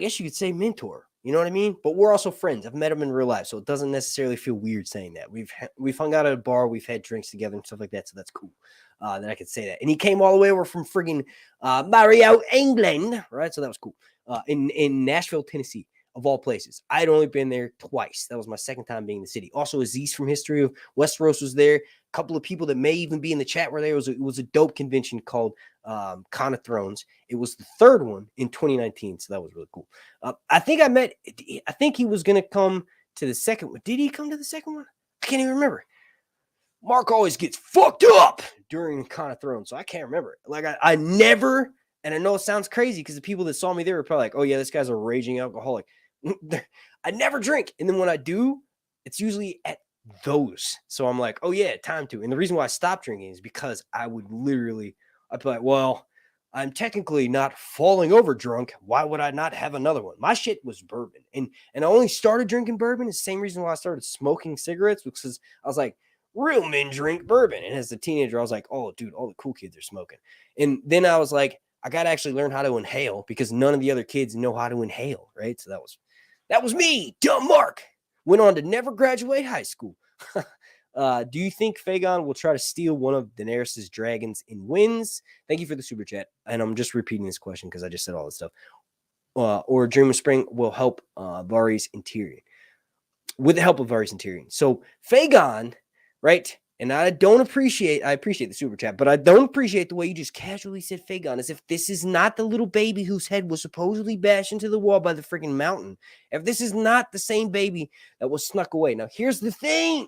guess you could say mentor, you know what I mean? But we're also friends. I've met him in real life. So it doesn't necessarily feel weird saying that. We've hung out at a bar. We've had drinks together and stuff like that. So that's cool that I could say that. And he came all the way over from friggin' Mario, England, right? So that was cool. In Nashville, Tennessee. Of all places. I had only been there twice. That was my second time being in the city. Also, Aziz from History of Westeros was there. A couple of people that may even be in the chat were there. It was a dope convention called Con of Thrones. It was the 3rd one in 2019, so that was really cool. I think he was going to come to the 2nd one. Did he come to the 2nd one? I can't even remember. Mark always gets fucked up during Con of Thrones, so I can't remember. Like, I never, and I know it sounds crazy because the people that saw me there were probably like, oh yeah, this guy's a raging alcoholic. I never drink. And then when I do, it's usually at those. So I'm like, oh yeah, time to. And the reason why I stopped drinking is because I'd be like, well, I'm technically not falling over drunk. Why would I not have another one? My shit was bourbon. And I only started drinking bourbon. It's the same reason why I started smoking cigarettes, because I was like, real men drink bourbon. And as a teenager, I was like, oh dude, all the cool kids are smoking. And then I was like, I got to actually learn how to inhale because none of the other kids know how to inhale, right? So that was me, dumb Mark. Went on to never graduate high school. Do you think Fagon will try to steal one of Daenerys' dragons and wins? Thank you for the super chat. And I'm just repeating this question because I just said all this stuff. Or Dream of Spring will help Varys and Tyrion. With the help of Varys and Tyrion. So Fagon, right? And I appreciate the super chat, but I don't appreciate the way you just casually said Fagon as if this is not the little baby whose head was supposedly bashed into the wall by the freaking mountain. If this is not the same baby that was snuck away. Now, here's the thing.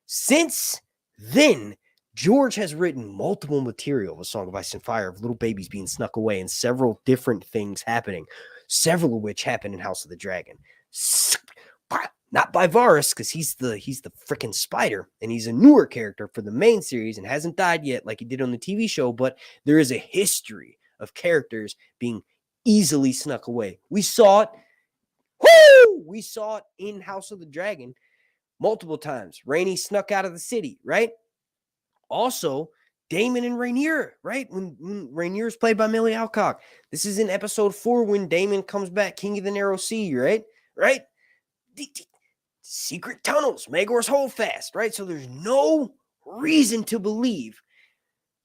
Since then, George has written multiple material of A Song of Ice and Fire of little babies being snuck away and several different things happening, several of which happen in House of the Dragon. Not by Varys, because he's the freaking spider, and he's a newer character for the main series and hasn't died yet like he did on the TV show, but there is a history of characters being easily snuck away. We saw it. We saw it in House of the Dragon multiple times. Rhaenys snuck out of the city, right? Also, Daemon and Rhaenyra, right? When Rhaenyra is played by Millie Alcock. This is in episode 4 when Daemon comes back, King of the Narrow Sea, right? Secret tunnels, Maegor's Holdfast, right? So there's no reason to believe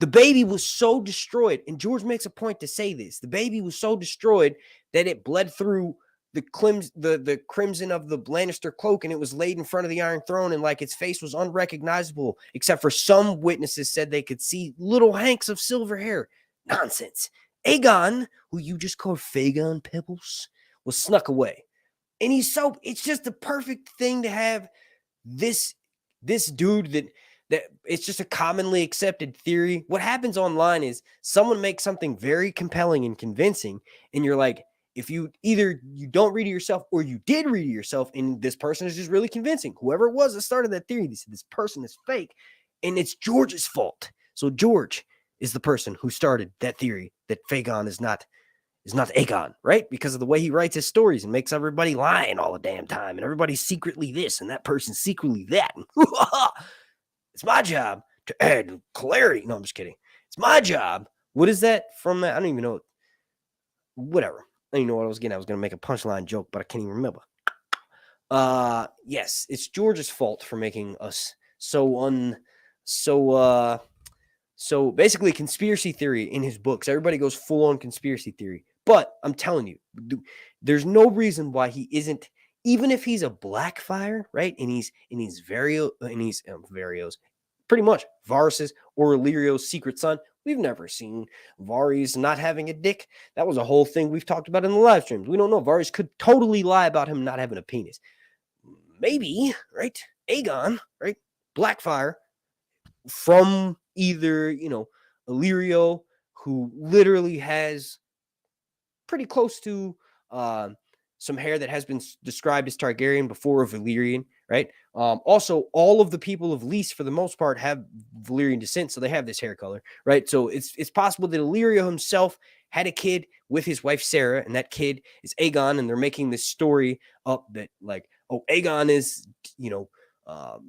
the baby was so destroyed. And George makes a point to say this. The baby was so destroyed that it bled through the crimson of the Lannister cloak, and it was laid in front of the Iron Throne, and like its face was unrecognizable, except for some witnesses said they could see little hanks of silver hair. Nonsense. Aegon, who you just called Fagon Pebbles, was snuck away. And it's just the perfect thing to have this dude that it's just a commonly accepted theory. What happens online is someone makes something very compelling and convincing, and you're like, if you don't read it yourself or you did read it yourself, and this person is just really convincing. Whoever it was that started that theory, they said this person is fake, and it's George's fault. So George is the person who started that theory that Fagon is not Aegon, right? Because of the way he writes his stories and makes everybody lying all the damn time, and everybody's secretly this and that person's secretly that. It's my job to add clarity. No, I'm just kidding. It's my job. What is that from that? I don't even know. Whatever. I don't even know what I was getting. I was going to make a punchline joke, but I can't even remember. Yes, it's George's fault for making us so basically conspiracy theory in his books. Everybody goes full on conspiracy theory. But I'm telling you, there's no reason why he isn't, even if he's a Blackfire, right? And he's Vario's, pretty much Varys's or Illyrio's secret son. We've never seen Varys not having a dick. That was a whole thing we've talked about in the live streams. We don't know. Varys could totally lie about him not having a penis. Maybe, right? Aegon, right? Blackfire from either, Illyrio, who literally has pretty close to some hair that has been described as Targaryen before of Valyrian, right? Also, all of the people of Lys, for the most part, have Valyrian descent, so they have this hair color, right? So it's possible that Illyrio himself had a kid with his wife Sarah, and that kid is Aegon, and they're making this story up that, like, oh, Aegon is,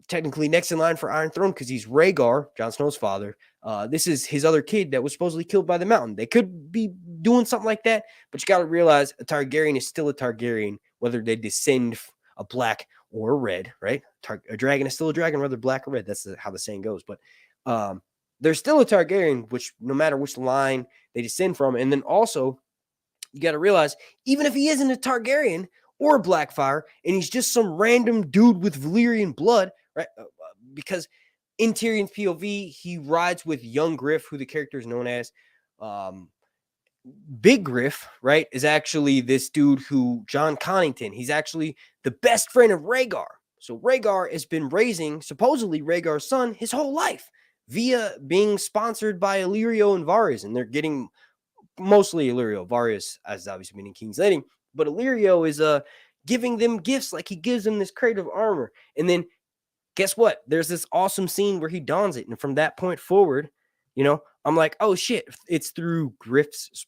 technically next in line for Iron Throne because he's Rhaegar, Jon Snow's father. This is his other kid that was supposedly killed by the Mountain. They could be doing something like that, but you got to realize a Targaryen is still a Targaryen, whether they descend a black or a red, right? A dragon is still a dragon, whether black or red. That's how the saying goes. But they're still a Targaryen, which no matter which line they descend from. And then also, you got to realize, even if he isn't a Targaryen or a Blackfire, and he's just some random dude with Valyrian blood, right? Because in Tyrion's POV, he rides with young Griff, who the character is known as. Big Griff, right, is actually this dude who, John Connington, he's actually the best friend of Rhaegar. So Rhaegar has been raising, supposedly, Rhaegar's son his whole life via being sponsored by Illyrio and Varys, and they're getting mostly Illyrio. Varys has obviously been in King's Landing, but Illyrio is giving them gifts, like he gives them this crate of armor. And then guess what? There's this awesome scene where he dons it. And from that point forward, I'm like, oh shit, it's through Griff's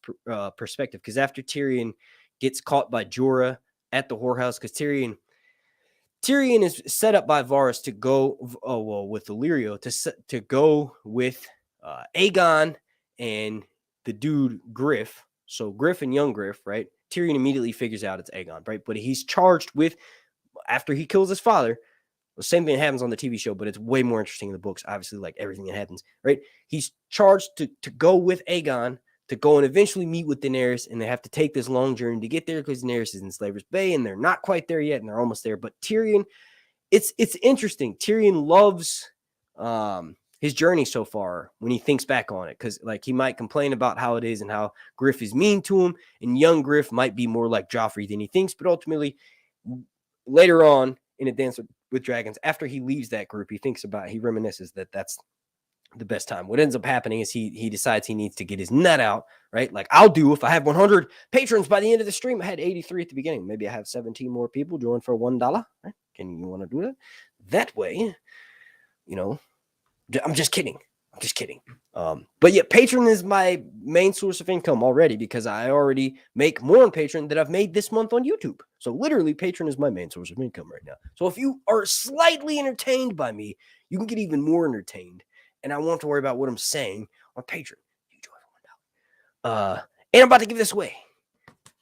perspective. Because after Tyrion gets caught by Jorah at the whorehouse, because Tyrion is set up by Varys to go, with Illyrio, to go with Aegon and the dude Griff. So Griff and young Griff, right? Tyrion immediately figures out it's Aegon, right? But he's charged with, after he kills his father, the same thing happens on the TV show, but it's way more interesting in the books, obviously, like everything that happens, right? He's charged to go with Aegon, to go and eventually meet with Daenerys, and they have to take this long journey to get there because Daenerys is in Slaver's Bay, and they're not quite there yet, and they're almost there. But Tyrion, it's interesting. Tyrion loves his journey so far when he thinks back on it, because like he might complain about how it is and how Griff is mean to him, and young Griff might be more like Joffrey than he thinks, but ultimately later on in A Dance with Dragons, after he leaves that group, he reminisces that that's the best time. What ends up happening is he decides he needs to get his nut out, right? Like I'll do if I have 100 patrons by the end of the stream. I had 83 at the beginning. Maybe I have 17 more people join for $1. Right? You want to do that? That way, I'm just kidding. But yeah, Patreon is my main source of income already, because I already make more on Patreon than I've made this month on YouTube. So literally, Patreon is my main source of income right now. So if you are slightly entertained by me, you can get even more entertained, and I won't worry about what I'm saying on Patreon. You join for $1. And I'm about to give this away.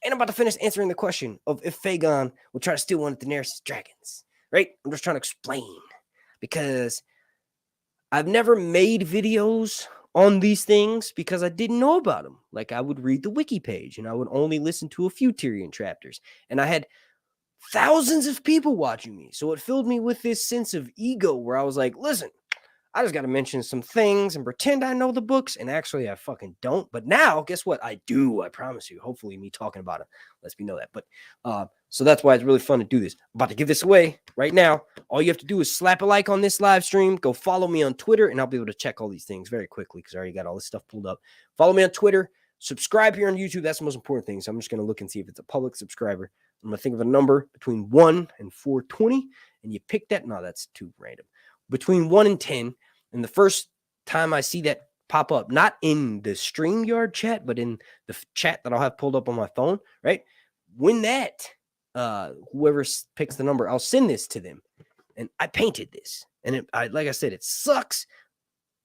And I'm about to finish answering the question of if Fagon will try to steal one of Daenerys' dragons. Right? I'm just trying to explain, because I've never made videos on these things because I didn't know about them. Like, I would read the wiki page and I would only listen to a few Tyrion chapters. And I had thousands of people watching me. So it filled me with this sense of ego where I was like, listen, I just got to mention some things and pretend I know the books. And actually, I fucking don't. But now, guess what? I do. I promise you. Hopefully, me talking about it lets me know that. But so that's why it's really fun to do this. I'm about to give this away right now. All you have to do is slap a like on this live stream. Go follow me on Twitter, and I'll be able to check all these things very quickly because I already got all this stuff pulled up. Follow me on Twitter. Subscribe here on YouTube. That's the most important thing. So I'm just going to look and see if it's a public subscriber. I'm going to think of a number between 1 and 420, and you pick that. No, that's too random. Between 1 and 10, and the first time I see that pop up, not in the StreamYard chat, but in the chat that I'll have pulled up on my phone, right? When that, whoever picks the number, I'll send this to them. And I painted this. And like I said, it sucks,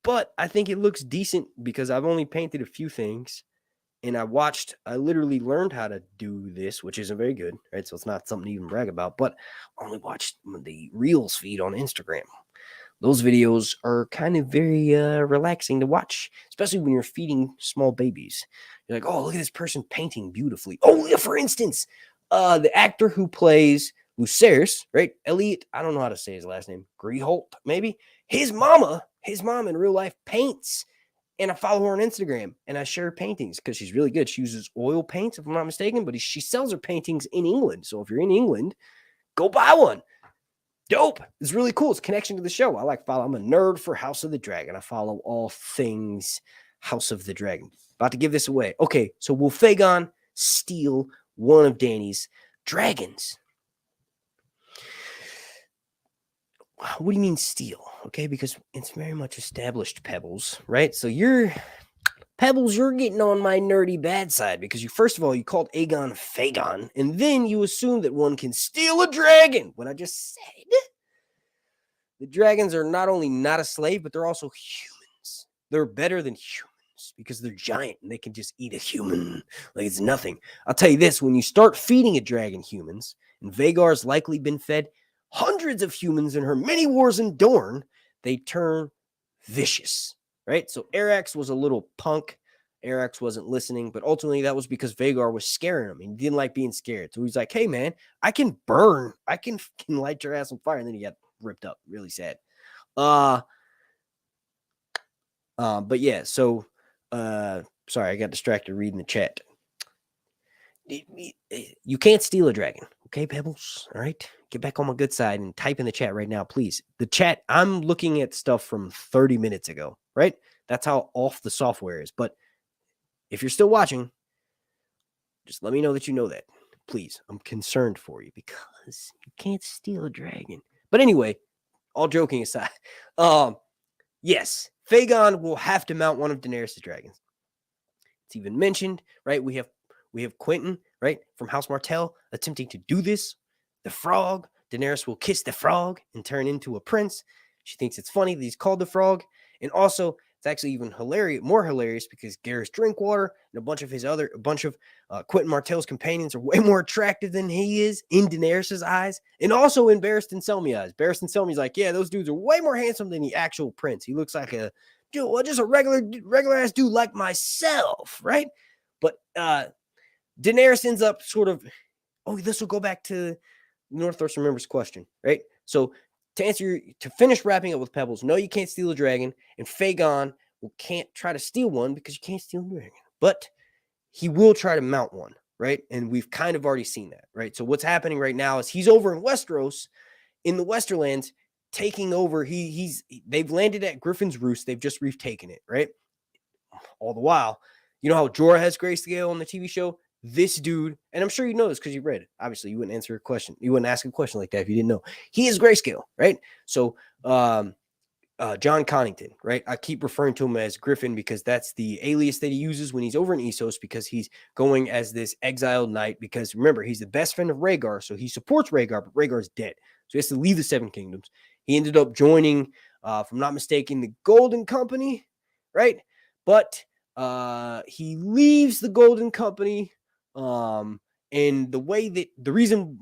but I think it looks decent because I've only painted a few things. And I literally learned how to do this, which isn't very good, right? So it's not something to even brag about, but I only watched the Reels feed on Instagram. Those videos are kind of very relaxing to watch, especially when you're feeding small babies. You're like, oh, look at this person painting beautifully. Oh, yeah, for instance, the actor who plays Lucerys, right? Elliot, I don't know how to say his last name. Greholt, maybe? His mom in real life paints. And I follow her on Instagram, and I share paintings because she's really good. She uses oil paints, if I'm not mistaken, but she sells her paintings in England. So if you're in England, go buy one. Dope. It's really cool. It's a connection to the show. I'm a nerd for House of the Dragon. I follow all things House of the Dragon. About to give this away. Okay, so will Fagon steal one of Dany's dragons? What do you mean steal? Okay, because it's very much established, Pebbles, right? So Pebbles, you're getting on my nerdy bad side because first of all, you called Aegon Fagon, and then you assume that one can steal a dragon. What I just said, the dragons are not only not a slave, but they're also humans. They're better than humans because they're giant and they can just eat a human like it's nothing. I'll tell you this, when you start feeding a dragon humans, and Vhagar's likely been fed hundreds of humans in her many wars in Dorne, they turn vicious, right? So Arax was a little punk. Arax wasn't listening, but ultimately that was because Vhagar was scaring him. He didn't like being scared. So he's like, hey, man, I can burn. I can light your ass on fire. And then he got ripped up. Really sad. But yeah, so sorry, I got distracted reading the chat. You can't steal a dragon. Okay, Pebbles? All right. Get back on my good side and type in the chat right now, please. The chat, I'm looking at stuff from 30 minutes ago, right? That's how off the software is. But if you're still watching, just let me know that you know that. Please, I'm concerned for you because you can't steal a dragon. But anyway, all joking aside, yes, Fagon will have to mount one of Daenerys' dragons. It's even mentioned, right? We have Quentin, right, from House Martell attempting to do this. The frog. Daenerys will kiss the frog and turn into a prince. She thinks it's funny that he's called the frog. And also, it's actually even more hilarious because Garrus Drinkwater and a bunch of Quentin Martell's companions are way more attractive than he is in Daenerys' eyes. And also in Barristan Selmy eyes. Barristan Selmy's like, yeah, those dudes are way more handsome than the actual prince. He looks like just a regular ass dude like myself, right? But Daenerys ends up sort of, this will go back to Northwest Remembers question, right? So to finish wrapping up with Pebbles, no, you can't steal a dragon, and Fagon can't try to steal one because you can't steal a dragon, but he will try to mount one, right? And we've kind of already seen that, right? So what's happening right now is he's over in Westeros, in the Westerlands, taking over. They've landed at Griffin's Roost. They've just retaken it, right? All the while, you know how Jorah has grayscale on the TV show? This dude, and I'm sure you know this because you read it. Obviously, you wouldn't answer a question. You wouldn't ask a question like that if you didn't know. He is grayscale, right? So, John Connington, right? I keep referring to him as Griffin because that's the alias that he uses when he's over in Essos because he's going as this exiled knight. Because remember, he's the best friend of Rhaegar, so he supports Rhaegar, but Rhaegar's dead. So he has to leave the Seven Kingdoms. He ended up joining, if I'm not mistaken, the Golden Company, right? But he leaves the Golden Company. And the reason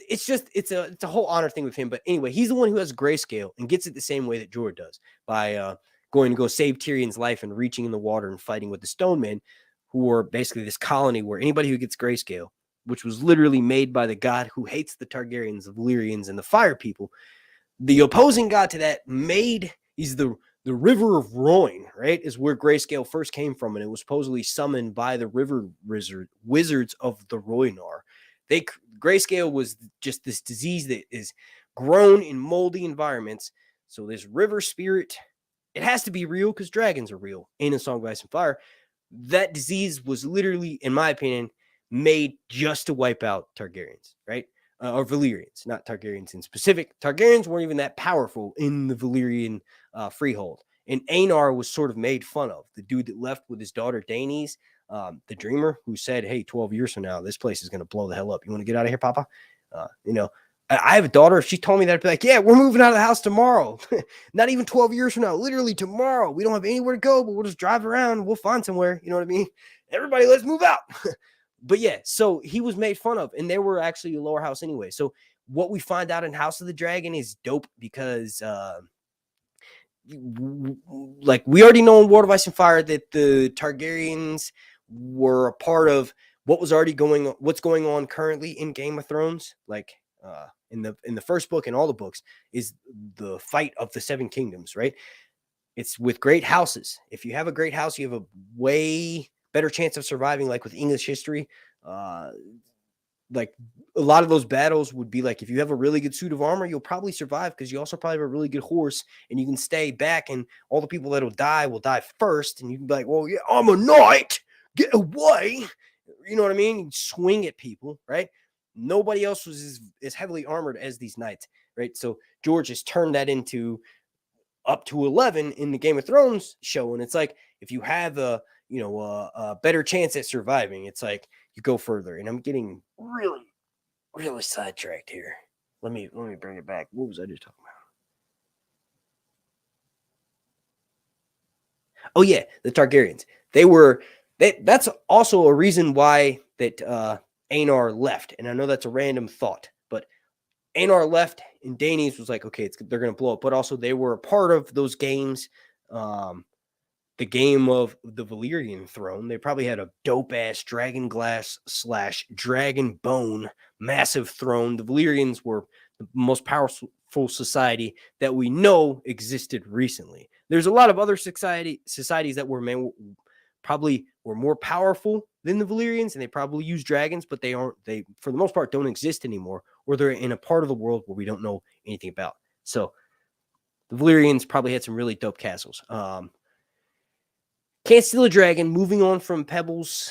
it's a whole honor thing with him. But anyway, he's the one who has grayscale and gets it the same way that Jorah does, by going to go save Tyrion's life and reaching in the water and fighting with the Stone Men, who are basically this colony where anybody who gets grayscale, which was literally made by the god who hates the Targaryens, the Valyrians, and the Fire People. The opposing god to that he's the River of Roine, right, is where grayscale first came from, and it was supposedly summoned by the river wizards of the Rhoynar. Grayscale was just this disease that is grown in moldy environments. So this river spirit, it has to be real because dragons are real in A Song of Ice and Fire. That disease was literally, in my opinion, made just to wipe out Targaryens, right? Or Valyrians, not Targaryens in specific. Targaryens weren't even that powerful in the Valyrian freehold. And Aenar was sort of made fun of. The dude that left with his daughter Daenerys, the dreamer, who said, hey, 12 years from now, this place is going to blow the hell up. You want to get out of here, Papa? I have a daughter. If she told me that, I'd be like, yeah, we're moving out of the house tomorrow. Not even 12 years from now, literally tomorrow. We don't have anywhere to go, but we'll just drive around and we'll find somewhere. You know what I mean? Everybody, let's move out. But yeah, so he was made fun of, and they were actually a lower house anyway. So what we find out in House of the Dragon is dope because, like, we already know in World of Ice and Fire that the Targaryens were a part of what's going on currently in Game of Thrones. Like, in the first book and all the books is the fight of the Seven Kingdoms, right? It's with great houses. If you have a great house, you have a way better chance of surviving. Like with English history, like a lot of those battles would be like, if you have a really good suit of armor, you'll probably survive because you also probably have a really good horse and you can stay back, and all the people that will die first. And you can be like, well, yeah, I'm a knight, get away. You know what I mean? You swing at people, right? Nobody else was as heavily armored as these knights, right? So George has turned that into up to 11 in the Game of Thrones show. And it's like, if you have a better chance at surviving, it's like you go further. And I'm getting really, really sidetracked here. Let me bring it back. What was I just talking about? Oh yeah, the Targaryens. That's also a reason why that Aenar left. And I know that's a random thought, but Aenar left and Daenerys was like, okay, they're going to blow up. But also they were a part of those games. The game of the Valyrian throne. They probably had a dope-ass dragon glass / dragon bone massive throne. The Valyrians were the most powerful society that we know existed recently. There's a lot of other societies that were probably were more powerful than the Valyrians, and they probably use dragons, but they for the most part don't exist anymore, or they're in a part of the world where we don't know anything about. So the Valyrians probably had some really dope castles. Can't steal a dragon. Moving on from Pebble's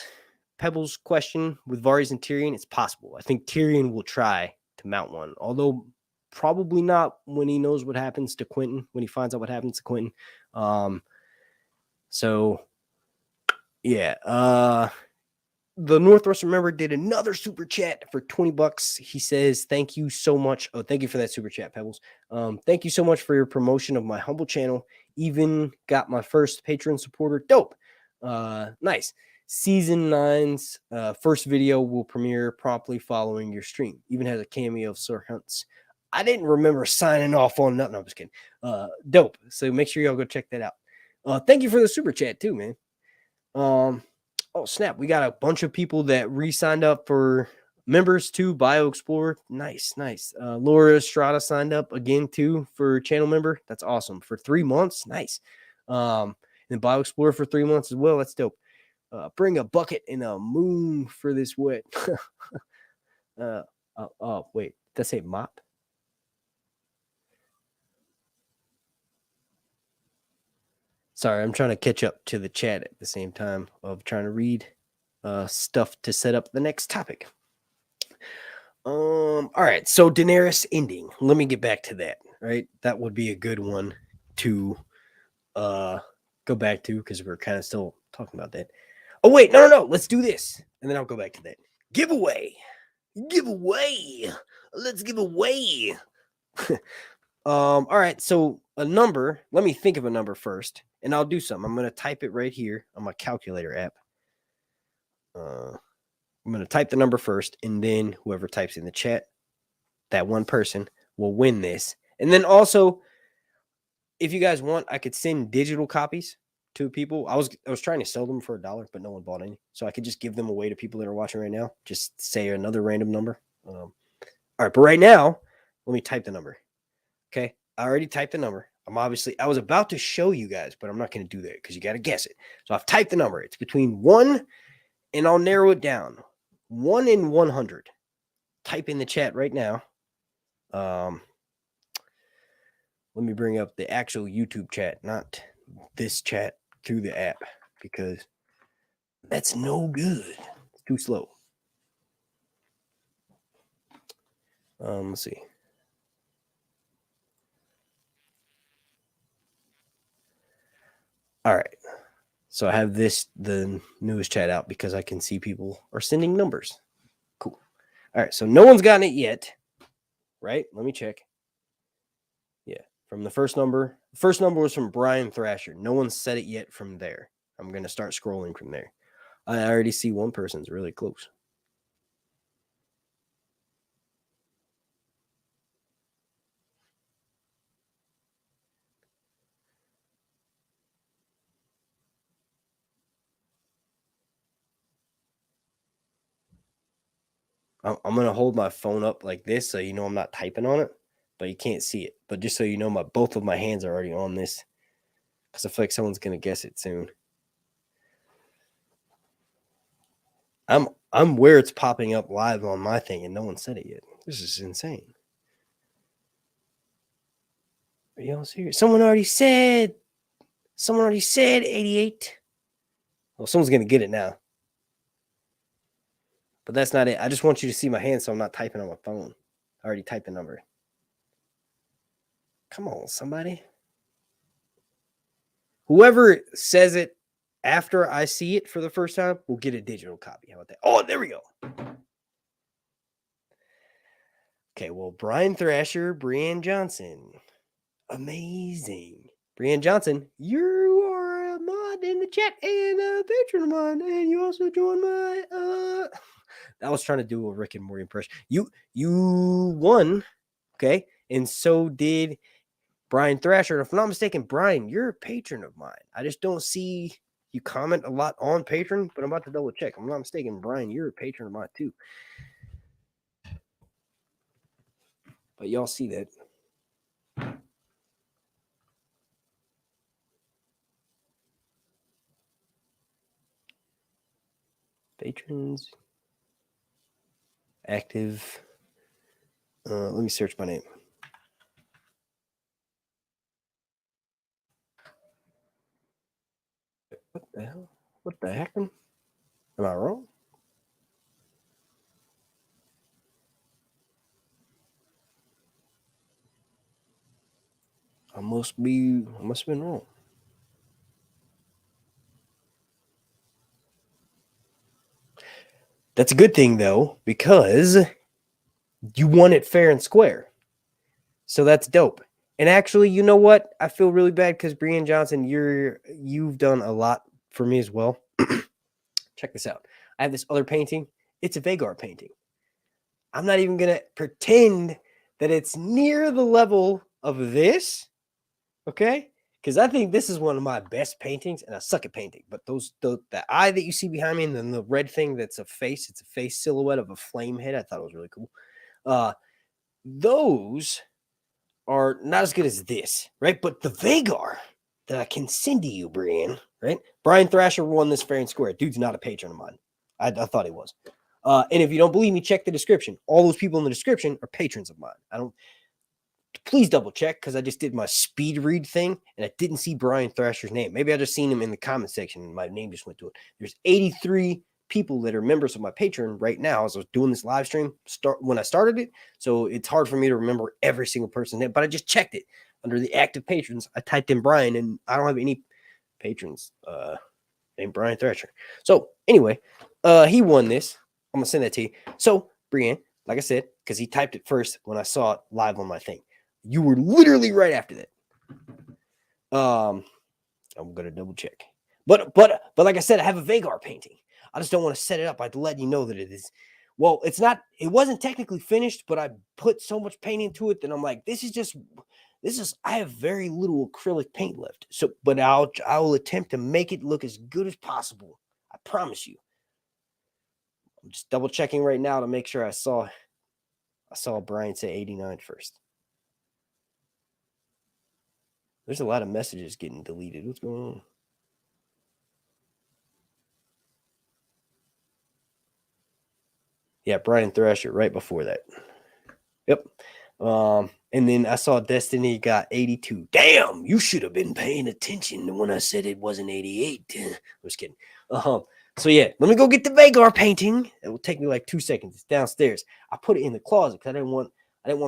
question with Varys and Tyrion, it's possible. I think Tyrion will try to mount one, although probably not when he knows what happens to Quentin, when he finds out what happens to Quentin. So yeah, the Northwestern member did another super chat for $20. He says, thank you so much. Oh, thank you for that super chat, Pebbles. Thank you so much for your promotion of my humble channel. Even got my first Patreon supporter. Dope. Nice. Season 9's first video will premiere promptly following your stream. Even has a cameo of Sir Hunts. I didn't remember signing off on nothing. No, I'm just kidding. Dope. So make sure y'all go check that out. Thank you for the super chat too, man. Oh, snap. We got a bunch of people that re-signed up for members too. Bio Explorer. Nice. Laura Estrada signed up again too for channel member. That's awesome. For 3 months. Nice. And Bio Explorer for 3 months as well. That's dope. Bring a bucket and a moon for this wet. Wait. Did I say mop? Sorry, I'm trying to catch up to the chat at the same time of trying to read stuff to set up the next topic. All right, so Daenerys ending. Let me get back to that, right? That would be a good one to go back to because we're kind of still talking about that. Oh, wait, no. Let's do this. And then I'll go back to that. Giveaway. Let's give away. All right, so a number. Let me think of a number first. And I'll do something. I'm going to type it right here on my calculator app. I'm going to type the number first, and then whoever types in the chat that one person will win this. And then also, if you guys want, I could send digital copies to people. I was trying to sell them for $1, but no one bought any. So I could just give them away to people that are watching right now. Just say another random number. All right, but right now, let me type the number. Okay, I already typed the number. I was about to show you guys, but I'm not going to do that because you got to guess it. So I've typed the number. It's between 1 and I'll narrow it down. 1 and 100. Type in the chat right now. Let me bring up the actual YouTube chat, not this chat through the app, because that's no good. It's too slow. Let's see. All right. So I have the newest chat out because I can see people are sending numbers. Cool. All right. So no one's gotten it yet, right? Let me check. Yeah. From the first number. The first number was from Brian Thrasher. No one said it yet from there. I'm going to start scrolling from there. I already see one person's really close. I'm going to hold my phone up like this so you know I'm not typing on it, but you can't see it. But just so you know, both of my hands are already on this because I feel like someone's going to guess it soon. I'm where it's popping up live on my thing and no one said it yet. This is insane. Are y'all serious? Someone already said 88. Well, someone's going to get it now. But that's not it. I just want you to see my hand so I'm not typing on my phone. I already typed the number. Come on, somebody. Whoever says it after I see it for the first time will get a digital copy. How about that? Oh, there we go. Okay, well, Brian Thrasher, Breanne Johnson. Amazing. Breanne Johnson, you are a mod in the chat and a patron of mine, and you also joined my I was trying to do a Rick and Morty impression. You won, okay? And so did Brian Thrasher. If I'm not mistaken, Brian, you're a patron of mine. I just don't see you comment a lot on Patreon, but I'm about to double check. If I'm not mistaken, Brian, you're a patron of mine too. But y'all see that. Patrons. Active. Let me search my name. What the hell? What the heck? Am I wrong? I must have been wrong. That's a good thing though, because you won it fair and square. So that's dope. And actually, you know what? I feel really bad because Breanne Johnson, you've done a lot for me as well. Check this out. I have this other painting. It's a Vagar painting. I'm not even going to pretend that it's near the level of this. Okay? Because I think this is one of my best paintings, and I suck at painting. But the eye that you see behind me, and then the red thing that's a face, it's a face silhouette of a flame head. I thought it was really cool. Those are not as good as this, right? But the Vagar that I can send to you, Breanne, right? Brian Thrasher won this fair and square. Dude's not a patron of mine. I thought he was. And if you don't believe me, check the description. All those people in the description are patrons of mine. Please double check because I just did my speed read thing and I didn't see Brian Thrasher's name. Maybe I just seen him in the comment section and my name just went to it. There's 83 people that are members of my Patreon right now as I was doing this live stream when I started it. So it's hard for me to remember every single person's name, but I just checked it under the active patrons. I typed in Brian and I don't have any patrons named Brian Thrasher. So anyway, he won this. I'm gonna send that to you. So Breanne, like I said, because he typed it first when I saw it live on my thing. You were literally right after that. I'm gonna double check. But like I said, I have a Vagar painting. I just don't want to set it up. I'd let you know that it is Well, it wasn't technically finished, but I put so much paint into it that I'm like, I have very little acrylic paint left. So, but I will attempt to make it look as good as possible. I promise you. I'm just double checking right now to make sure I saw Brian say 89 first. There's a lot of messages getting deleted. What's going on? Yeah, Brian Thrasher right before that. Yep. And then I saw Destiny got 82. Damn, you should have been paying attention when I said it wasn't 88. I was kidding. So yeah, let me go get the Vagar painting. It will take me like 2 seconds. It's downstairs. I put it in the closet because I didn't want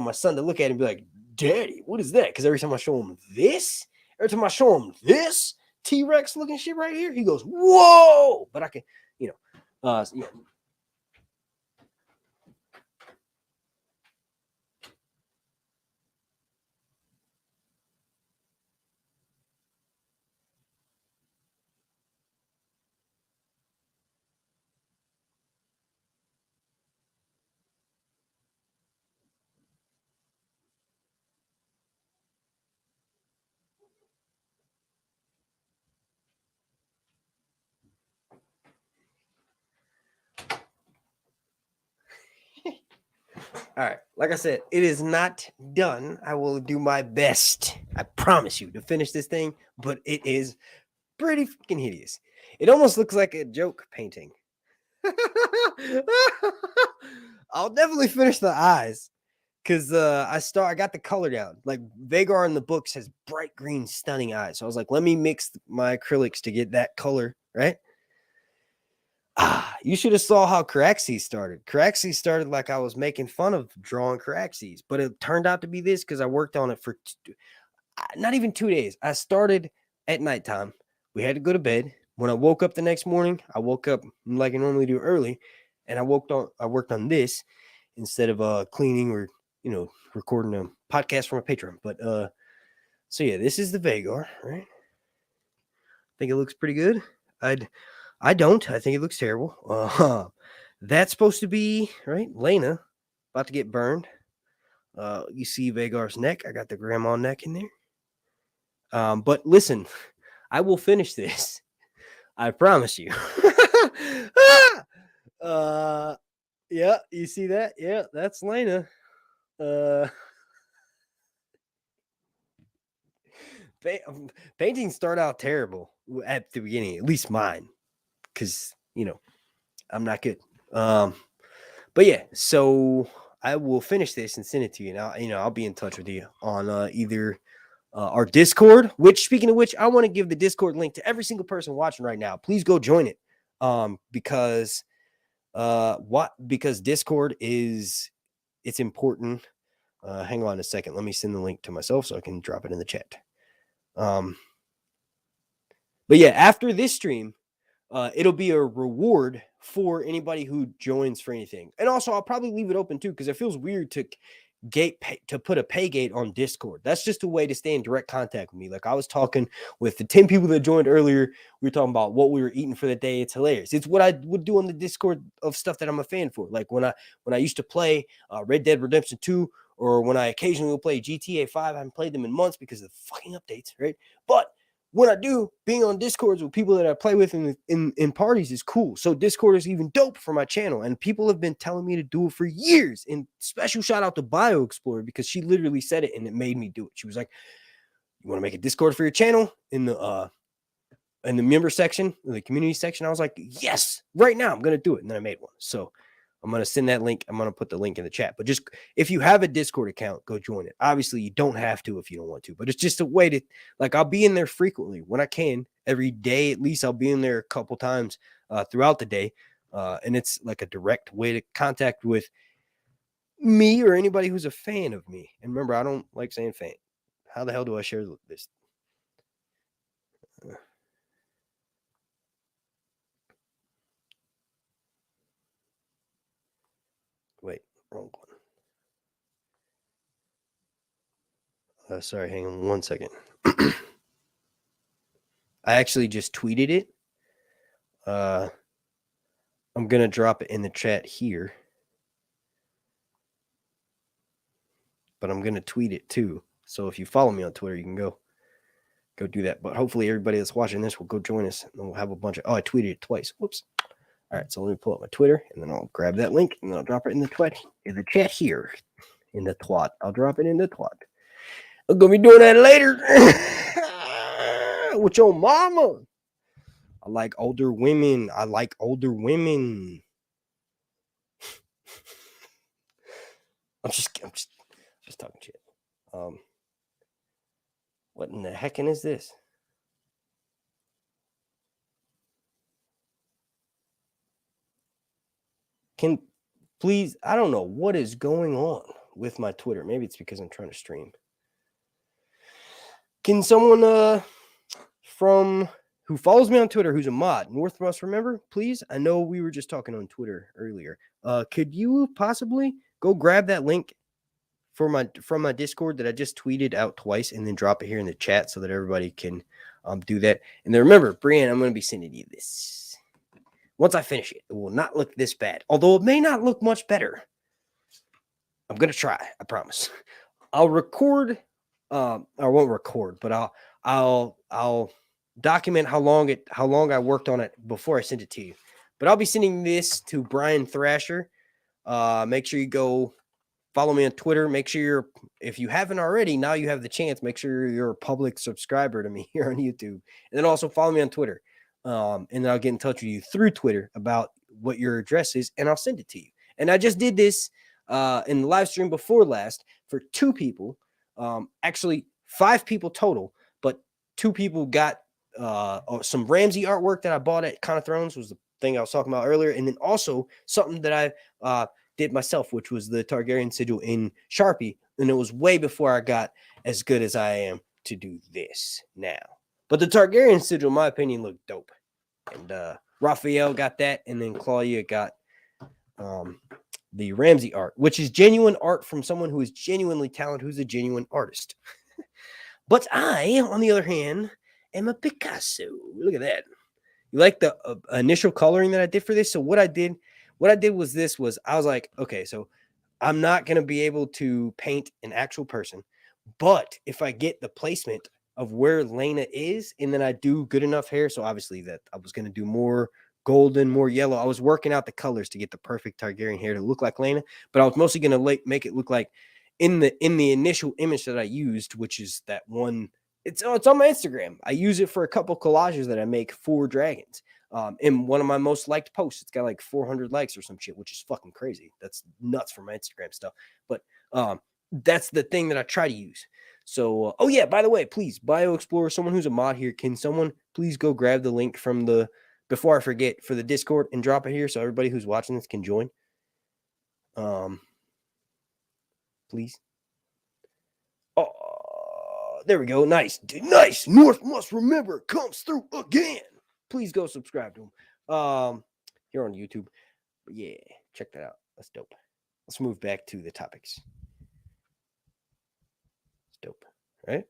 my son to look at it and be like, "Daddy, what is that?" Because every time I show him this, T-Rex looking shit right here, he goes, "Whoa!" But I can, yeah. All right. Like I said, it is not done. I will do my best. I promise you to finish this thing, but it is pretty freaking hideous. It almost looks like a joke painting. I'll definitely finish the eyes because I got the color down. Like Vagar in the books has bright green, stunning eyes. So I was like, let me mix my acrylics to get that color, right? You should have saw how Caraxes started. Caraxes started like I was making fun of drawing Caraxes, but it turned out to be this because I worked on it for not even 2 days. I started at nighttime. We had to go to bed. When I woke up the next morning, I woke up like I normally do early, and I worked on this instead of cleaning or recording a podcast from a Patreon. But so yeah, this is the Vagar, right? I think it looks pretty good. I don't. I think it looks terrible. That's supposed to be, right, Lena, about to get burned. You see Vagar's neck. I got the grandma neck in there. But listen, I will finish this. I promise you. Yeah, you see that? Yeah, that's Lena. Paintings start out terrible at the beginning, at least mine, because I'm not good. But yeah, so I will finish this and send it to you. Now, I'll be in touch with you on either our Discord, which, speaking of which, I want to give the Discord link to every single person watching right now. Please go join it. Because Discord it's important. Hang on a second. Let me send the link to myself so I can drop it in the chat. But yeah, after this stream, it'll be a reward for anybody who joins for anything. And also, I'll probably leave it open too, because it feels weird to put a pay gate on Discord. That's just a way to stay in direct contact with me. Like I was talking with the 10 people that joined earlier. We were talking about what we were eating for the day. It's hilarious. It's what I would do on the Discord of stuff that I'm a fan for. Like when I used to play Red Dead Redemption 2, or when I occasionally will play GTA 5. I haven't played them in months because of the fucking updates, right? But when I do, being on Discords with people that I play with in parties is cool. So Discord is even dope for my channel. And people have been telling me to do it for years. And special shout out to Bio Explorer, because she literally said it and it made me do it. She was like, "You want to make a Discord for your channel in the member section, the community section?" I was like, "Yes, right now I'm going to do it." And then I made one. So I'm going to send that link. I'm going to put the link in the chat. But just if you have a Discord account, go join it. Obviously, you don't have to if you don't want to. But it's just a way to, like, I'll be in there frequently when I can. Every day, at least, I'll be in there a couple times throughout the day. And it's like a direct way to contact with me or anybody who's a fan of me. And remember, I don't like saying fan. How the hell do I share this? Wait, wrong one. Sorry, hang on 1 second. I actually just tweeted it. I'm going to drop it in the chat here. but I'm going to tweet it too. So if you follow me on Twitter, you can go do that. But hopefully everybody that's watching this will go join us, and we'll have a bunch of, I tweeted it twice. Whoops. All right, so let me pull up my Twitter, and then I'll grab that link, and then I'll drop it in the chat here, in the twat. I'll drop it in the twat. I'm going to be doing that later with your mama. I like older women. I'm just talking shit. What in the heckin' is this? Can please, I don't know what is going on with my Twitter. Maybe it's because I'm trying to stream. Can someone from who follows me on Twitter, who's a mod, North must remember, please? I know we were just talking on Twitter earlier. Could you possibly go grab that link from my Discord that I just tweeted out twice, and then drop it here in the chat so that everybody can do that. And then remember, Breanne, I'm going to be sending you this. Once I finish it, it will not look this bad. Although it may not look much better. I'm going to try, I promise. I'll record, I won't record, but I'll document how long I worked on it before I send it to you. But I'll be sending this to Brian Thrasher. Make sure you go follow me on Twitter. Make sure if you haven't already, now you have the chance. Make sure you're a public subscriber to me here on YouTube. And then also follow me on Twitter. And then I'll get in touch with you through Twitter about what your address is, and I'll send it to you. And I just did this in the live stream before last for 2 people. Actually, 5 people total, but 2 people got some Ramsey artwork that I bought at Con of Thrones, was the thing I was talking about earlier. And then also something that I did myself, which was the Targaryen sigil in Sharpie. And it was way before I got as good as I am to do this now. But the Targaryen sigil, in my opinion, looked dope. And Rafael got that, and then Claudia got the Ramsey art, which is genuine art from someone who is genuinely talented, who's a genuine artist. But I, on the other hand, am a Picasso. Look at that. You like the initial coloring that I did for this? So what I did was I was like, okay, so I'm not going to be able to paint an actual person, but if I get the placement of where Lena is, and then I do good enough hair, so obviously that I was going to do more golden, more yellow. I was working out the colors to get the perfect Targaryen hair to look like Lena, but I was mostly going to make it look like in the initial image that I used, which is that one. It's on my Instagram. I use it for a couple collages that I make for dragons. In one of my most liked posts, it's got like 400 likes or some shit, which is fucking crazy. That's nuts for my Instagram stuff. But that's the thing that I try to use. So, oh yeah, by the way, please, Bio Explorer, someone who's a mod here, can someone please go grab the link from before I forget, for the Discord, and drop it here so everybody who's watching this can join. Please. Oh, there we go. Nice. Nice. North must remember comes through again. Please go subscribe to him. Here on YouTube. But yeah, check that out. That's dope. Let's move back to the topics. It's dope, right?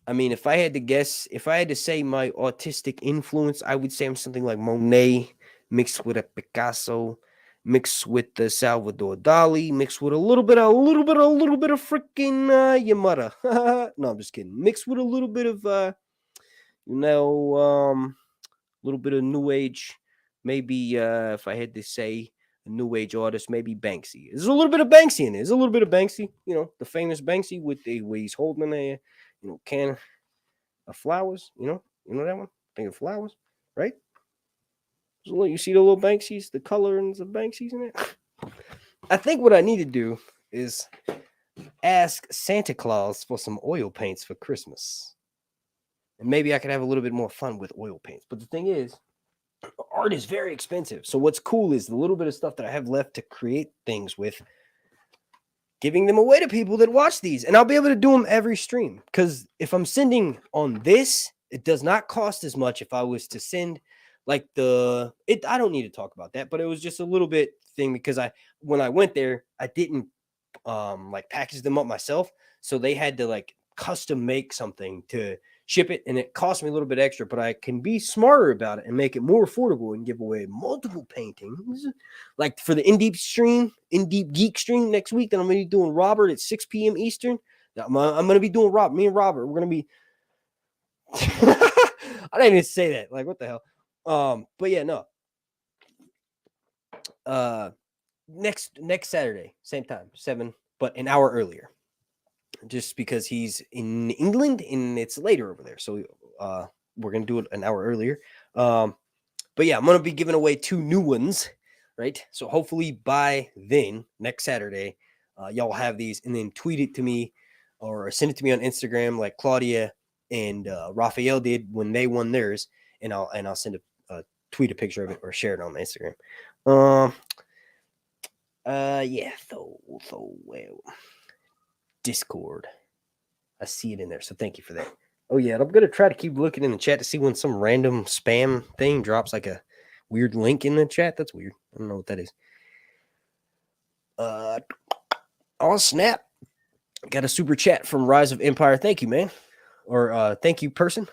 I mean, if I had to say my autistic influence, I would say I'm something like Monet mixed with a Picasso, mixed with the Salvador Dali, mixed with a little bit of freaking Yamada. No, I'm just kidding. Mixed with a little bit of a little bit of New Age. Maybe if I had to say a New Age artist, maybe Banksy. There's a little bit of Banksy in there. There's a little bit of Banksy, the famous Banksy with the way he's holding a can of flowers. You know that one? Think of flowers, right? So you see the little Banksies, the colorings of Banksies in it. I think what I need to do is ask Santa Claus for some oil paints for Christmas. And maybe I could have a little bit more fun with oil paints. But the thing is, art is very expensive. So what's cool is the little bit of stuff that I have left to create things with, giving them away to people that watch these. And I'll be able to do them every stream. Because if I'm sending on this, it does not cost as much if I was to send like I don't need to talk about that, but it was just a little bit thing because when I went there, I didn't like package them up myself. So they had to like custom make something to ship it, and it costs me a little bit extra, but I can be smarter about it and make it more affordable and give away multiple paintings. Like for the In Deep Geek stream next week that I'm going to be doing Robert at 6 p.m. Eastern. I'm going to be doing Robert. Me and Robert, we're going to be. I didn't even say that. Like, what the hell? But yeah, no. Next Saturday, same time, 7, but an hour earlier. Just because he's in England and it's later over there. So we're going to do it an hour earlier. But yeah, I'm going to be giving away 2 new ones, right? So hopefully by then, next Saturday, y'all have these, and then tweet it to me or send it to me on Instagram like Claudia and Rafael did when they won theirs, and I'll send tweet a picture of it or share it on my Instagram. Yeah, so well. Discord. I see it in there, so thank you for that. Oh yeah, and I'm gonna try to keep looking in the chat to see when some random spam thing drops like a weird link in the chat. That's weird. I don't know what that is. Oh snap! Got a super chat from Rise of Empire. Thank you, man. Or thank you, person.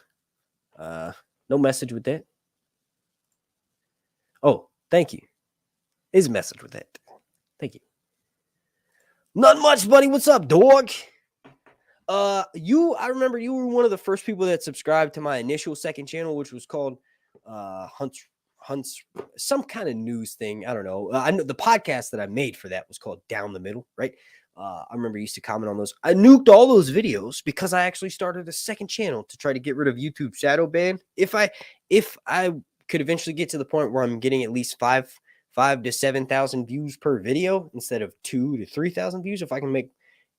No message with that. Oh, thank you. Is a message with that. Thank you. Not much, buddy. What's up, dog? I remember you were one of the first people that subscribed to my initial second channel, which was called Hunts, some kind of news thing. I don't know. I know the podcast that I made for that was called Down the Middle, right? I remember you used to comment on those. I nuked all those videos because I actually started a second channel to try to get rid of YouTube shadow ban. If I could eventually get to the point where I'm getting at least 5 to 7,000 views per video instead of 2 to 3,000 views, if I can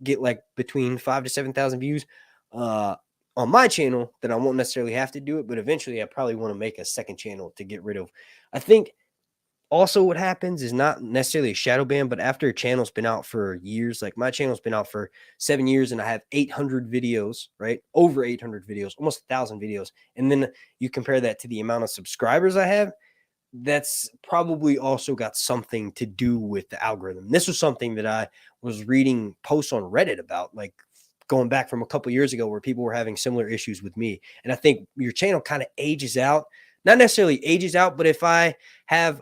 get like between 5 to 7,000 views on my channel, then I won't necessarily have to do it. But eventually I probably want to make a second channel to get rid of. I think also what happens is not necessarily a shadow ban, but after a channel's been out for years, like my channel's been out for 7 years and I have 800 videos, right? Over 800 videos, almost 1,000 videos. And then you compare that to the amount of subscribers I have, that's probably also got something to do with the algorithm. This was something that I was reading posts on Reddit about, like going back from a couple years ago where people were having similar issues with me. And I think your channel kind of ages out, not necessarily ages out, but if I have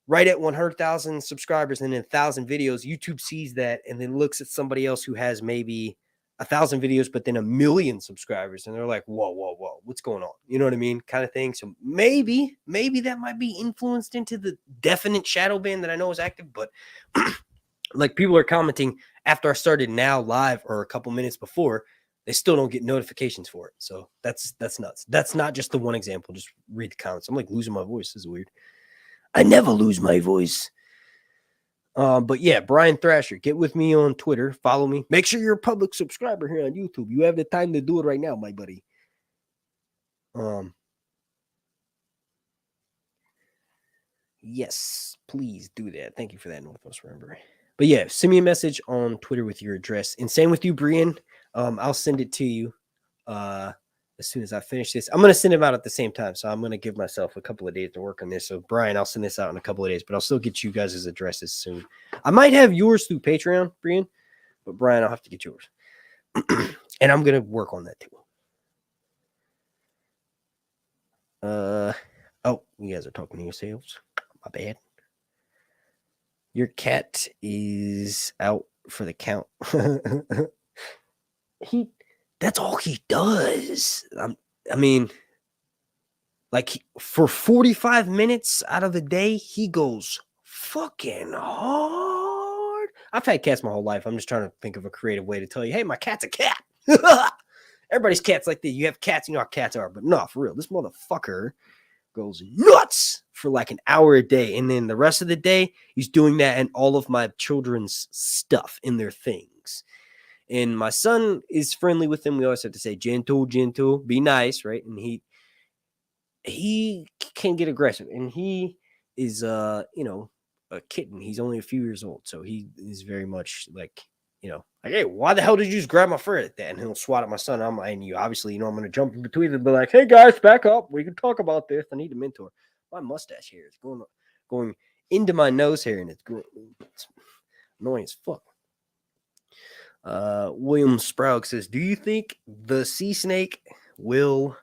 right at 100,000 subscribers and then 1,000 videos, YouTube sees that and then looks at somebody else who has maybe 1,000 videos, but then 1 million subscribers. And they're like, whoa, what's going on? You know what I mean? Kind of thing. So maybe that might be influenced into the definite shadow ban that I know is active, but like people are commenting after I started now live or a couple minutes before, they still don't get notifications for it. So that's nuts. That's not just the one example. Just read the comments. I'm like losing my voice. This is weird. I never lose my voice. But yeah, Brian Thrasher, get with me on Twitter. Follow me. Make sure you're a public subscriber here on YouTube. You have the time to do it right now, my buddy. Yes, please do that. Thank you for that, Northwest Remember. But yeah, send me a message on Twitter with your address. And same with you, Breanne. I'll send it to you as soon as I finish this. I'm going to send them out at the same time. So I'm going to give myself a couple of days to work on this. So Brian, I'll send this out in a couple of days, but I'll still get you guys' addresses soon. I might have yours through Patreon, Breanne, but Brian, I'll have to get yours. And I'm going to work on that too. Oh, you guys are talking to yourselves. My bad. Your cat is out for the count. That's all he does. I mean, like for 45 minutes out of the day, he goes fucking hard. I've had cats my whole life. I'm just trying to think of a creative way to tell you, hey, my cat's a cat. Everybody's cat's like that. You have cats, you know how cats are, but no, for real. This motherfucker goes nuts for like an hour a day. And then the rest of the day, he's doing that and all of my children's stuff in their things. And my son is friendly with him. We always have to say gentle, be nice, right? And he can get aggressive. And he is, a kitten. He's only a few years old. So he is very much like, like, hey, why the hell did you just grab my fur at that? And he'll swat at my son. I'm going to jump in between them and be like, hey, guys, back up. We can talk about this. I need a mentor. My mustache hair is going into my nose hair, and it's annoying as fuck. William Sprague says, do you think the sea snake will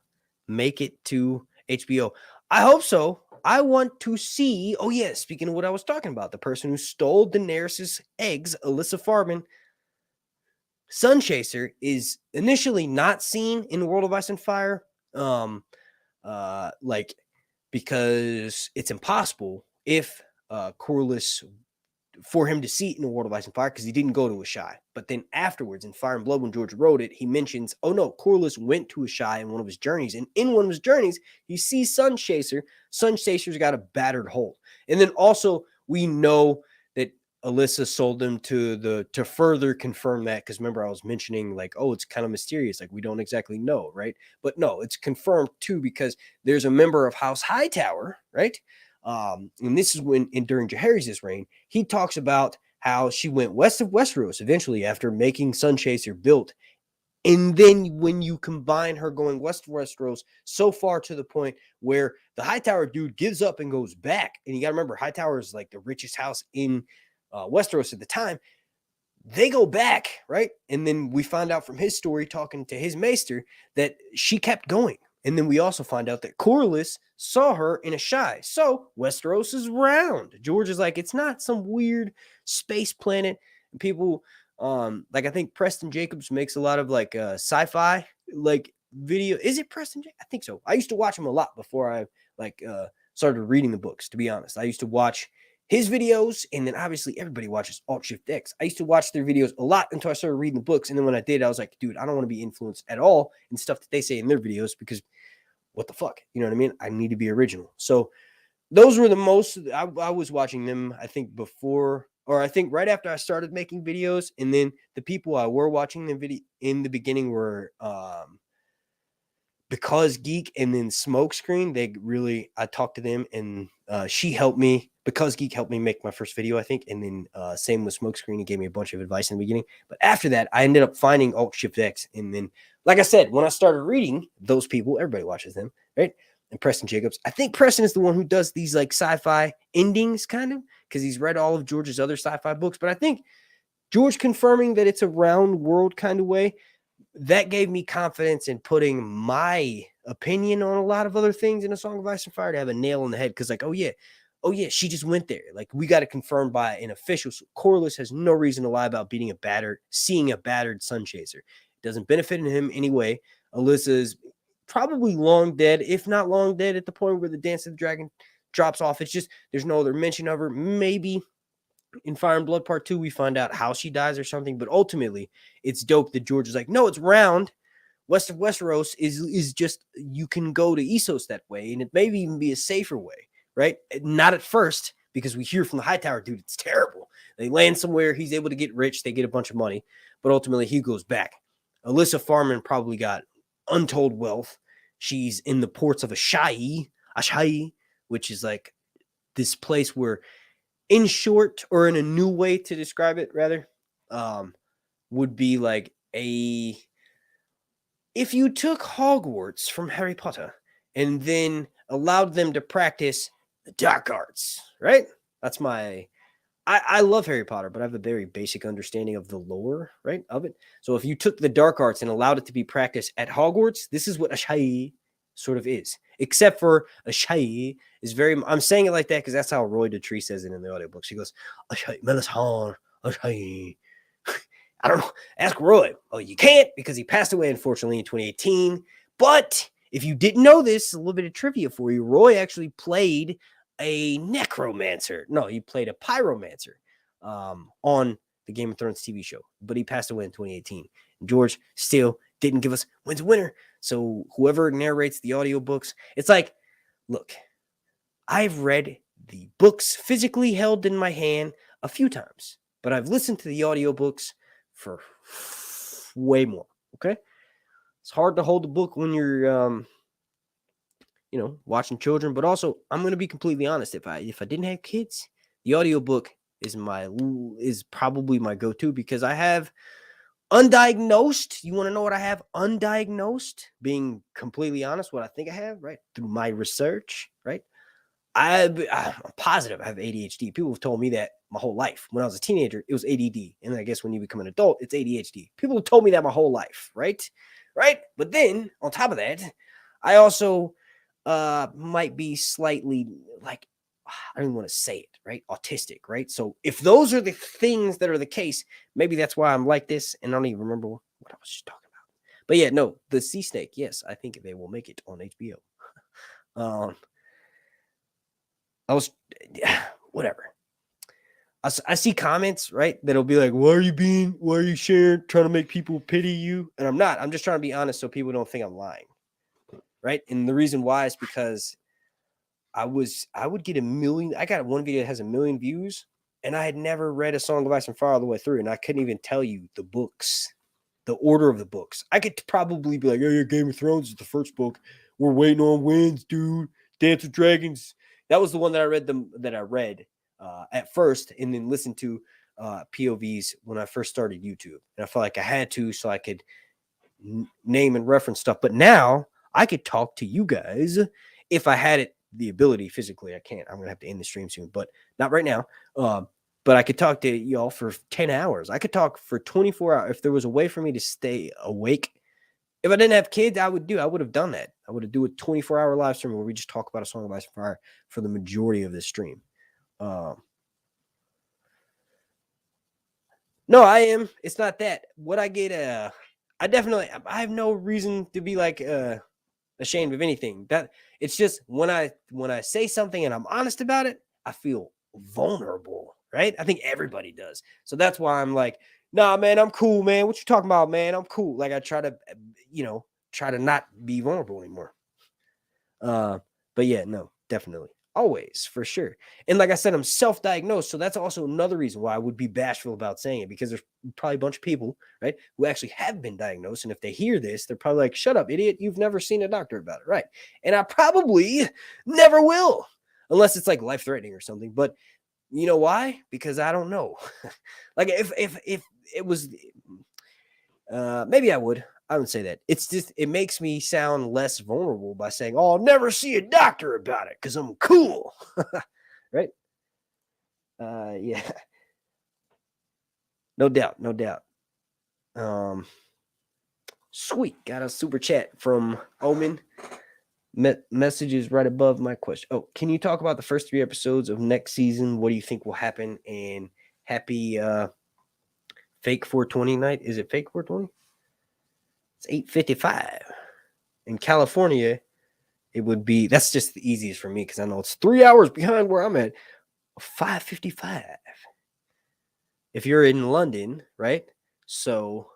make it to HBO. I hope so. I want to see. Oh, yeah. Speaking of what I was talking about, the person who stole Daenerys' eggs, Alyssa Farman, Sunchaser, is initially not seen in World of Ice and Fire. Like, because it's impossible if Corlys for him to see it in a World of Ice and Fire because he didn't go to Ashai. But then afterwards in Fire and Blood, when George wrote it, he mentions, oh no, Corlys went to Ashai in one of his journeys. And in one of his journeys, he sees Sunchaser. Sunchaser's got a battered hull. And then also we know that Alyssa sold them to further confirm that, because remember I was mentioning like, oh, it's kind of mysterious, like we don't exactly know, right? But no, it's confirmed too, because there's a member of House Hightower, right? And this is during Jaehaerys' reign, he talks about how she went west of Westeros eventually after making Sunchaser built. And then when you combine her going west of Westeros so far to the point where the Hightower dude gives up and goes back, and you got to remember, Hightower is like the richest house in Westeros at the time. They go back, right? And then we find out from his story, talking to his maester, that she kept going. And then we also find out that Corlys saw her in Ashai. So Westeros is round. George is like, it's not some weird space planet. And people, like I think Preston Jacobs makes a lot of like sci-fi like video. Is it Preston? I think so. I used to watch him a lot before I started reading the books, to be honest. I used to watch his videos, and then obviously everybody watches Alt Shift X. I used to watch their videos a lot until I started reading the books. And then when I did, I was like, dude, I don't want to be influenced at all in stuff that they say in their videos, because what the fuck? You know what I mean? I need to be original. So those were the most, I was watching them, I think before, or I think right after I started making videos. And then the people I were watching the video in the beginning were Because Geek and then Smokescreen. I talked to them, and she helped me. Because Geek helped me make my first video, I think. And then same with Smokescreen. He gave me a bunch of advice in the beginning. But after that, I ended up finding Alt Shift X. And then, like I said, when I started reading those people, everybody watches them, right? And Preston Jacobs. I think Preston is the one who does these like sci-fi endings, kind of, because he's read all of George's other sci-fi books. But I think George confirming that it's a round world kind of way, that gave me confidence in putting my opinion on a lot of other things in A Song of Ice and Fire to have a nail in the head. Because like, oh yeah, she just went there. Like, we got it confirmed by an official. So Corlys has no reason to lie about seeing a battered Sunchaser. It doesn't benefit him anyway. Alyssa's probably long dead, if not long dead, at the point where the Dance of the Dragon drops off. It's just, there's no other mention of her. Maybe in Fire and Blood Part 2, we find out how she dies or something. But ultimately, it's dope that George is like, no, it's round. West of Westeros is just, you can go to Essos that way, and it may even be a safer way, right? Not at first, because we hear from the Hightower dude, it's terrible. They land somewhere, he's able to get rich, they get a bunch of money, but ultimately he goes back. Alyssa Farman probably got untold wealth. She's in the ports of Ashai, which is like this place where, in short, or in a new way to describe it, rather, would be like if you took Hogwarts from Harry Potter and then allowed them to practice the dark arts, right? That's I love Harry Potter, but I have a very basic understanding of the lore, right, of it. So if you took the dark arts and allowed it to be practiced at Hogwarts, this is what Ashai sort of is. Except for Ashai is very, I'm saying it like that because that's how Roy Dutree says it in the audiobook. She goes, Ashai, Melishan, Ashai. I don't know. Ask Roy. Oh, you can't, because he passed away, unfortunately, in 2018. But if you didn't know this, a little bit of trivia for you. Roy actually played a necromancer. No, he played a pyromancer on the Game of Thrones TV show. But he passed away in 2018. And George still didn't give us when's winner. So whoever narrates the audiobooks, it's like, look, I've read the books physically held in my hand a few times, but I've listened to the audiobooks for way more. Okay. It's hard to hold the book when you're, watching children, but also I'm going to be completely honest. If I didn't have kids, the audiobook is probably my go-to, because I have undiagnosed. You want to know what I have undiagnosed? Being completely honest, what I think I have, right? Through my research, right? I'm positive I have ADHD. People have told me that my whole life. When I was a teenager, it was ADD. And I guess when you become an adult, it's ADHD. People have told me that my whole life, right? right? But then on top of that, I also might be slightly like, I don't even want to say it, right? Autistic, right? So if those are the things that are the case, maybe that's why I'm like this. And I don't even remember what I was just talking about. But yeah, no, the Sea Snake. Yes, I think they will make it on HBO. I was, whatever. I see comments, right? That'll be like, why are you sharing, trying to make people pity you? And I'm not. I'm just trying to be honest so people don't think I'm lying, right? And the reason why is because I would get 1 million. I got one video that has 1 million views, and I had never read A Song of Ice and Fire all the way through, and I couldn't even tell you the books, the order of the books. I could probably be like, oh, yeah, Game of Thrones is the first book. We're waiting on winds, dude. Dance with Dragons. That was the one that I read at first, and then listened to POVs when I first started YouTube. And I felt like I had to so I could name and reference stuff. But now I could talk to you guys if I had the ability physically. I can't. I'm going to have to end the stream soon, but not right now. But I could talk to y'all for 10 hours. I could talk for 24 hours. If there was a way for me to stay awake, if I didn't have kids, I would have done that. I would have do a 24-hour live stream where we just talk about A Song of Ice and Fire for the majority of the stream. No, I am. It's not that. What I get, I have no reason to be like ashamed of anything. That it's just when I say something and I'm honest about it, I feel vulnerable, right? I think everybody does. So that's why I'm like, nah, man, I'm cool, man. What you talking about, man? I'm cool. Like I try to not be vulnerable anymore. But yeah, no, definitely. Always, for sure. And like I said, I'm self-diagnosed. So that's also another reason why I would be bashful about saying it, because there's probably a bunch of people, right, who actually have been diagnosed. And if they hear this, they're probably like, shut up, idiot. You've never seen a doctor about it. Right. And I probably never will, unless it's like life-threatening or something. But you know why? Because I don't know. Like if it was, maybe I would. I would say that. It's just, it makes me sound less vulnerable by saying, oh, I'll never see a doctor about it because I'm cool. Right? Yeah. No doubt. No doubt. Sweet. Got a super chat from Omen. Messages right above my question. Oh, can you talk about the first 3 episodes of next season? What do you think will happen? And happy fake 420 night. Is it fake 420? It's 8:55. In California, it would be, that's just the easiest for me because I know it's 3 hours behind where I'm at. 5:55. If you're in London, right? So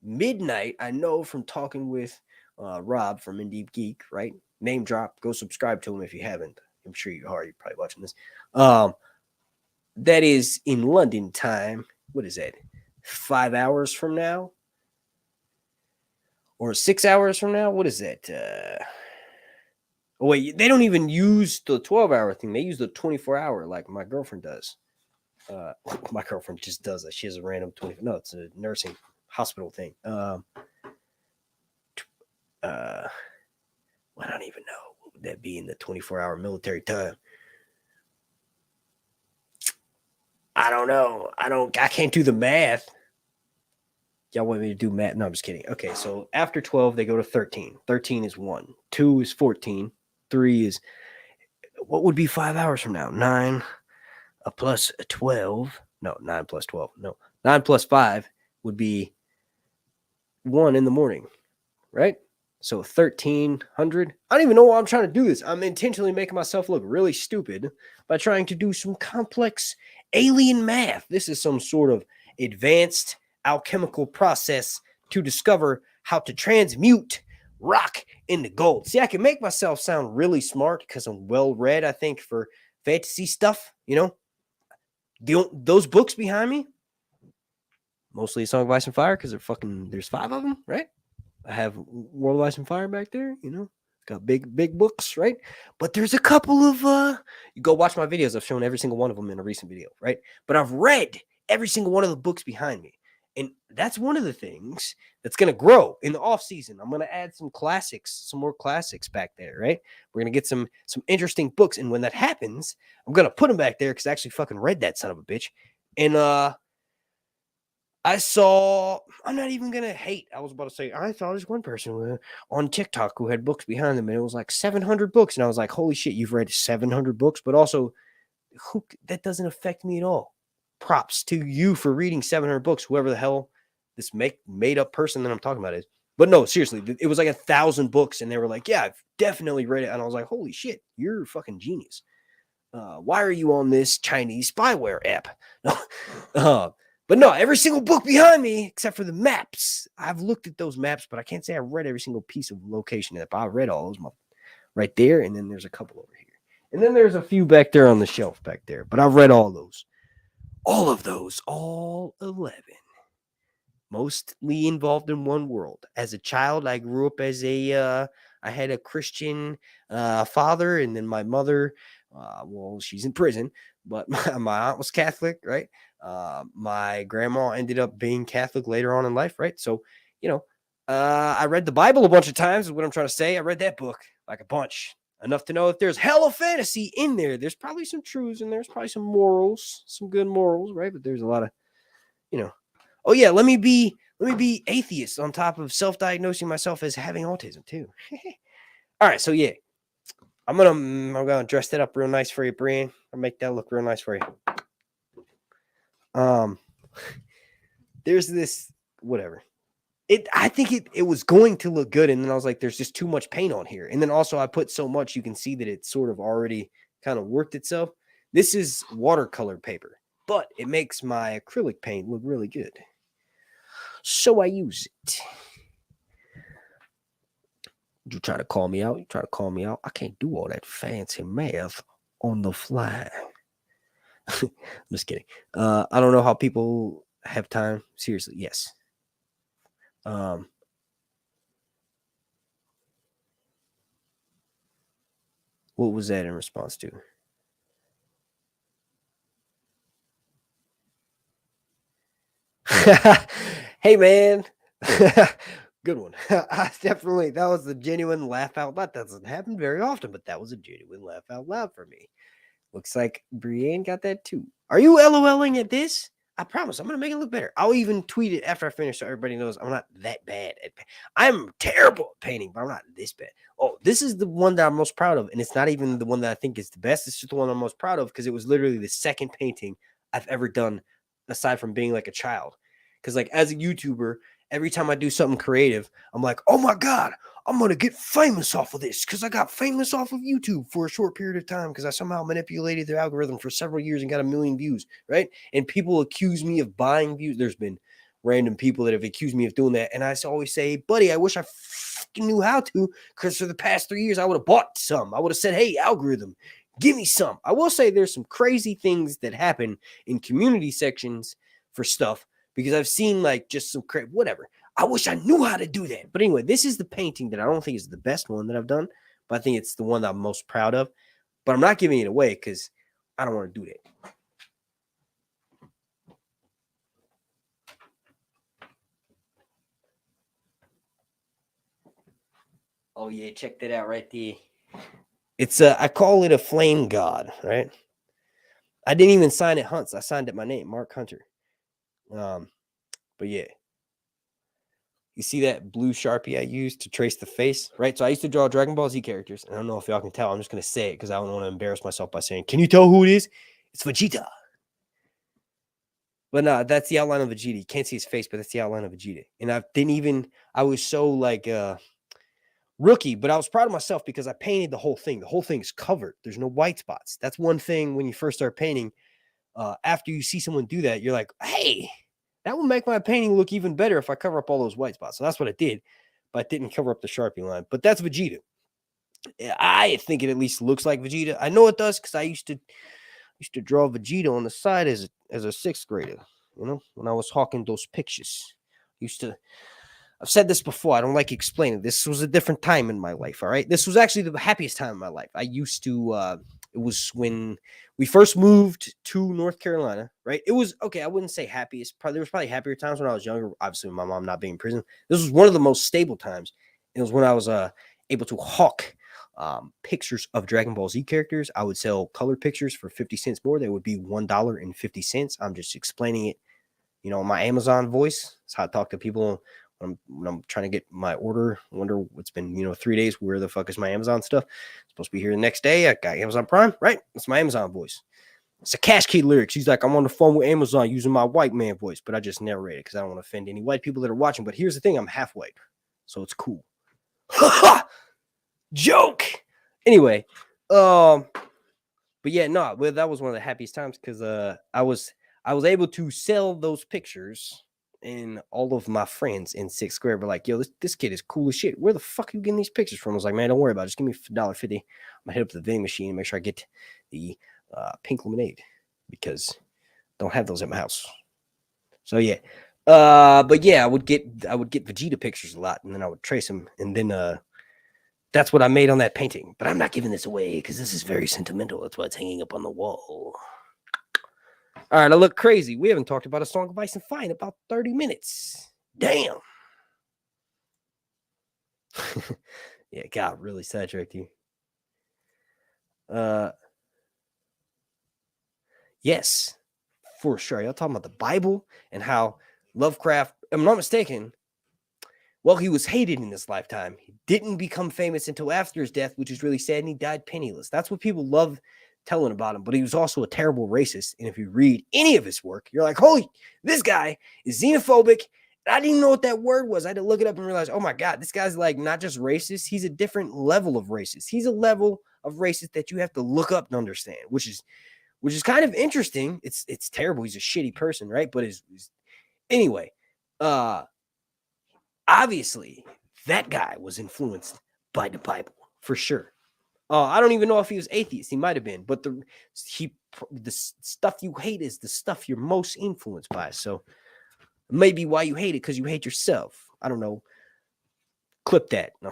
midnight, I know from talking with Rob from Indie Geek, right? Name drop. Go subscribe to him if you haven't. I'm sure you are. You're probably watching this. That is in London time. What is that? 5 hours from now? Or 6 hours from now? What is that? Oh, wait, they don't even use the 12-hour thing. They use the 24-hour like my girlfriend does. My girlfriend just does that. She has a random 20. No, it's a nursing hospital thing. I don't even know. What would that be in the 24-hour military time? I don't know. I can't do the math. Y'all want me to do math? No, I'm just kidding. Okay, so after 12, they go to 13. 13 is 1. 2 is 14. 3 is, what would be 5 hours from now? 9 plus 12. No, 9 plus 12. No, 9 plus 5 would be 1 in the morning, right? So 1,300. I don't even know why I'm trying to do this. I'm intentionally making myself look really stupid by trying to do some complex alien math. This is some sort of advanced alchemical process to discover how to transmute rock into gold. See, I can make myself sound really smart because I'm well read, I think, for fantasy stuff, you know. Those books behind me, mostly A Song of Ice and Fire, because there's 5 of them, right? I have World of Ice and Fire back there, you know. Got big books, right? But there's a couple of you go watch my videos. I've shown every single one of them in a recent video, right? But I've read every single one of the books behind me. And that's one of the things that's going to grow in the off season. I'm going to add some more classics back there, right? We're going to get some interesting books. And when that happens, I'm going to put them back there because I actually fucking read that son of a bitch. And I'm not even going to hate. I was about to say, I saw this one person on TikTok who had books behind them, and it was like 700 books. And I was like, holy shit, you've read 700 books, but also that doesn't affect me at all. Props to you for reading 700 books, whoever the hell this made up person that I'm talking about is. But no, seriously, it was like 1,000 books, and they were like, yeah, I've definitely read it. And I was like, holy shit, you're a fucking genius. Why are you on this Chinese spyware app? But no, every single book behind me, except for the maps, I've looked at those maps, but I can't say I read every single piece of location app. I read all those right there, and then there's a couple over here. And then there's a few back there on the shelf back there, but I've read all those. All of those, all 11. Mostly involved in one world. As a child, I grew up as I had a Christian father, and then my mother, well, she's in prison, but my aunt was Catholic, right? My grandma ended up being Catholic later on in life, right? So, I read the Bible a bunch of times, is what I'm trying to say. I read that book like a bunch. Enough to know if there's hella fantasy in there. There's probably some truths and there's probably some morals, some good morals, right? But there's a lot of, oh yeah, let me be atheist on top of self-diagnosing myself as having autism too. All right, so yeah, I'm gonna dress that up real nice for you, Breanne. I'll make that look real nice for you. There's this whatever. I think it was going to look good, and then I was like, there's just too much paint on here. And then also I put so much you can see that it sort of already kind of worked itself. This is watercolor paper, but it makes my acrylic paint look really good. So I use it. You try to call me out? You try to call me out? I can't do all that fancy math on the fly. I'm just kidding. I don't know how people have time. Seriously, yes. What was that in response to? Hey, man. Good one. Definitely, that was a genuine laugh out loud. That doesn't happen very often, but that was a genuine laugh out loud for me. Looks like Breanne got that too. Are you LOLing at this? I promise I'm going to make it look better. I'll even tweet it after I finish so everybody knows I'm not that bad at I'm terrible at painting, but I'm not this bad. Oh, this is the one that I'm most proud of, and it's not even the one that I think is the best. It's just the one I'm most proud of because it was literally the second painting I've ever done aside from being like a child. Because like as a YouTuber, every time I do something creative, I'm like, oh my God, I'm going to get famous off of this because I got famous off of YouTube for a short period of time because I somehow manipulated their algorithm for several years and got 1 million views, right? And people accuse me of buying views. There's been random people that have accused me of doing that. And I always say, buddy, I wish I fucking knew how to because for the past 3 years, I would have bought some. I would have said, hey, algorithm, give me some. I will say there's some crazy things that happen in community sections for stuff because I've seen like just some whatever. I wish I knew how to do that. But anyway, this is the painting that I don't think is the best one that I've done, but I think it's the one that I'm most proud of. But I'm not giving it away because I don't want to do that. Oh, yeah, check that out right there. It's I call it a flame god, right? I didn't even sign it Hunts. I signed it my name, Mark Hunter. But yeah. You see that blue Sharpie I used to trace the face, right? So I used to draw Dragon Ball Z characters. And I don't know if y'all can tell. I'm just going to say it because I don't want to embarrass myself by saying, can you tell who it is? It's Vegeta. But no, that's the outline of Vegeta. You can't see his face, but that's the outline of Vegeta. And I was so like rookie, but I was proud of myself because I painted the whole thing. The whole thing is covered. There's no white spots. That's one thing when you first start painting. After you see someone do that, you're like, hey, that will make my painting look even better if I cover up all those white spots. So that's what I did, but I didn't cover up the Sharpie line. But that's Vegeta. I think it at least looks like Vegeta. I know it does because I used to draw Vegeta on the side as a sixth grader. You know, when I was hawking those pictures, I've said this before. I don't like explaining. This was a different time in my life. All right, this was actually the happiest time in my life. I used to. It was when we first moved to North Carolina, right? It was okay. I wouldn't say happiest. There was probably happier times when I was younger. Obviously, my mom not being in prison. This was one of the most stable times. It was when I was able to hawk pictures of Dragon Ball Z characters. I would sell color pictures for 50 cents more. They would be $1.50. I'm just explaining it you know, my Amazon voice. That's how I talk to people when I'm trying to get my order. I wonder it's been, you know, 3 days. Where the fuck is my Amazon stuff? It's supposed to be here the next day. I got Amazon Prime, right? That's my Amazon voice. It's a Cash Key lyrics. He's like, I'm on the phone with Amazon using my white man voice, but I just narrate it because I don't want to offend any white people that are watching. But here's the thing, I'm half white, so it's cool. Joke. Anyway, but yeah, no, well, that was one of the happiest times because I was able to sell those pictures, and all of my friends in 6th grade were like, yo, this kid is cool as shit. Where the fuck are you getting these pictures from? I was like, man, don't worry about it. Just give me $1.50. I'm gonna hit up the vending machine and make sure I get the pink lemonade because I don't have those at my house. So yeah. But yeah, I would get Vegeta pictures a lot, and then I would trace them, and then that's what I made on that painting. But I'm not giving this away because this is very sentimental. That's why it's hanging up on the wall. All right, I look crazy. We haven't talked about A Song of Ice and Fire in about 30 minutes. Damn. Yeah, God, really sidetracked you. Yes, for sure. Y'all talking about the Bible and how Lovecraft, if I'm not mistaken, well, he was hated in this lifetime. He didn't become famous until after his death, which is really sad, and he died penniless. That's what people love telling about him, but he was also a terrible racist. And if you read any of his work, you're like, holy, this guy is xenophobic. And I didn't even know what that word was. I had to look it up and realize, oh my God, this guy's like not just racist. He's a different level of racist. He's a level of racist that you have to look up to understand, which is kind of interesting. It's terrible. He's a shitty person, right? But anyway, obviously that guy was influenced by the Bible for sure. I don't even know if he was atheist. He might have been, but the stuff you hate is the stuff you're most influenced by. So maybe why you hate it, because you hate yourself. I don't know. Clip that. No.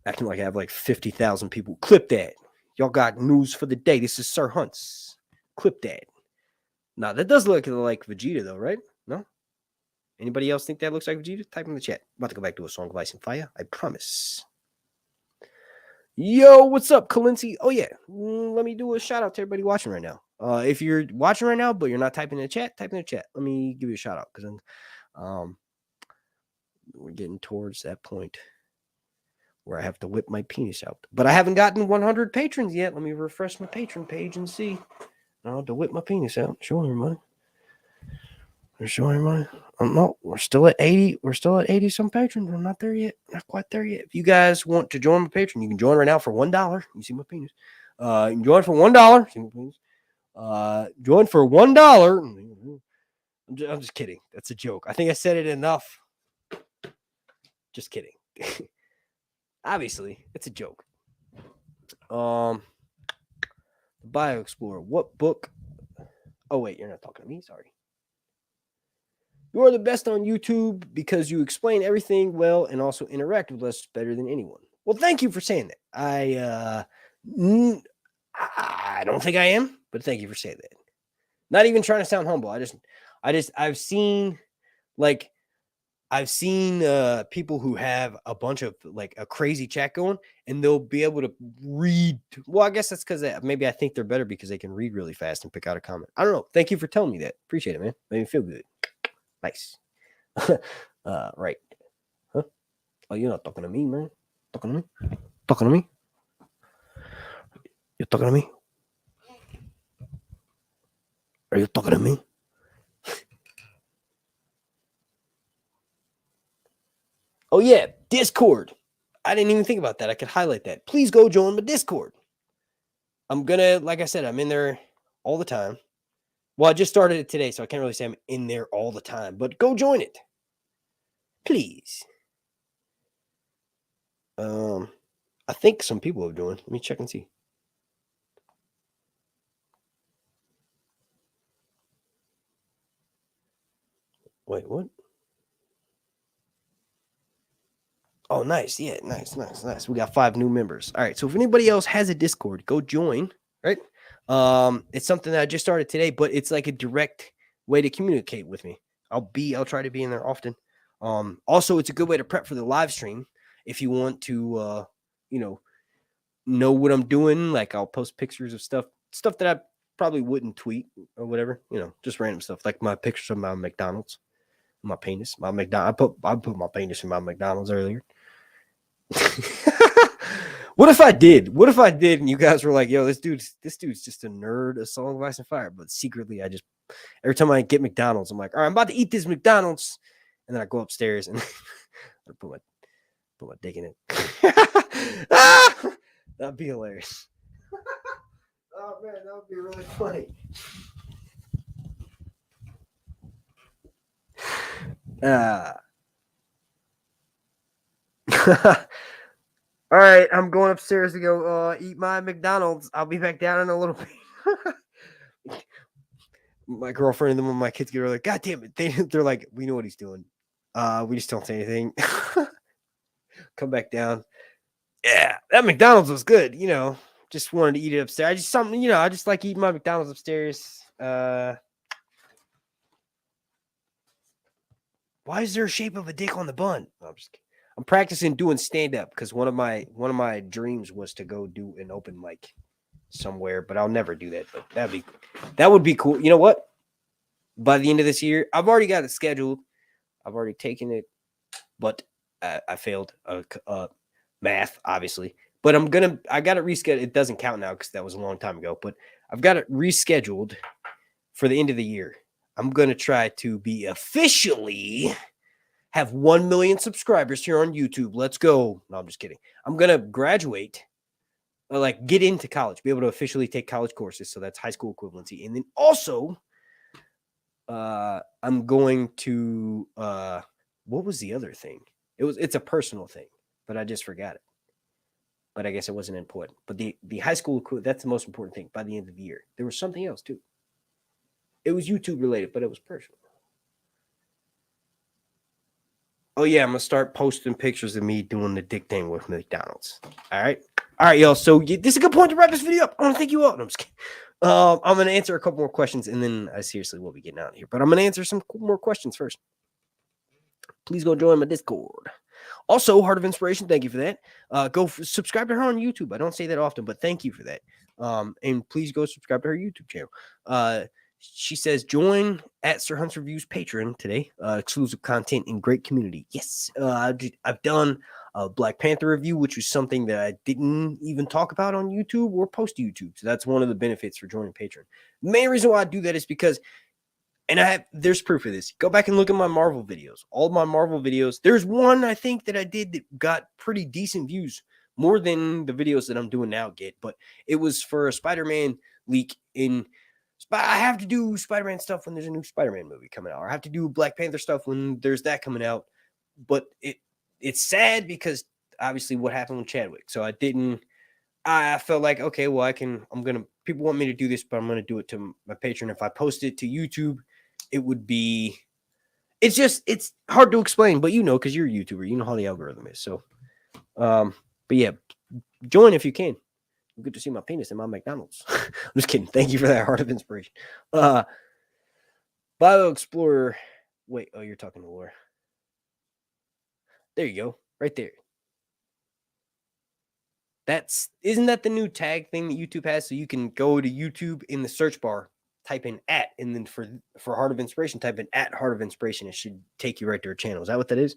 Acting like I have like 50,000 people. Clip that. Y'all got news for the day. This is Sir Hunt's. Clip that. Now, that does look like Vegeta, though, right? No? Anybody else think that looks like Vegeta? Type in the chat. I'm about to go back to A Song of Ice and Fire. I promise. Yo, what's up, Kalinci? Oh, yeah. Let me do a shout out to everybody watching right now. If you're watching right now, but you're not typing in the chat, type in the chat. Let me give you a shout out because we're getting towards that point where I have to whip my penis out. But I haven't gotten 100 patrons yet. Let me refresh my patron page and see. I'll have to whip my penis out. Show everybody. Show everybody. No, we're still at 80. We're still at 80 some patrons. We're not there yet. Not quite there yet. If you guys want to join my patron, you can join right now for $1. You see my penis. You can join for $1. See my penis. Join for $1. I'm just kidding. That's a joke. I think I said it enough. Just kidding. Obviously, it's a joke. The Bio Explorer. What book? Oh, wait, you're not talking to me. Sorry. You are the best on YouTube because you explain everything well and also interact with us better than anyone. Well, thank you for saying that. I don't think I am, but thank you for saying that. Not even trying to sound humble. I've seen people who have a bunch of like a crazy chat going, and they'll be able to read. Well, I guess that's because maybe I think they're better because they can read really fast and pick out a comment. I don't know. Thank you for telling me that. Appreciate it, man. Made me feel good. Nice. Right. Huh? Oh, you're not talking to me, man. Talking to me? Talking to me? You're talking to me? Are you talking to me? Oh, yeah. Discord. I didn't even think about that. I could highlight that. Please go join my Discord. I'm going to, like I said, I'm in there all the time. Well, I just started it today, so I can't really say I'm in there all the time, but go join it. Please. I think some people have joined. Let me check and see. Wait, what? Oh, nice. Yeah, nice. We got 5 new members. All right, so if anybody else has a Discord, go join, right? It's something that I just started today, but it's like a direct way to communicate with me. I'll try to be in there often. Also, it's a good way to prep for the live stream if you want to know what I'm doing. Like I'll post pictures of stuff that probably wouldn't tweet or whatever, just random stuff like my pictures of my McDonald's, my penis, my McDonald's. I put my penis in my McDonald's earlier. What if I did? What if I did and you guys were like, yo, this dude's just a nerd, a Song of Ice and Fire. But secretly, every time I get McDonald's, I'm like, all right, I'm about to eat this McDonald's. And then I go upstairs and I put my dick in it. That'd be hilarious. Oh man, that would be really funny. All right, I'm going upstairs to go eat my McDonald's. I'll be back down in a little bit. My girlfriend and then when my kids get are like, God damn it. They're like, we know what he's doing. We just don't say anything. Come back down. Yeah, that McDonald's was good. Just wanted to eat it upstairs. I just like eating my McDonald's upstairs. Why is there a shape of a dick on the bun? No, I'm just kidding. I'm practicing doing stand-up because one of my dreams was to go do an open mic somewhere, but I'll never do that. But that would be cool. You know what? By the end of this year, I've already got it scheduled. I've already taken it, but I failed math, obviously. But I got it rescheduled. It doesn't count now because that was a long time ago. But I've got it rescheduled for the end of the year. I'm gonna try to be officially have 1 million subscribers here on YouTube. Let's go. No, I'm just kidding. I'm going to graduate, get into college, be able to officially take college courses. So that's high school equivalency. And then also, I'm going to, what was the other thing? It's a personal thing, but I just forgot it. But I guess it wasn't important. But the high school, that's the most important thing by the end of the year. There was something else too. It was YouTube related, but it was personal. Oh, yeah, I'm going to start posting pictures of me doing the dick thing with McDonald's. All right, y'all. So this is a good point to wrap this video up. I want to thank you all. No, I'm just kidding. I'm going to answer a couple more questions, and then I seriously will be getting out of here. But I'm going to answer some more questions first. Please go join my Discord. Also, Heart of Inspiration, thank you for that. Go subscribe to her on YouTube. I don't say that often, but thank you for that. And please go subscribe to her YouTube channel. She says, join at Sir Hunt's Reviews Patreon today. Exclusive content and great community. Yes, I've done a Black Panther review, which was something that I didn't even talk about on YouTube or post to YouTube. So that's one of the benefits for joining Patreon. The main reason why I do that is because, and there's proof of this. Go back and look at my Marvel videos. All my Marvel videos. There's one I think that I did that got pretty decent views, more than the videos that I'm doing now get. But it was for a Spider-Man leak in. I have to do Spider-Man stuff when there's a new Spider-Man movie coming out. Or I have to do Black Panther stuff when there's that coming out. But it's sad because obviously what happened with Chadwick. So I felt like, okay, well, people want me to do this, but I'm going to do it to my Patreon. If I post it to YouTube, it's hard to explain, but because you're a YouTuber, you know how the algorithm is. So, but yeah, join if you can. Good to see my penis in my McDonald's. I'm just kidding. Thank you for that Heart of Inspiration. Bio Explorer. Wait, you're talking to Laura. There you go. Right there. Isn't that the new tag thing that YouTube has? So you can go to YouTube in the search bar, type in @ and then for Heart of Inspiration, type in @ Heart of Inspiration. It should take you right to her channel. Is that what that is?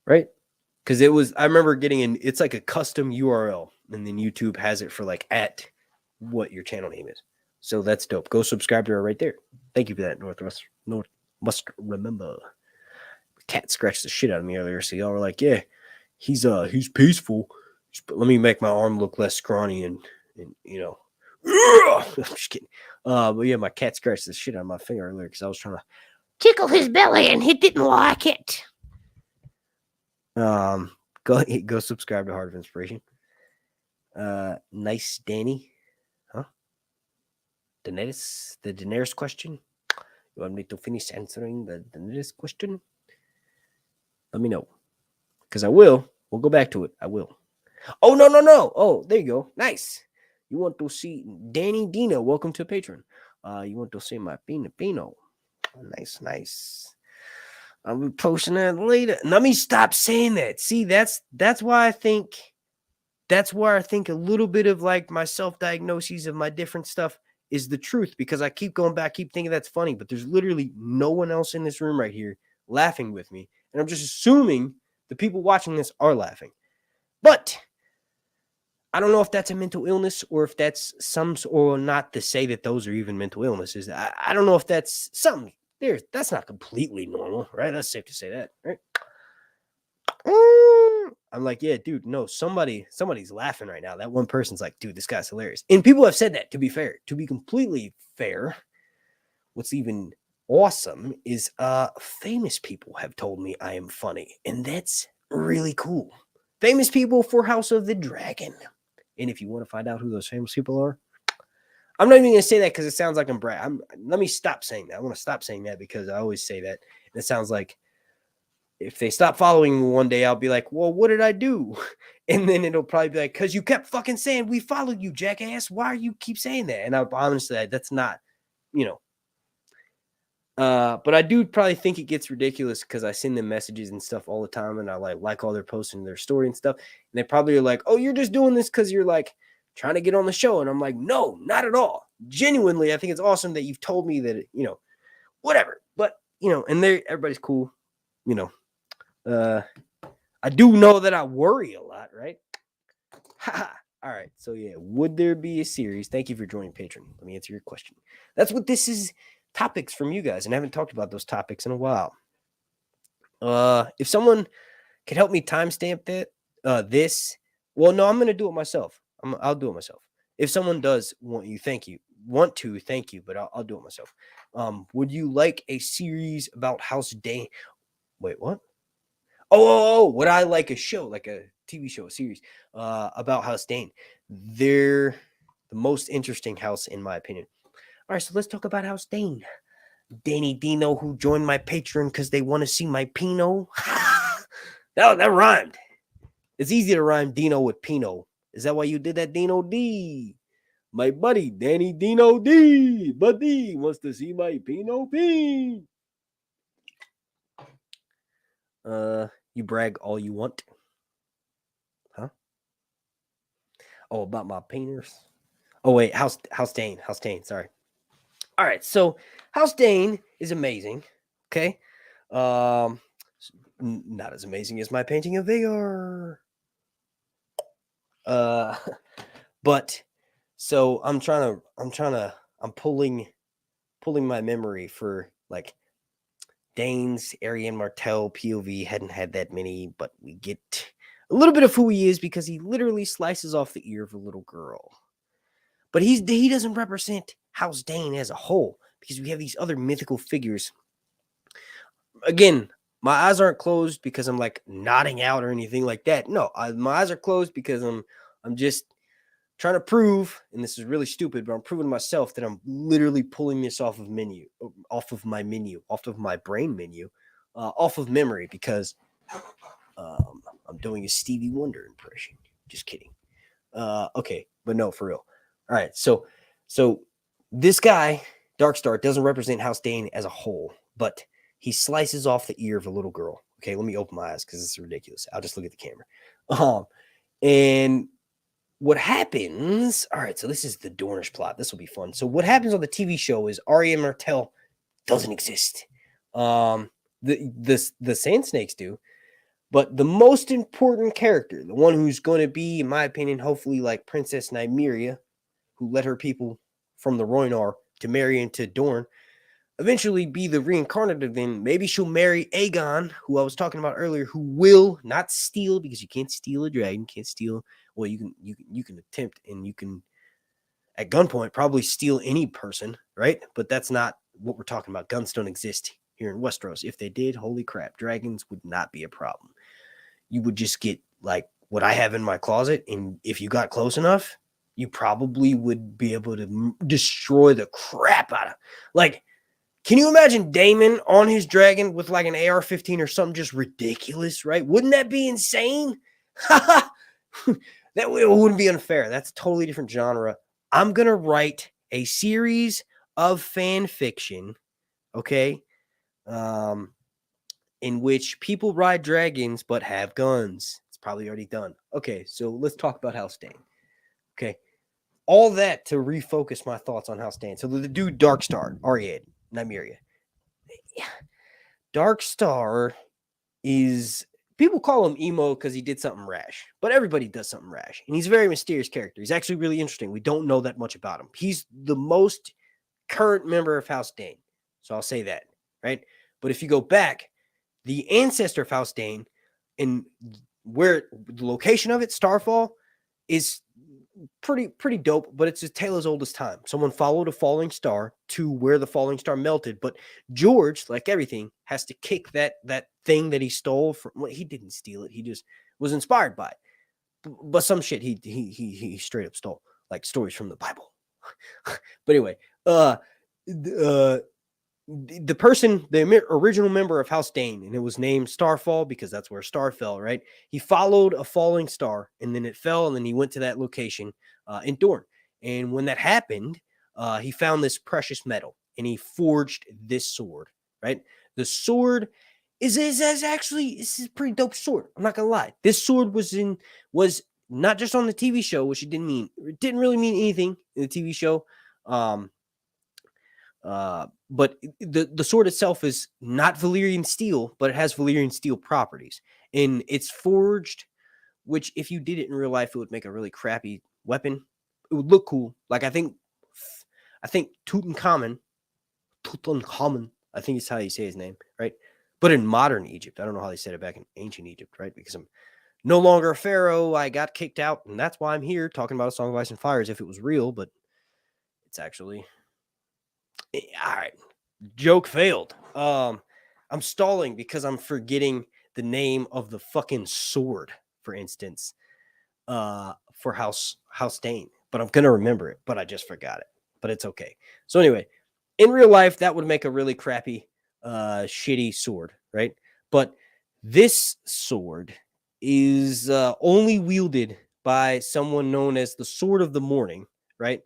Right? Because I remember getting it's like a custom URL, and then YouTube has it for @ what your channel name is. So that's dope. Go subscribe to her right there. Thank you for that, Northwest must remember. Cat scratched the shit out of me earlier, so y'all were like, yeah, he's peaceful. Let me make my arm look less scrawny and I'm just kidding. But yeah, my cat scratched the shit out of my finger earlier because I was trying to tickle his belly and he didn't like it. Go subscribe to Heart of Inspiration. Nice Danny. Huh? The Daenerys question. You want me to finish answering the Daenerys question? Let me know. Because I will. We'll go back to it. I will. Oh, no. Oh, there you go. Nice. You want to see Danny Dina. Welcome to Patreon. You want to see my Pino. Nice. I'll be posting that later. Let me stop saying that. See, that's why I think that's where I think a little bit of like my self-diagnoses of my different stuff is the truth, because I keep going back, keep thinking that's funny, but there's literally no one else in this room right here laughing with me. And I'm just assuming the people watching this are laughing. But I don't know if that's a mental illness or if that's or not to say that those are even mental illnesses. I don't know if that's something there. That's not completely normal, right? That's safe to say that, right? I'm like, yeah, dude, no, somebody's laughing right now. That one person's like, dude, this guy's hilarious. And people have said that, to be fair. To be completely fair, what's even awesome is famous people have told me I am funny, and that's really cool. Famous people for House of the Dragon. And if you want to find out who those famous people are, I'm not even going to say that because it sounds like I'm brag. Let me stop saying that. I want to stop saying that because I always say that. And it sounds like if they stop following me one day, I'll be like, well, what did I do? And then it'll probably be like, because you kept fucking saying we followed you, jackass. Why are you keep saying that? And I'll honestly, that's not, you know. But I do probably think it gets ridiculous because I send them messages and stuff all the time, and I like all their posts and their story and stuff. And they probably are like, oh, you're just doing this because you're like trying to get on the show. And I'm like, no, not at all. Genuinely, I think it's awesome that you've told me that, you know, whatever. But, you know, and everybody's cool, you know. I do know that I worry a lot, right? All right. So, yeah, would there be a series? Thank you for joining Patreon. Let me answer your question. That's what this is. Topics from you guys, and I haven't talked about those topics in a while. If someone could help me timestamp that, well, no, I'm going to do it myself. I'll do it myself. If someone does want to, thank you, but I'll do it myself. Would you like a series about House Dane? Wait, what? Oh, would I like a show, like a TV show, a series, about House Dane? They're the most interesting house, in my opinion. All right, so let's talk about House Dane. Danny Dino, who joined my Patreon because they want to see my Pinot. that rhymed. It's easy to rhyme Dino with Pinot. Is that why you did that, Dino D? My buddy, Danny Dino D. Buddy wants to see my Pinot P. You brag all you want. Huh? Oh, about my penis. Oh, wait, House Dane, sorry. All right, so House Dane is amazing, okay? Not as amazing as my painting of Vagar. But so I'm pulling my memory for like Dane's Arian Martell POV. Hadn't had that many, but we get a little bit of who he is because he literally slices off the ear of a little girl. But he doesn't represent House Dane as a whole because we have these other mythical figures. Again, my eyes aren't closed because I'm like nodding out or anything like that. No, my eyes are closed because I'm just trying to prove, and this is really stupid, but I'm proving to myself that I'm literally pulling this off of my brain menu, off of memory because I'm doing a Stevie Wonder impression. Just kidding. Okay, but no, for real. All right, so this guy, Darkstar, doesn't represent House Dane as a whole, but he slices off the ear of a little girl. Okay, let me open my eyes because it's ridiculous. I'll just look at the camera. And what happens? All right, so this is the Dornish plot. This will be fun. So what happens on the TV show is Arya Martell doesn't exist. The Sand Snakes do. But the most important character, the one who's going to be, in my opinion, hopefully like Princess Nymeria, who led her people from the Rhoynar to marry into Dorne, eventually be the reincarnated. Then maybe she'll marry Aegon, who I was talking about earlier, who will not steal, because you can't steal a dragon, can't steal. Well, you can attempt, and you can at gunpoint probably steal any person, right? But that's not what we're talking about. Guns don't exist here in Westeros. If they did, holy crap, dragons would not be a problem. You would just get like what I have in my closet, and if you got close enough, you probably would be able to destroy the crap out of. Like, can you imagine Daemon on his dragon with like an AR-15 or something just ridiculous, right? Wouldn't that be insane? That wouldn't be unfair. That's a totally different genre. I'm going to write a series of fan fiction, okay, in which people ride dragons but have guns. It's It's probably already done. Okay, so let's talk about House Dane. Okay. All that to refocus my thoughts on House Dane. So the dude Darkstar, Ariad, Nymeria. Yeah. Darkstar is, people call him emo because he did something rash, but everybody does something rash. And he's a very mysterious character. He's actually really interesting. We don't know that much about him. He's the most current member of House Dane. So I'll say that, right? But if you go back, the ancestor of House Dane and where the location of it, Starfall, is pretty dope, but it's a tale as old as time. Someone followed a falling star to where the falling star melted, but George, like everything, has to kick that thing that he stole from. Well, he didn't steal it. He just was inspired by it. But some shit he straight up stole, like stories from the Bible. But anyway, the person, the original member of House Dane, and it was named Starfall because that's where a star fell, right? He followed a falling star, and then it fell, and then he went to that location in Dorne. And when that happened, he found this precious metal, and he forged this sword, right? The sword is actually, this is a pretty dope sword. I'm not gonna lie. This sword was not just on the TV show, which it didn't really mean anything in the TV show. But the sword itself is not Valyrian steel, but it has Valyrian steel properties, and it's forged, which if you did it in real life, it would make a really crappy weapon. It would look cool. Like I think Tutankhamun, I think it's how you say his name, right? But in modern Egypt, I don't know how they said it back in ancient Egypt, right? Because I'm no longer a pharaoh. I got kicked out, and that's why I'm here talking about A Song of Ice and Fire as if it was real, but it's actually... All right. Joke failed. I'm stalling because I'm forgetting the name of the fucking sword, for instance, for House Dane. But I'm gonna remember it, but I just forgot it. But it's okay. So anyway, in real life, that would make a really crappy, shitty sword, right? But this sword is only wielded by someone known as the Sword of the Morning, right?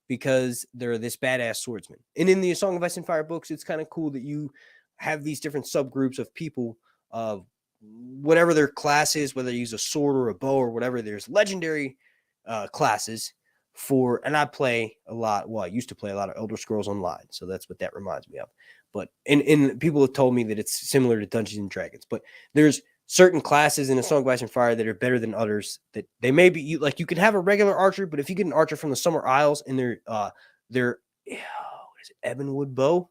Because they're this badass swordsman. And in the Song of Ice and Fire books, it's kind of cool that you have these different subgroups of people of whatever their class is, whether they use a sword or a bow or whatever. There's legendary classes for, and I play a lot. Well, I used to play a lot of Elder Scrolls Online, so that's what that reminds me of. But and people have told me that it's similar to Dungeons and Dragons, but there's certain classes in A Song of Ice and Fire that are better than others. That they may be like, you can have a regular archer, but if you get an archer from the Summer Isles and their what is it, Ebonwood bow,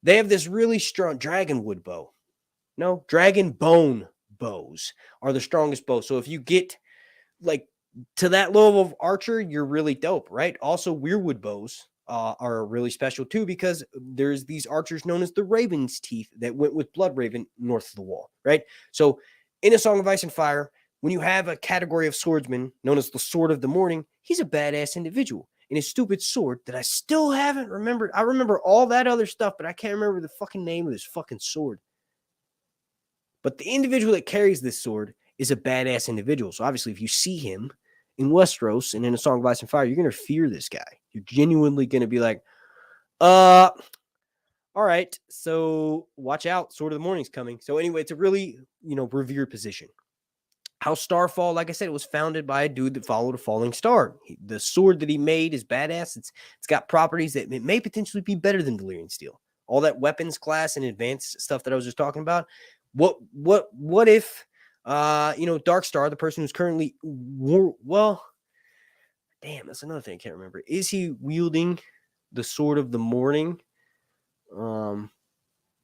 they have this really strong Dragonwood bow. No, Dragon Bone bows are the strongest bow. So if you get like to that level of archer, you're really dope, right? Also, Weirwood bows are really special too, because there's these archers known as the Raven's Teeth that went with Bloodraven north of the wall, right? So in A Song of Ice and Fire, when you have a category of swordsman known as the Sword of the Morning, he's a badass individual. And his stupid sword that I still haven't remembered. I remember all that other stuff, but I can't remember the fucking name of this fucking sword. But the individual that carries this sword is a badass individual. So obviously, if you see him in Westeros and in A Song of Ice and Fire, you're going to fear this guy. You're genuinely going to be like, all right, so watch out. Sword of the Morning's coming. So anyway, it's a really, revered position. House Starfall, like I said, it was founded by a dude that followed a falling star. The sword that he made is badass. It's got properties that it may potentially be better than Valyrian steel. All that weapons class and advanced stuff that I was just talking about. What if Darkstar, the person who's currently damn, that's another thing I can't remember. Is he wielding the Sword of the Morning?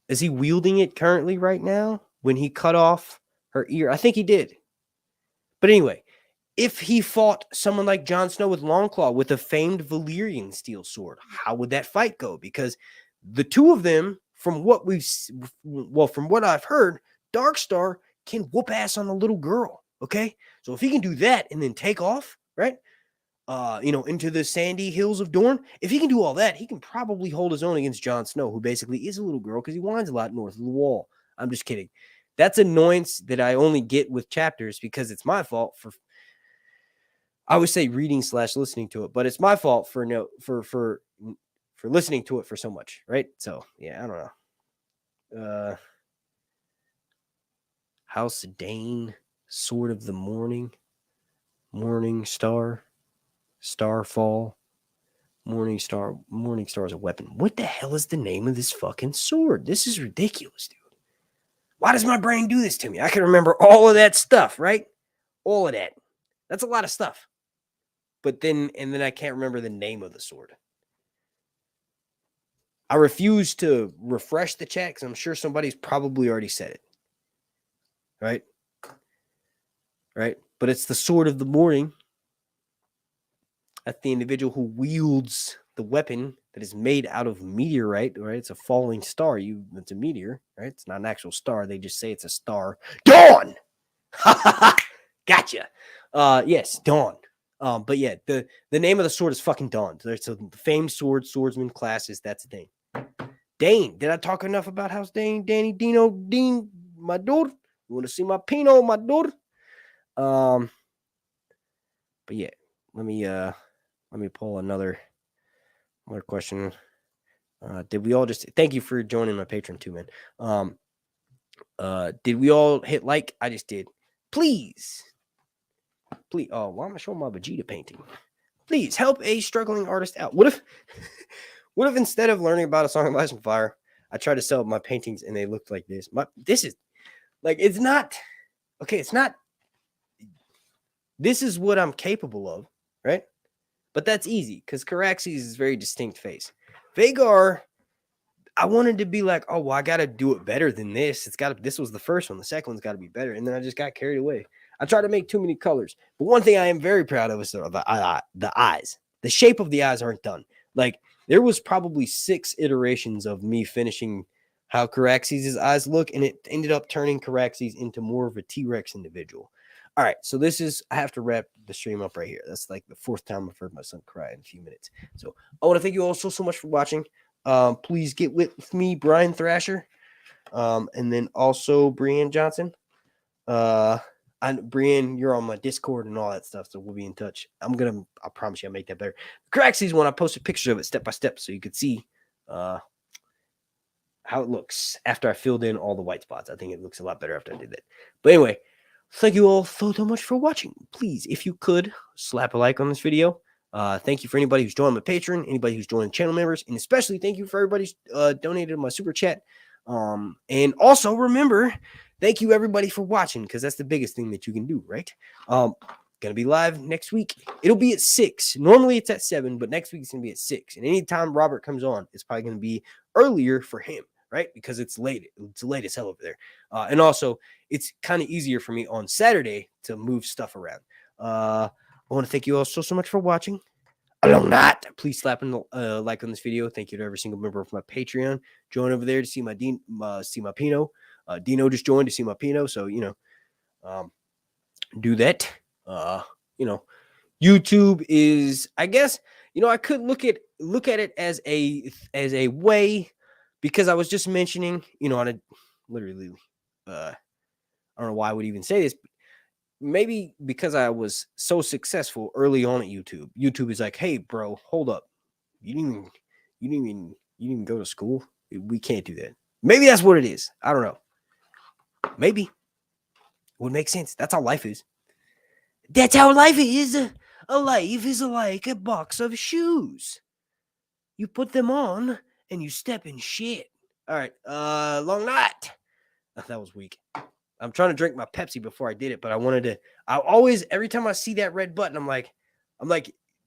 Is he wielding it currently right now when he cut off her ear? I think he did. But anyway, if he fought someone like Jon Snow with Longclaw with a famed Valyrian steel sword, how would that fight go? Because the two of them, from what I've heard, Darkstar can whoop ass on a little girl. Okay, so if he can do that and then take off, right? Into the sandy hills of Dorne. If he can do all that, he can probably hold his own against Jon Snow, who basically is a little girl because he whines a lot north of the wall. I'm just kidding. That's annoyance that I only get with chapters because it's my fault for, I would say reading / listening to it, but it's my fault for listening to it for so much, right? So yeah, I don't know. House Dane Sword of the Morning. Morning Star. Starfall. Morning Star. Morning Star is a weapon. What the hell is the name of this fucking sword? This is ridiculous, dude. Why does my brain do this to me? I can remember all of that stuff, right? All of that. That's a lot of stuff. But then I can't remember the name of the sword. I refuse to refresh the chat because I'm sure somebody's probably already said it. Right? Right? But it's the Sword of the Morning. That's the individual who wields the weapon that is made out of meteorite, right? It's a falling star. It's a meteor, right? It's not an actual star. They just say it's a star. Dawn! Gotcha. Yes, Dawn. But yeah, the name of the sword is fucking Dawn. There's a famed swordsman classes. That's the thing. Dane. Did I talk enough about House Dane? Danny, Dino, Dean, my dude. You want to see my Pinot, my dude? But yeah, let me pull another question. Did we all just thank you for joining my Patreon too, man? Did we all hit like? I just did. Please. Oh, why am I showing my Vegeta painting? Please help a struggling artist out. What if instead of learning about A Song of Ice and Fire, I tried to sell my paintings and they looked like this? This is like, it's not okay. It's not. This is what I'm capable of, right? But that's easy because Caraxes is very distinct face. Vagar, I wanted to be like, oh, well, I got to do it better than this. This was the first one. The second one's got to be better. And then I just got carried away. I tried to make too many colors. But one thing I am very proud of is the eyes. The shape of the eyes aren't done. Like, there was probably 6 iterations of me finishing how Caraxes' eyes look, and it ended up turning Caraxes into more of a T-Rex individual. All right, so I have to wrap the stream up right here. That's like the 4th time I've heard my son cry in a few minutes. So I want to thank you all so much for watching. Please get with me, Brian Thrasher, and then also Breanne Johnson. And Breanne, you're on my Discord and all that stuff, so we'll be in touch. I promise you I'll make that better. Caraxes one, I posted pictures of it step by step so you could see how it looks after I filled in all the white spots. I think it looks a lot better after I did that. But anyway, thank you all so much for watching. Please, if you could, slap a like on this video. Thank you for anybody who's joined my Patreon, anybody who's joined channel members, and especially thank you for everybody who's donated to my super chat. And also remember, thank you everybody for watching, because that's the biggest thing that you can do, right? Gonna be live next week. It'll be at 6. Normally it's at 7, but next week it's gonna be at 6. And anytime Robert comes on, it's probably gonna be earlier for him, right? Because it's late. It's late as hell over there. And also it's kind of easier for me on Saturday to move stuff around. I want to thank you all so much for watching. Along that, please slap a like on this video. Thank you to every single member of my Patreon. Join over there to see my Pinot. Dino just joined to see my Pinot, so do that. YouTube is, I guess, I could look at it as a way, because I was just mentioning, on a literally, I don't know why I would even say this, but maybe because I was so successful early on at YouTube. YouTube is like, hey, bro, hold up. You didn't even go to school. We can't do that. Maybe that's what it is. I don't know. Maybe. It would make sense. That's how life is. That's how life is. A life is like a box of shoes. You put them on and you step in shit. All right. Long night. That was weak. I'm trying to drink my Pepsi before I did it, but I always, every time I see that red button, I'm like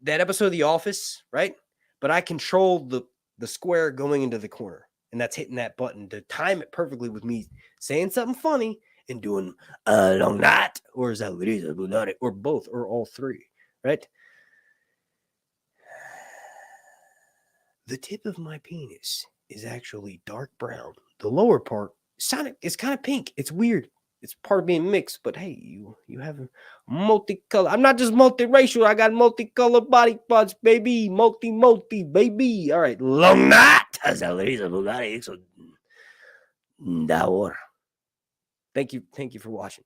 that episode of The Office, right? But I control the square going into the corner, and that's hitting that button to time it perfectly with me saying something funny and doing a long night, or is that what it is, or both, or all three, right? The tip of my penis is actually dark brown. The lower part is kind of pink. It's weird. It's part of being mixed, but hey, you have a multicolor. I'm not just multiracial. I got multicolored body parts, baby. Multi, baby. All right, long night. Thank you for watching.